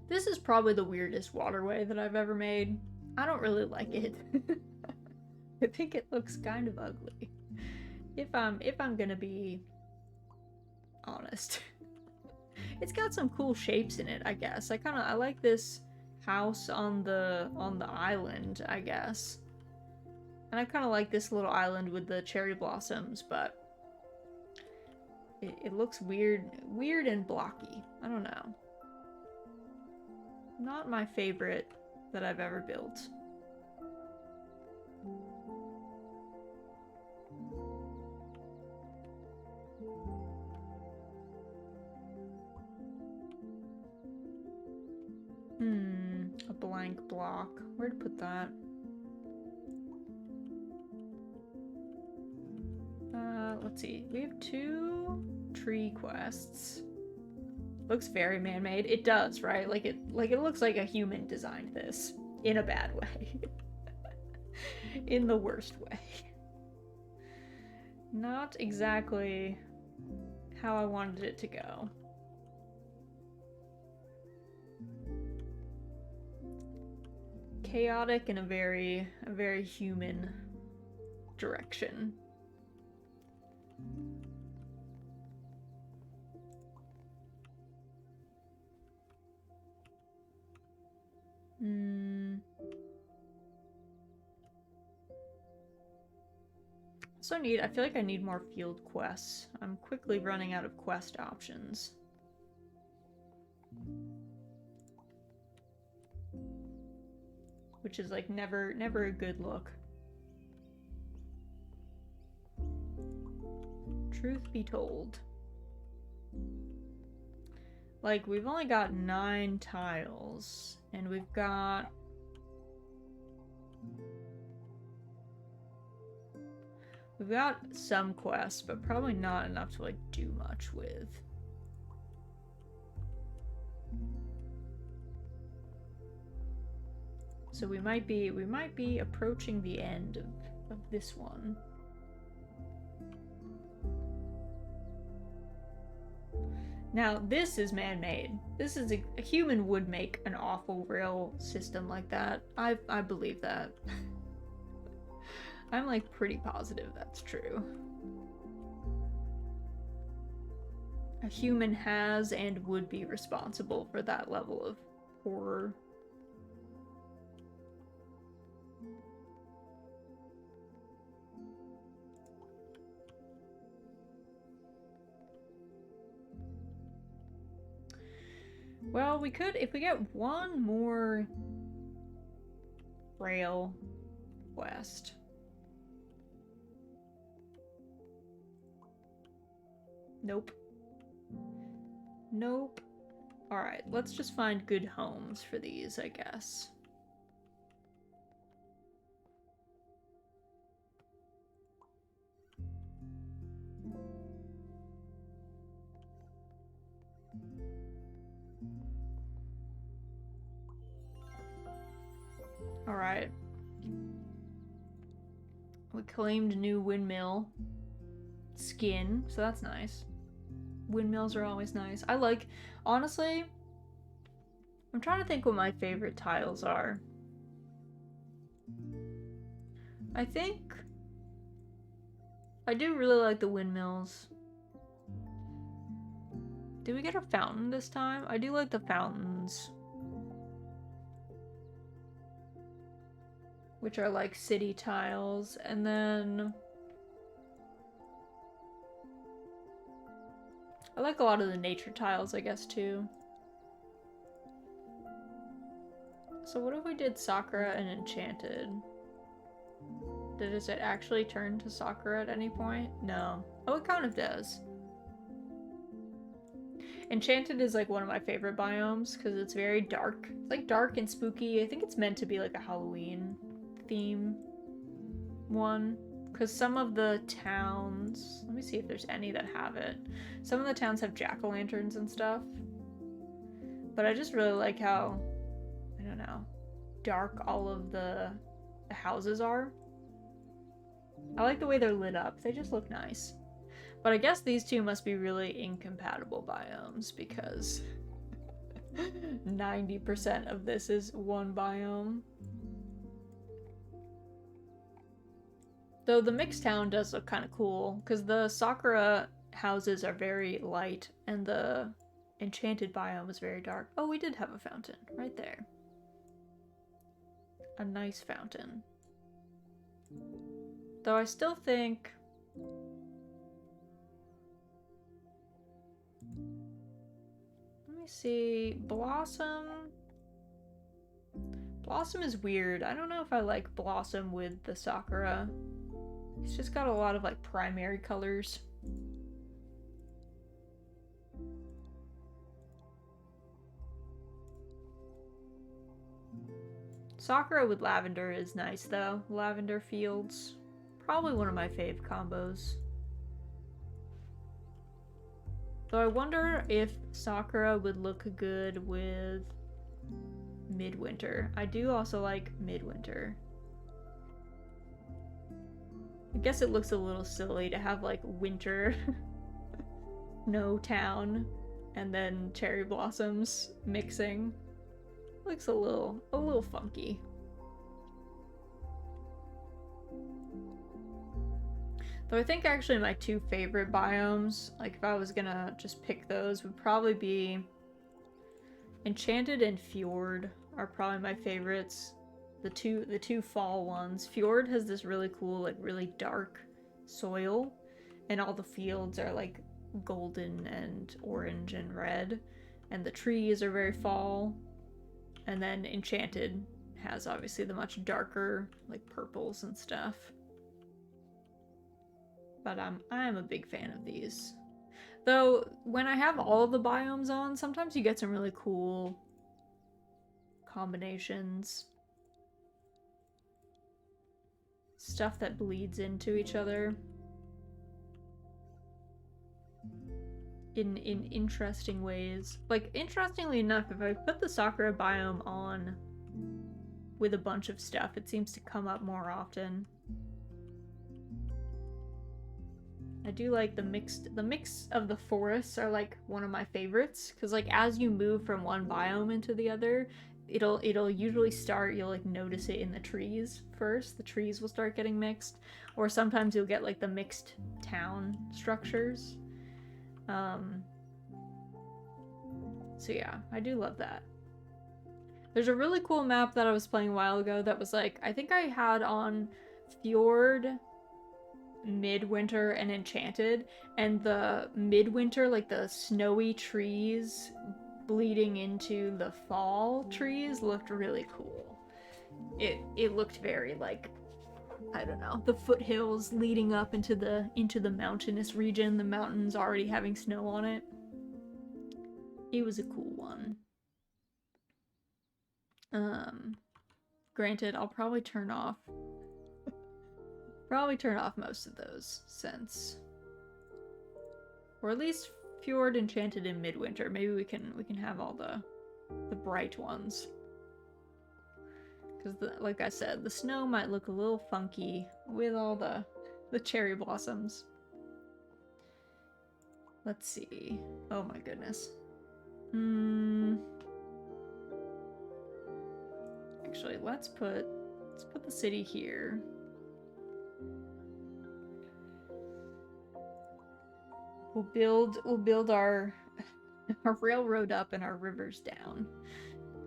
This is probably the weirdest waterway that I've ever made. I don't really like it. I think it looks kind of ugly. If I'm gonna be honest. It's got some cool shapes in it, I guess. I like this house on the island, I guess. And I kind of like this little island with the cherry blossoms, but it looks weird and blocky. I don't know. Not my favorite that I've ever built. A blank block. Where to put that? Let's see. We have 2 tree quests. Looks very man-made. It does, right? Like it looks like a human designed this in a bad way. In the worst way. Not exactly how I wanted it to go. Chaotic in a very human direction. I feel like I need more field quests. I'm quickly running out of quest options. Which is like never a good look. Truth be told. Like, we've only got 9 tiles, and we've got some quests, but probably not enough to like do much with. So we might be approaching the end of this one. Now, this is man-made. This is a human would make an awful rail system like that. I believe that. I'm like pretty positive that's true. A human has and would be responsible for that level of horror. Well, we could, if we get one more rail quest. Nope. Nope. Alright, let's just find good homes for these, I guess. Alright. We claimed new windmill skin, so that's nice. Windmills are always nice. I like, honestly, I'm trying to think what my favorite tiles are. I think I do really like the windmills. Did we get a fountain this time? I do like the fountains. Which are like city tiles, and then I like a lot of the nature tiles, I guess, too. So what if we did Sakura and Enchanted? Does it actually turn to Sakura at any point? No. Oh, it kind of does. Enchanted is like one of my favorite biomes because it's very dark. It's like dark and spooky. I think it's meant to be like a Halloween theme one. Because some of the towns, let me see if there's any that have it. Some of the towns have jack-o'-lanterns and stuff. But I just really like how, I don't know, dark all of the houses are. I like the way they're lit up. They just look nice. But I guess these two must be really incompatible biomes because 90% of this is one biome. Though the mixed town does look kind of cool because the sakura houses are very light and the enchanted biome is very dark. Oh, we did have a fountain right there. A nice fountain. Though I still think... Let me see... Blossom... Blossom is weird. I don't know if I like Blossom with the sakura. It's just got a lot of like primary colors. Sakura with lavender is nice though. Lavender fields. Probably one of my fave combos. Though I wonder if Sakura would look good with Midwinter. I do also like Midwinter. I guess it looks a little silly to have like winter, no town, and then cherry blossoms mixing. Looks a little funky. Though I think actually my two favorite biomes, like if I was gonna just pick those, would probably be Enchanted and Fjord are probably my favorites. The two fall ones. Fjord has this really cool, like really dark soil, and all the fields are like golden and orange and red, and the trees are very fall. And then Enchanted has obviously the much darker, like purples and stuff. But I'm a big fan of these. Though when I have all of the biomes on, sometimes you get some really cool combinations. Stuff that bleeds into each other in interesting ways. Like, interestingly enough, if I put the Sakura biome on with a bunch of stuff, it seems to come up more often. I do like the mix of the forests are like one of my favorites because like as you move from one biome into the other, it'll usually start, you'll like notice it in the trees first. The trees will start getting mixed, or sometimes you'll get like the mixed town structures. So yeah, I do love that. There's a really cool map that I was playing a while ago that was like, I think I had on Fjord, Midwinter, and Enchanted, and the Midwinter, like the snowy trees bleeding into the fall trees, looked really cool. It looked very like, I don't know, the foothills leading up into the mountainous region, the mountains already having snow on it. It was a cool one. Granted, I'll probably turn off most of those since, or at least Fjord, Enchanted, and Midwinter. Maybe we can have all the bright ones. Because like I said, the snow might look a little funky with all the cherry blossoms. Let's see. Oh my goodness. Actually, let's put the city here. We'll build our railroad up and our rivers down.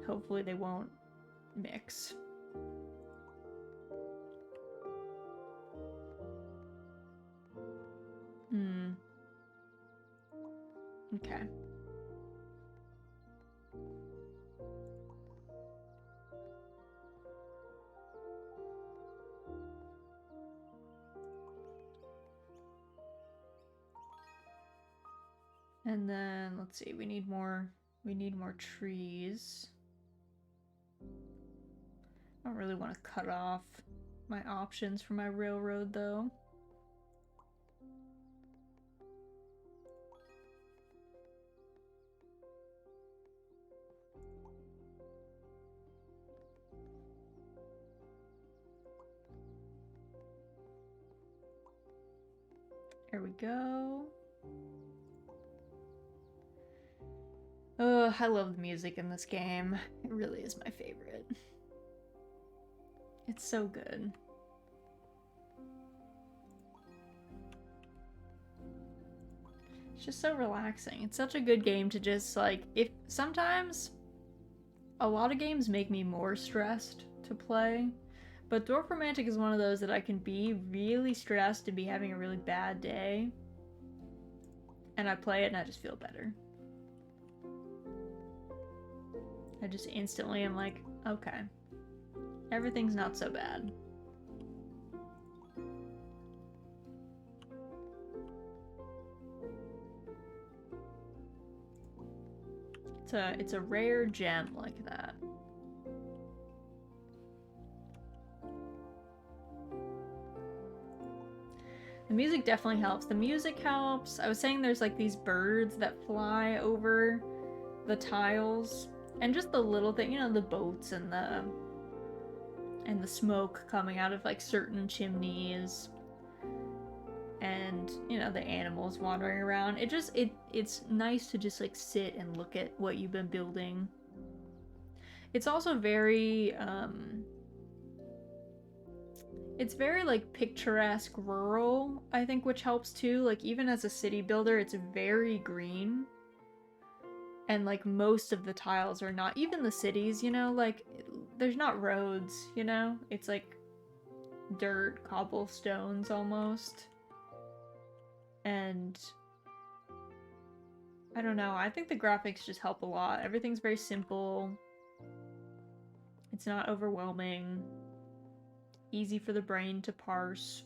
Hopefully they won't mix. Okay. And then let's see, we need more trees. I don't really want to cut off my options for my railroad though. There we go. Oh, I love the music in this game. It really is my favorite. It's so good. It's just so relaxing. It's such a good game to just like, if sometimes a lot of games make me more stressed to play, but Dorfromantik is one of those that I can be really stressed and be having a really bad day, and I play it and I just feel better. I just instantly am like, okay, everything's not so bad. It's a rare gem like that. The music definitely helps. The music helps. I was saying there's like these birds that fly over the tiles, and just the little thing, you know, the boats and the smoke coming out of like certain chimneys, and you know, the animals wandering around. It's nice to just like sit and look at what you've been building. It's also very it's very like picturesque rural, I think, which helps too. Like even as a city builder, it's very green. And like most of the tiles are not, even the cities, you know, like there's not roads, you know? It's like dirt, cobblestones almost. And I don't know, I think the graphics just help a lot. Everything's very simple. It's not overwhelming. Easy for the brain to parse.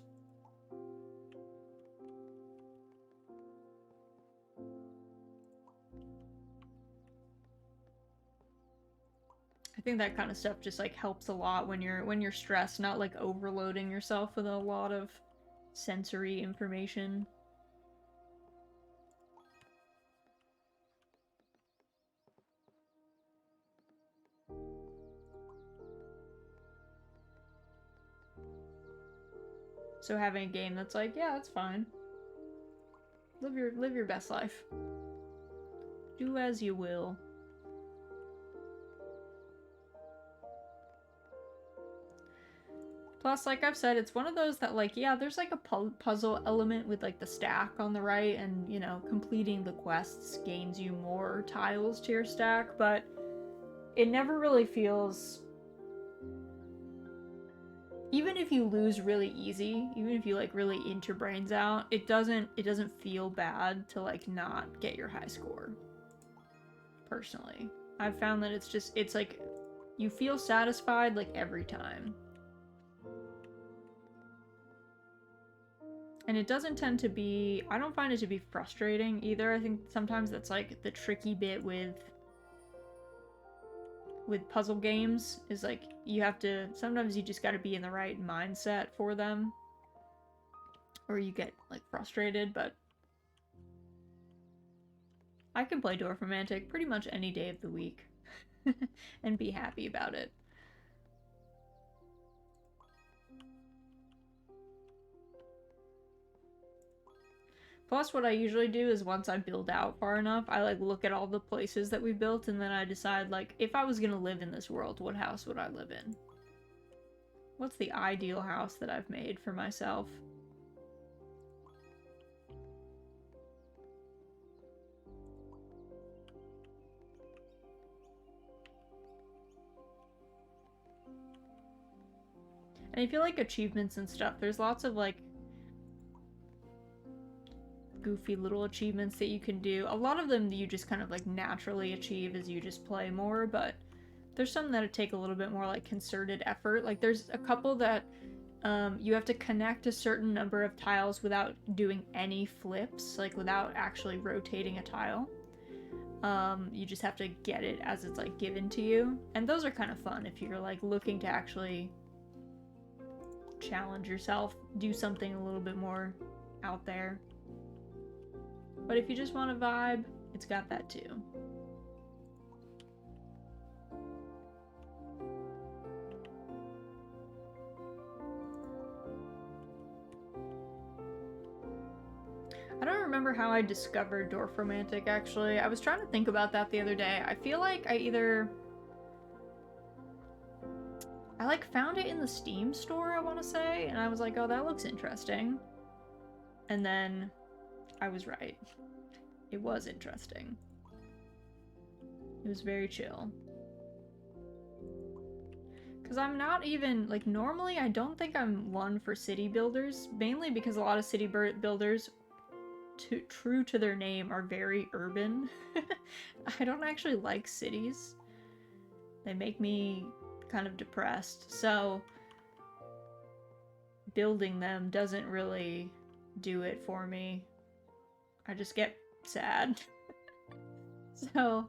I think that kind of stuff just like helps a lot when you're stressed, not like overloading yourself with a lot of sensory information. So having a game that's like, yeah, that's fine. Live your best life. Do as you will. Plus, like I've said, it's one of those that, like, yeah, there's like a puzzle element with like the stack on the right, and you know, completing the quests gains you more tiles to your stack, but it never really feels, even if you lose really easy, even if you like really eat your brains out, it doesn't feel bad to like not get your high score. Personally, I've found that it's like you feel satisfied like every time. And it doesn't tend to be, I don't find it to be frustrating either. I think sometimes that's like the tricky bit with puzzle games, is like you have to, sometimes you just got to be in the right mindset for them, or you get like frustrated. But I can play Dorfromantik pretty much any day of the week and be happy about it. Plus, what I usually do is once I build out far enough, I like look at all the places that we built, and then I decide, like, if I was gonna live in this world, what house would I live in? What's the ideal house that I've made for myself? And I feel like achievements and stuff, there's lots of like goofy little achievements that you can do. A lot of them you just kind of like naturally achieve as you just play more, but there's some that take a little bit more like concerted effort. Like there's a couple that You have to connect a certain number of tiles without doing any flips, like without actually rotating a tile. You just have to get it as it's like given to you. And those are kind of fun if you're like looking to actually challenge yourself, do something a little bit more out there. But if you just want to vibe, it's got that too. I don't remember how I discovered Dorfromantik, actually. I was trying to think about that the other day. I feel like I like found it in the Steam store, I want to say, and I was like, oh, that looks interesting. And then I was right. It was interesting. It was very chill. Because I'm not even, like, normally I don't think I'm one for city builders, mainly because a lot of city builders, true to their name, are very urban. I don't actually like cities. They make me kind of depressed, so building them doesn't really do it for me. I just get sad. So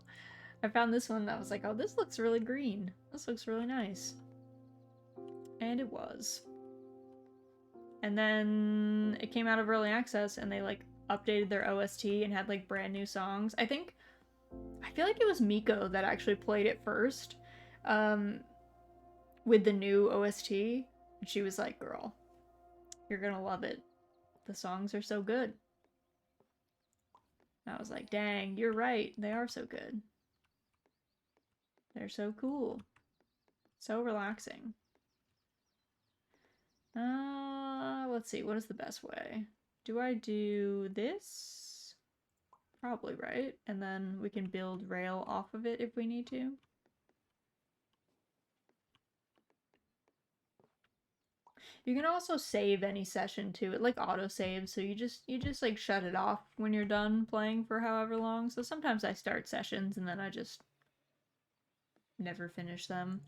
I found this one that was like, oh, this looks really green. This looks really nice. And it was. And then it came out of early access and they like updated their OST and had like brand new songs. I feel like it was Miko that actually played it first with the new OST. And she was like, girl, you're gonna love it. The songs are so good. And I was like, dang, you're right. They are so good. They're so cool. So relaxing. Let's see, what is the best way? Do I do this? Probably, right? And then we can build rail off of it if we need to. You can also save any session too. It like auto saves, so you just like shut it off when you're done playing for however long. So sometimes I start sessions and then I just never finish them.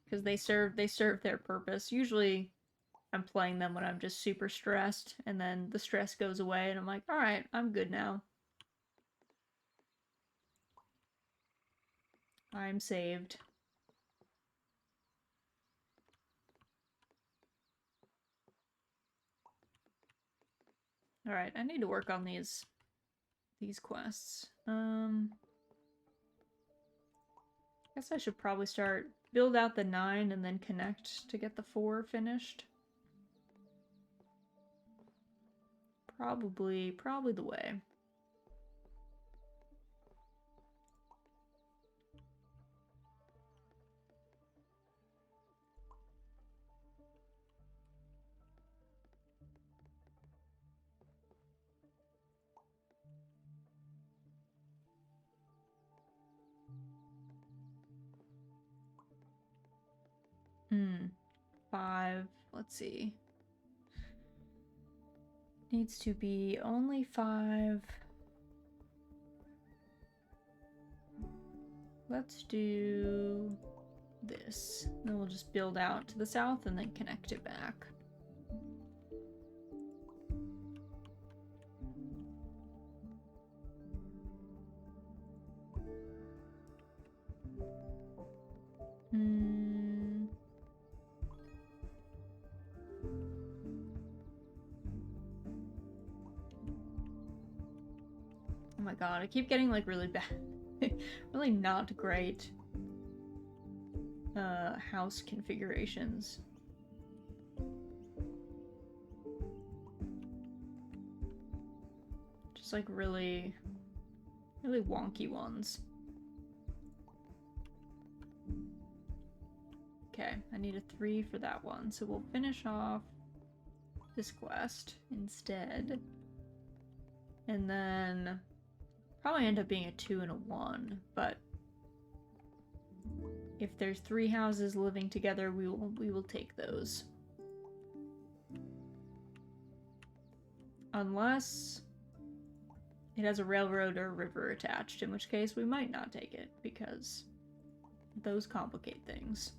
Because they serve their purpose. Usually I'm playing them when I'm just super stressed, and then the stress goes away and I'm like, alright, I'm good now. I'm saved. Alright, I need to work on these quests. Guess I should probably build out the 9 and then connect to get the 4 finished. Probably the way. Hmm. 5. Let's see. Needs to be only 5. Let's do this. Then we'll just build out to the south and then connect it back. Oh my god, I keep getting like really bad, really not great house configurations. Just like really wonky ones. Okay, I need a 3 for that one, so we'll finish off this quest instead. And then probably end up being a 2 and a 1, but if there's 3 houses living together, we will take those. Unless it has a railroad or a river attached, in which case we might not take it, because those complicate things.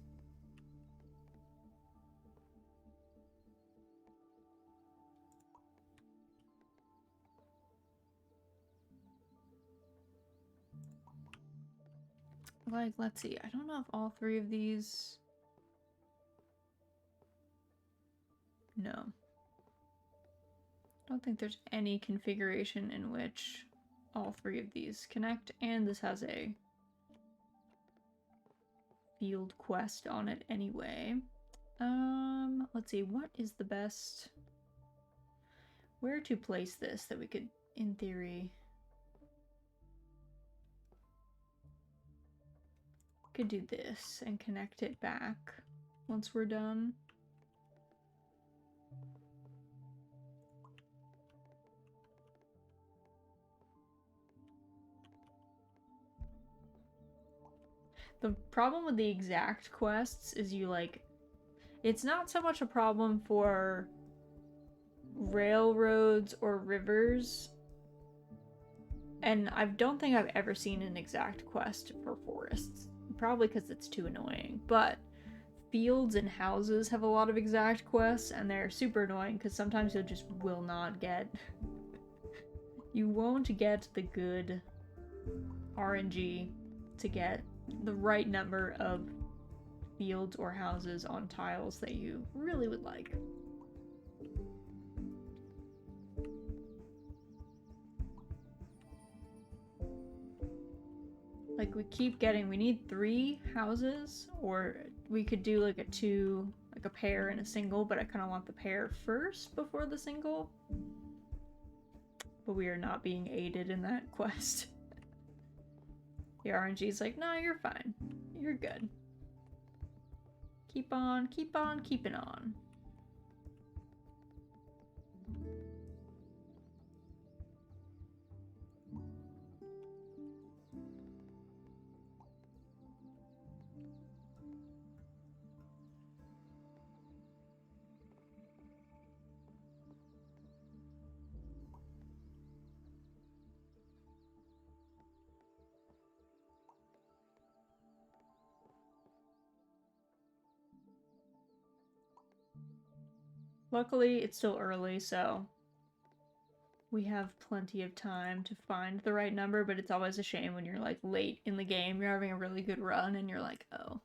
like, let's see. I don't know if all three of these... No. I don't think there's any configuration in which all three of these connect, and this has a field quest on it anyway. Let's see, what is the best... Where to place this that we could, in theory... Could do this and connect it back once we're done. The problem with the exact quests is you, like... It's not so much a problem for railroads or rivers. And I don't think I've ever seen an exact quest for forests. Probably because it's too annoying. But fields and houses have a lot of exact quests, and they're super annoying because sometimes you just will not get... You won't get the good RNG to get the right number of fields or houses on tiles that you really would like. Like, we keep getting, we need 3 houses, or we could do like a pair and a single, but I kind of want the pair first before the single. But we are not being aided in that quest. The RNG's like, no, you're fine. You're good. Keep on keeping on. Luckily, it's still early, so we have plenty of time to find the right number, but it's always a shame when you're like late in the game, you're having a really good run, and you're like, oh,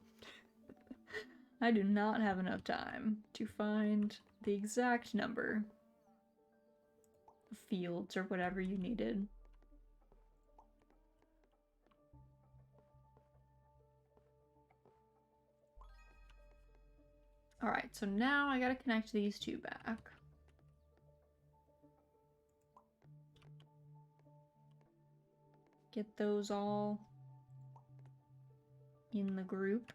I do not have enough time to find the exact number of fields or whatever you needed. Alright, so now I gotta connect these 2 back. Get those all in the group.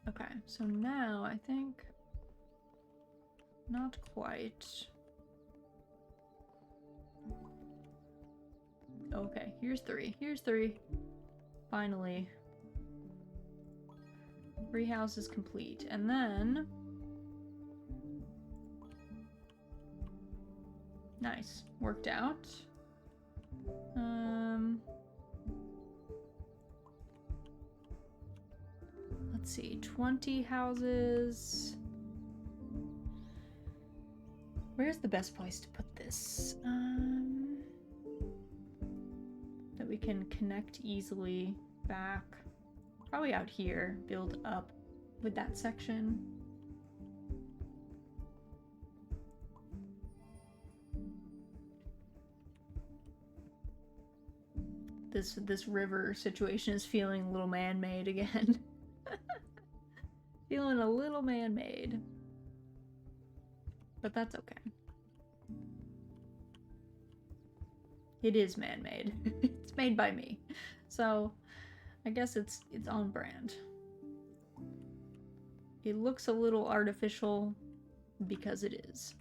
Okay, so now I think... Not quite. Okay, here's 3. Here's 3. Finally. 3 houses complete. And then... Nice. Worked out. Let's see. 20 houses. Where's the best place to put this? That we can connect easily back. Probably out here. Build up with that section. This river situation is feeling a little man-made again. Feeling a little man-made. But that's okay. It is man-made. It's made by me. So, I guess it's on brand. It looks a little artificial because it is.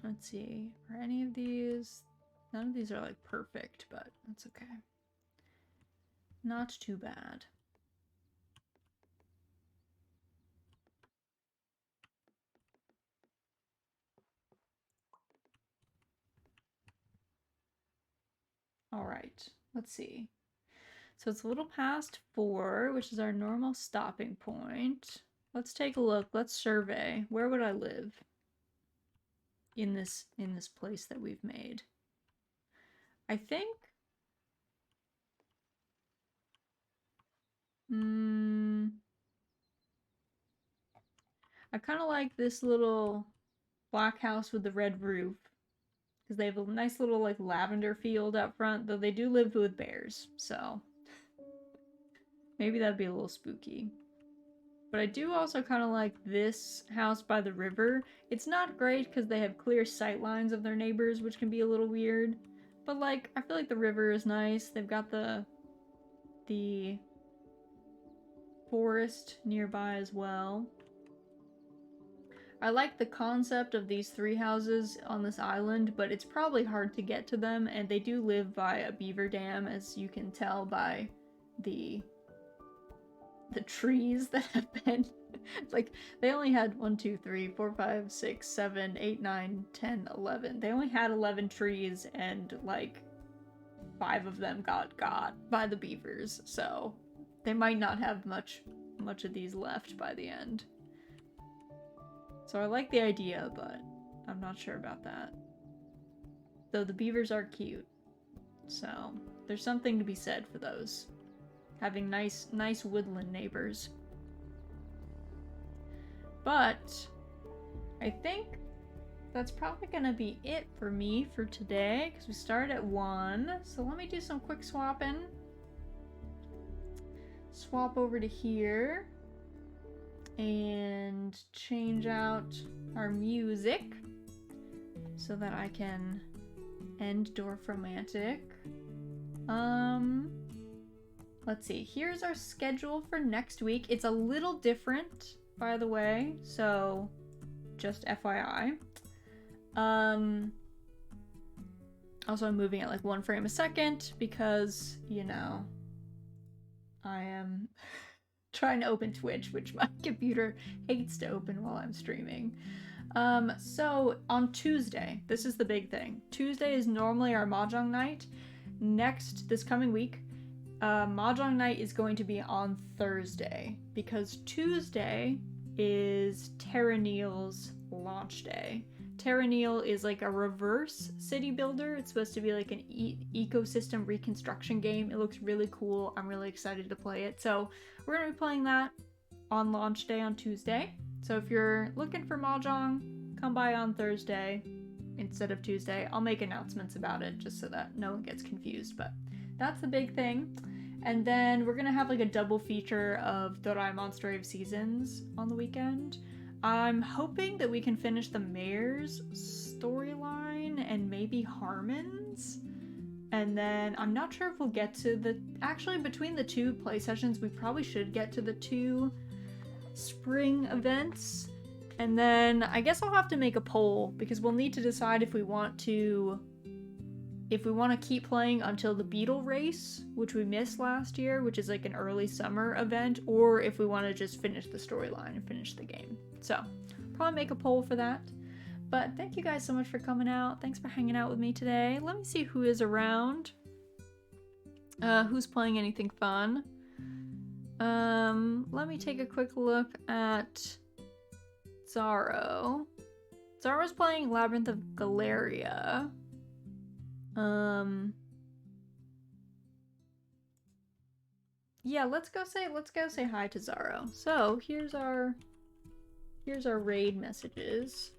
Let's see. Are any of these... None of these are like perfect, but that's okay. Not too bad. All right, let's see. So it's a little past 4, which is our normal stopping point. Let's take a look. Let's survey. Where would I live in this place that we've made? I think I kind of like this little black house with the red roof because they have a nice little like lavender field out front, though they do live with bears, so maybe that'd be a little spooky. But I do also kind of like this house by the river. It's not great because they have clear sight lines of their neighbors, which can be a little weird. But like, I feel like the river is nice. They've got the forest nearby as well. I like the concept of these 3 houses on this island, but it's probably hard to get to them, and they do live by a beaver dam, as you can tell by the trees that have been like, they only had 1, 2, 3, 4, 5, 6, 7, 8, 9, 10, 11. They only had 11 trees, and like 5 of them got by the beavers, so they might not have much of these left by the end. So I like the idea, but I'm not sure about that. Though the beavers are cute, so there's something to be said for those. Having nice woodland neighbors. But I think that's probably gonna be it for me for today, because we started at 1. So let me do some quick swapping. Swap over to here and change out our music so that I can end Dorfromantik. Let's see. Here's our schedule for next week. It's a little different, by the way, so just FYI. Also, I'm moving at like 1 frame a second because, you know, I am trying to open Twitch, which my computer hates to open while I'm streaming. So on Tuesday, this is the big thing. Tuesday is normally our Mahjong night. This coming week, Mahjong night is going to be on Thursday because Tuesday is Terraneal's launch day. Terraneal is like a reverse city builder. It's supposed to be like an ecosystem reconstruction game. It looks really cool. I'm really excited to play it. So we're going to be playing that on launch day on Tuesday. So if you're looking for Mahjong, come by on Thursday instead of Tuesday. I'll make announcements about it just so that no one gets confused, but that's the big thing. And then we're going to have like a double feature of Doraemon Story of Seasons on the weekend. I'm hoping that we can finish the mayor's storyline and maybe Harmon's. And then I'm not sure if we'll get to actually between the 2 play sessions, we probably should get to the 2 spring events. And then I guess I'll have to make a poll because we'll need to decide if we want to keep playing until the Beetle race, which we missed last year, which is like an early summer event, or if we want to just finish the storyline and finish the game. So, probably make a poll for that. But thank you guys so much for coming out. Thanks for hanging out with me today. Let me see who is around. Who's playing anything fun? Let me take a quick look at Zaro. Zaro's playing Labyrinth of Galeria. Yeah, let's go say hi to Zaro. So here's our raid messages.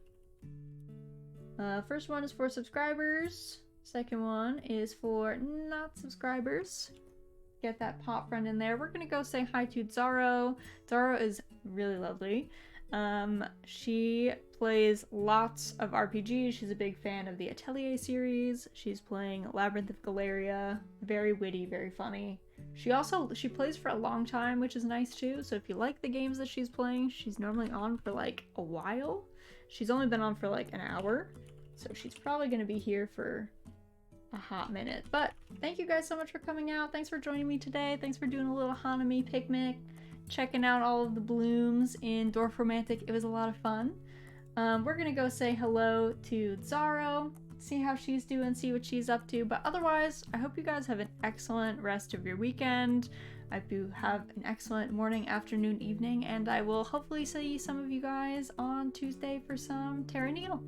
First one is for subscribers. Second one is for not subscribers. Get that pop friend in there. We're gonna go say hi to Zaro. Zaro is really lovely. She plays lots of RPGs. She's a big fan of the Atelier series. She's playing Labyrinth of Galeria. Very witty, very funny. She plays for a long time, which is nice too. So if you like the games that she's playing, she's normally on for like a while. She's only been on for like an hour, so she's probably gonna be here for a hot minute. But thank you guys so much for coming out. Thanks for joining me today. Thanks for doing a little Hanami picnic, checking out all of the blooms in Dorfromantik. It was a lot of fun. We're gonna go say hello to Zaro, see how she's doing, see what she's up to. But otherwise, I hope you guys have an excellent rest of your weekend. I hope you have an excellent morning, afternoon, evening, and I will hopefully see some of you guys on Tuesday for some Terra Needle.